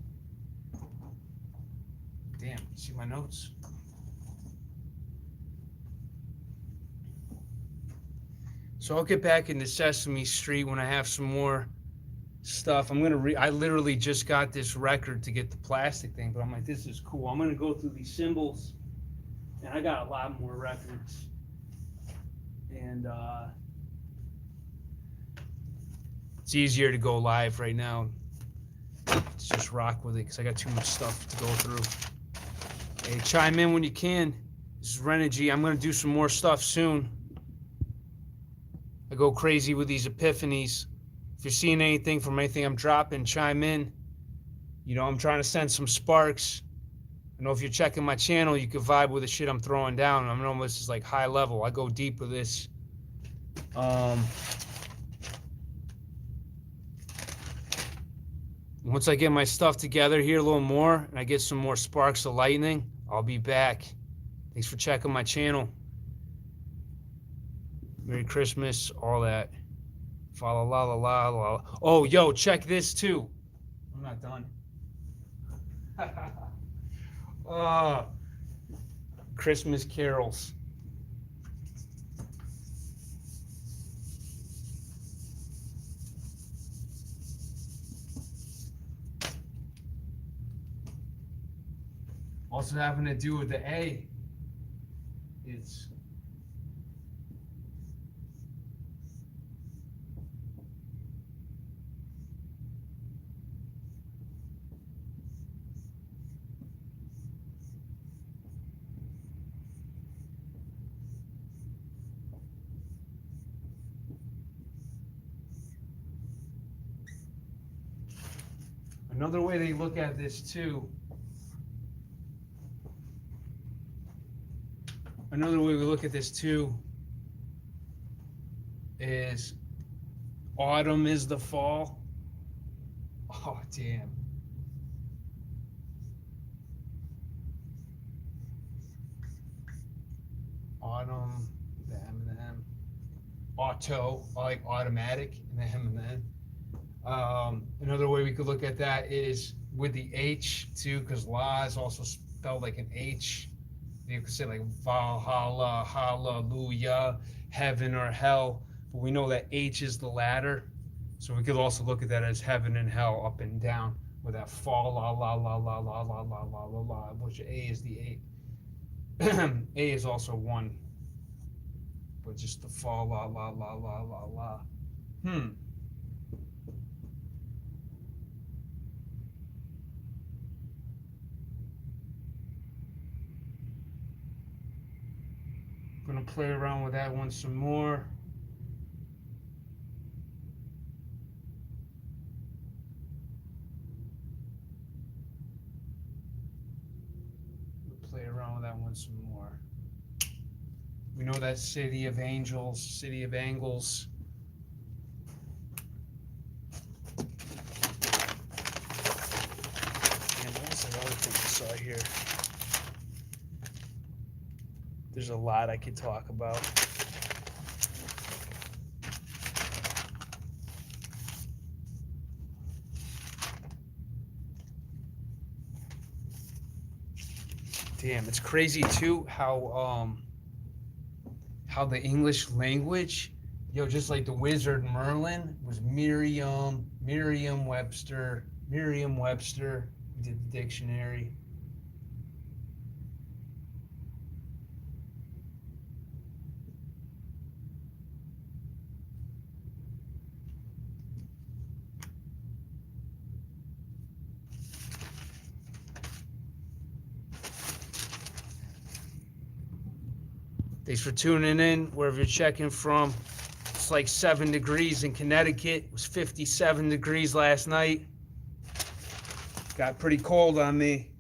Damn, see my notes? So I'll get back into Sesame Street when I have some more stuff. I literally just got this record to get the plastic thing, but I'm like, this is cool. I'm gonna go through these symbols, and I got a lot more records. And it's easier to go live right now. Let's just rock with it because I got too much stuff to go through. Hey, chime in when you can. This is Renergy. I'm gonna do some more stuff soon. I go crazy with these epiphanies. If you're seeing anything from anything I'm dropping, chime in. You know, I'm trying to send some sparks. I know if you're checking my channel, you can vibe with the shit I'm throwing down. I know this is like high level. I go deep with this. Once I get my stuff together here a little more, and I get some more sparks of lightning, I'll be back. Thanks for checking my channel. Merry Christmas, all that. Fa la la la la la. Oh, yo, check this too. I'm not done. Christmas carols. Also having to do with the A. It's another way they look at this too. Another way we look at this too is autumn is the fall. Oh, damn. Autumn, the M and the M. Auto, I like automatic, and the M and the N. Another way we could look at that is with the H too, because la is also spelled like an H. You could say like Valhalla, Hallelujah, heaven or hell, but we know that H is the ladder, so we could also look at that as heaven and hell, up and down, with that fall la la la la la la la la la la, which A is the 8. A is also 1, but just the fall la la la la la la. Gonna play around with that one some more. We'll play around with that one some more. We know that City of Angels, City of Angles. And what was the other thing I saw here? There's a lot I could talk about. Damn, it's crazy too how the English language, just like the wizard Merlin was Merriam-Webster. We did the dictionary. Thanks for tuning in, wherever you're checking from. It's like 7 degrees in Connecticut. It was 57 degrees last night. Got pretty cold on me.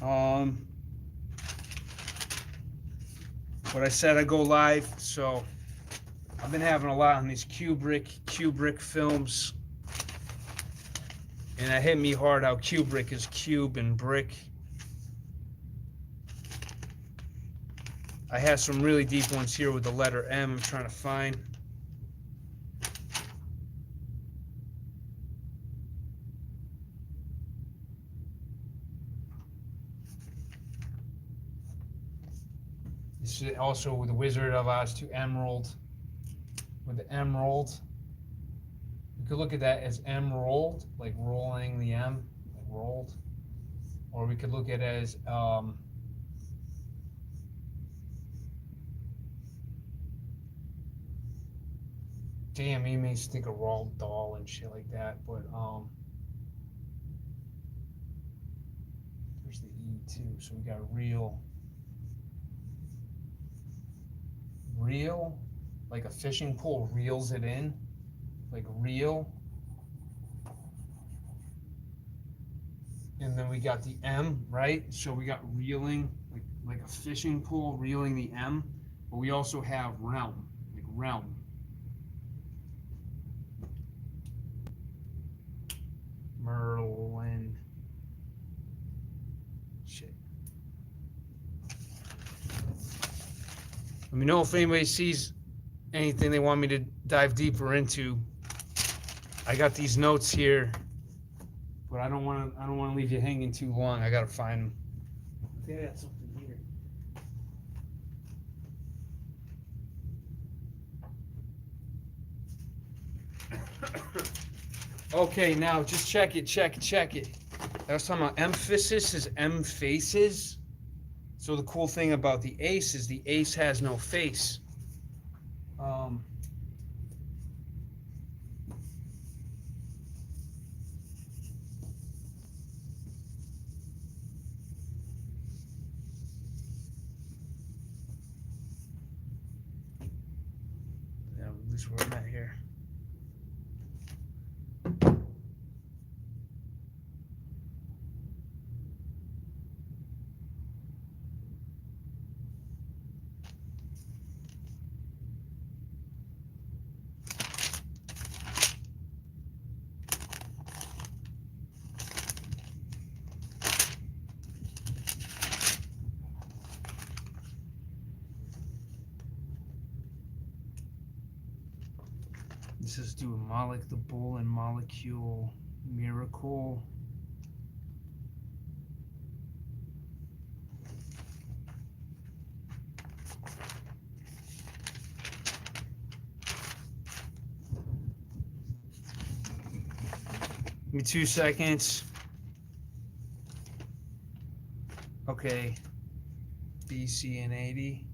But I said I'd go live, so I've been having a lot on these Kubrick films. And that hit me hard how Kubrick is cube and brick. I have some really deep ones here with the letter M I'm trying to find. This is also with the Wizard of Oz to Emerald. With the emerald. You could look at that as emerald, like rolling the M, like rolled. Or we could look at it as damn, he makes me think of Roald Dahl and shit like that, but there's the E too, so we got real, like a fishing pole reels it in, like reel, and then we got the M, right? So we got reeling, like a fishing pole reeling the M, but we also have realm, like realm. Merlin. Shit. Let me know if anybody sees anything they want me to dive deeper into. I got these notes here, but I don't want to leave you hanging too long. I gotta find them. I think I got something here. Okay, now just check it. I was talking about emphasis is M faces. So the cool thing about the ace is the ace has no face. Yeah, at least where I'm at here. This is doing Moloch the Bull and Molecule Miracle. Give me 2 seconds. Okay. BC and 80.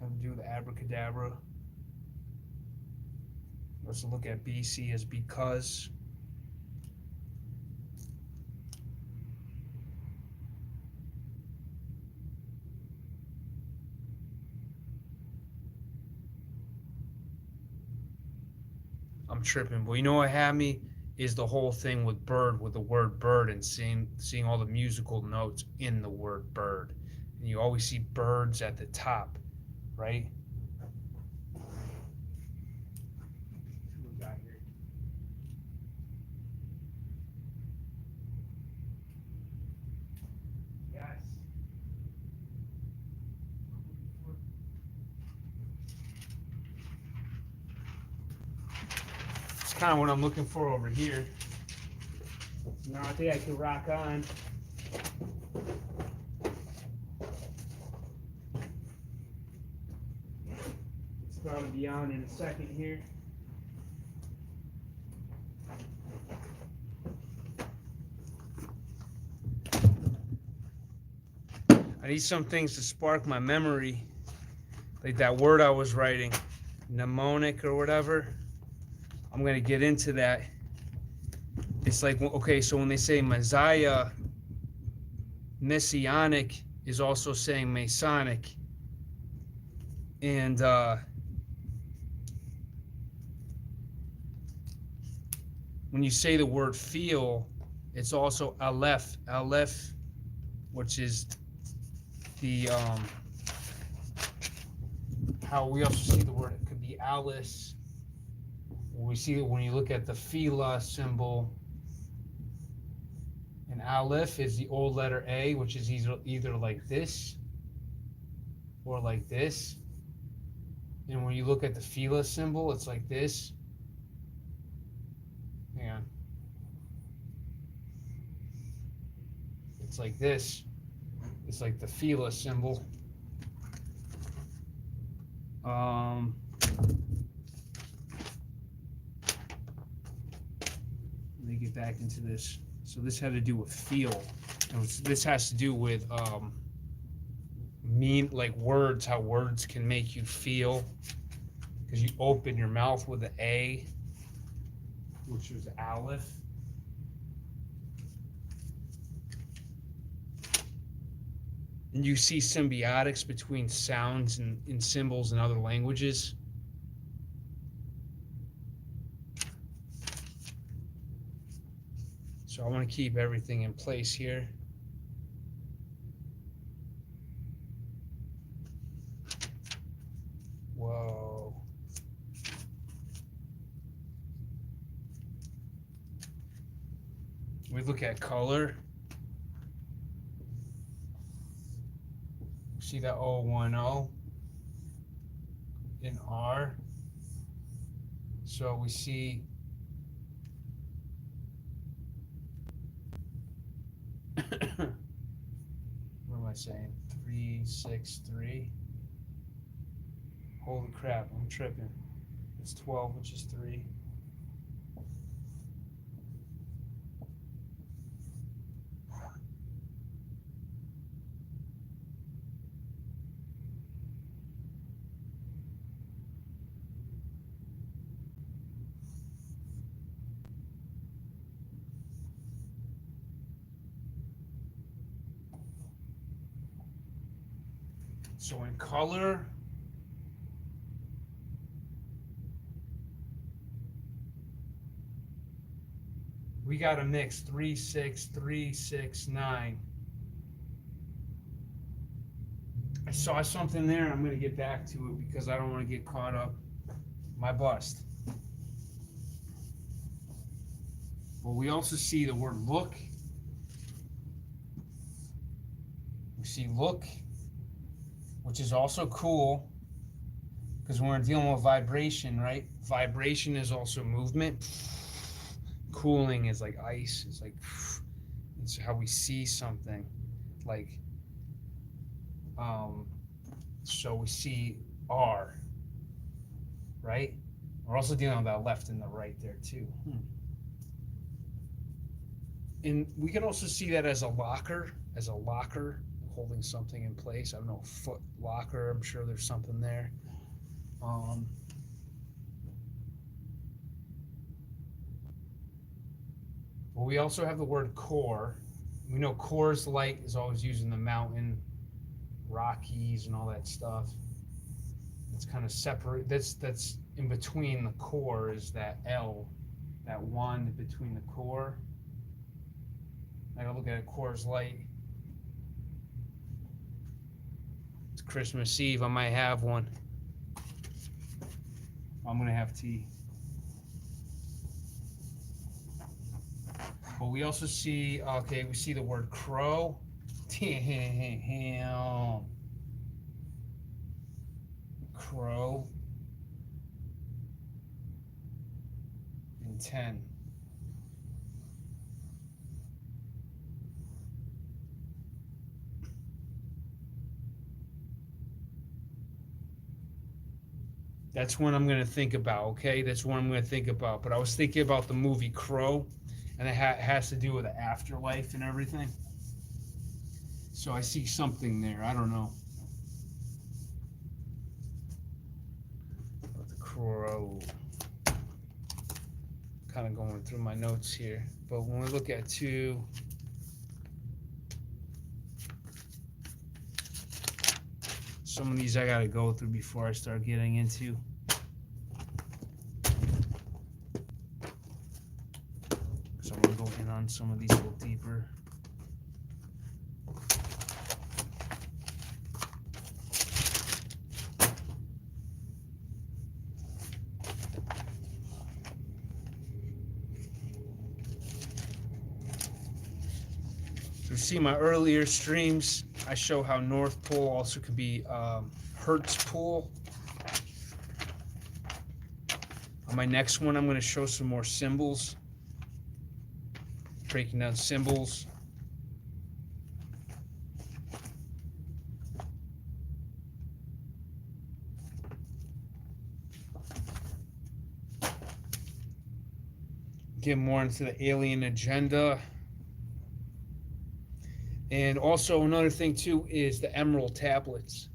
Have to do the abracadabra. Let's look at BC as because. I'm tripping, but you know what had me is the whole thing with bird, with the word bird, and seeing all the musical notes in the word bird. And you always see birds at the top, right? Kind of what I'm looking for over here. Now I think I can rock on. It's about to be on in a second here. I need some things to spark my memory, like that word I was writing, mnemonic or whatever. I'm going to get into that. It's like, okay, so when they say Messiah, messianic, is also saying Masonic. And when you say the word feel, it's also Aleph. Aleph, which is the how we also see the word, it could be Alice. We see it when you look at the Fila symbol. And Aleph is the old letter A, which is either like this or like this. And when you look at the Fila symbol, it's like this. Hang on. It's like this. It's like the Fila symbol. Let me get back into this. So this had to do with feel. And this has to do with like words, how words can make you feel. Because you open your mouth with an A, which is Aleph. And you see symbiotics between sounds and symbols in other languages. So I want to keep everything in place here. Whoa. We look at color. See that O10 in R. So we see what am I saying? 363. Holy crap, I'm tripping. It's 12, which is 3. So in color, we got a mix 3, 6, 3, 6, 9. I saw something there and I'm going to get back to it because I don't want to get caught up. My bust. Well, we also see the word look. We see look, which is also cool because when we're dealing with vibration, right? Vibration is also movement. Cooling is like ice. It's like, it's how we see something. Like, so we see R, right? We're also dealing with that left and the right there too. And we can also see that as a locker holding something in place. I don't know, foot locker. I'm sure there's something there. But we also have the word core. We know Coors Light is always used in the mountain, Rockies, and all that stuff. It's kind of separate. That's in between the core is that L, that one between the core. I gotta look at a Coors Light. It's Christmas Eve. I might have one. I'm gonna have tea. But we also see, okay, we see the word crow. Damn. Crow. And 10. That's one I'm going to think about, okay? That's one I'm going to think about. But I was thinking about the movie Crow, and it has to do with the afterlife and everything. So I see something there. I don't know. About the Crow. Kind of going through my notes here. But when we look at 2, Some of these I gotta go through before I start getting into. So I'm gonna go in on some of these a little deeper. So you see my earlier streams, I show how North Pole also could be Hertz Pole. On my next one, I'm going to show some more symbols, breaking down symbols. Get more into the alien agenda. And also another thing too is the emerald tablets.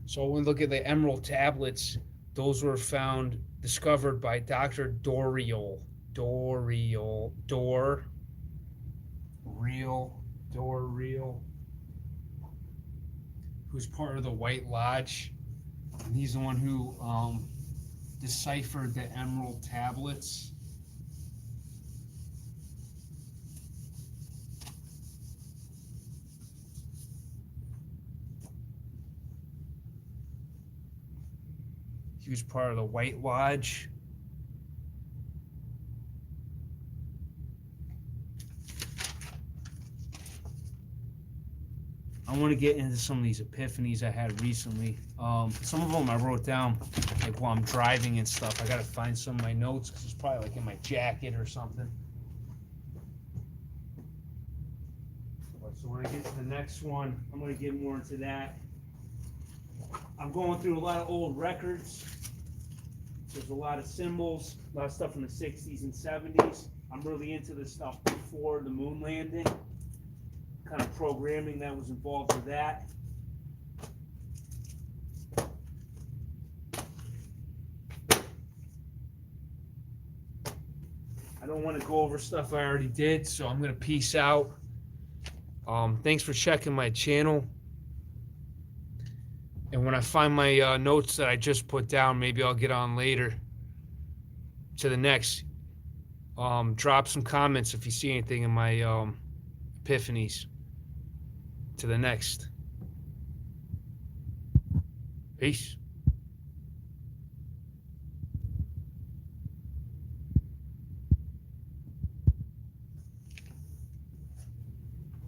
So when we look at the emerald tablets, those were discovered by Dr. Doriol, who's part of the White Lodge. And he's the one who deciphered the emerald tablets. He was part of the White Lodge. I want to get into some of these epiphanies I had recently. Some of them I wrote down like while I'm driving and stuff. I got to find some of my notes because it's probably like in my jacket or something. So when I get to the next one, I'm going to get more into that. I'm going through a lot of old records. There's a lot of symbols, a lot of stuff from the 60s and 70s. I'm really into the stuff before the moon landing, kind of programming that was involved with that. I don't want to go over stuff I already did, so I'm going to peace out. Thanks for checking my channel. And when I find my notes that I just put down, maybe I'll get on later to the next. Drop some comments if you see anything in my epiphanies. To the next. Peace.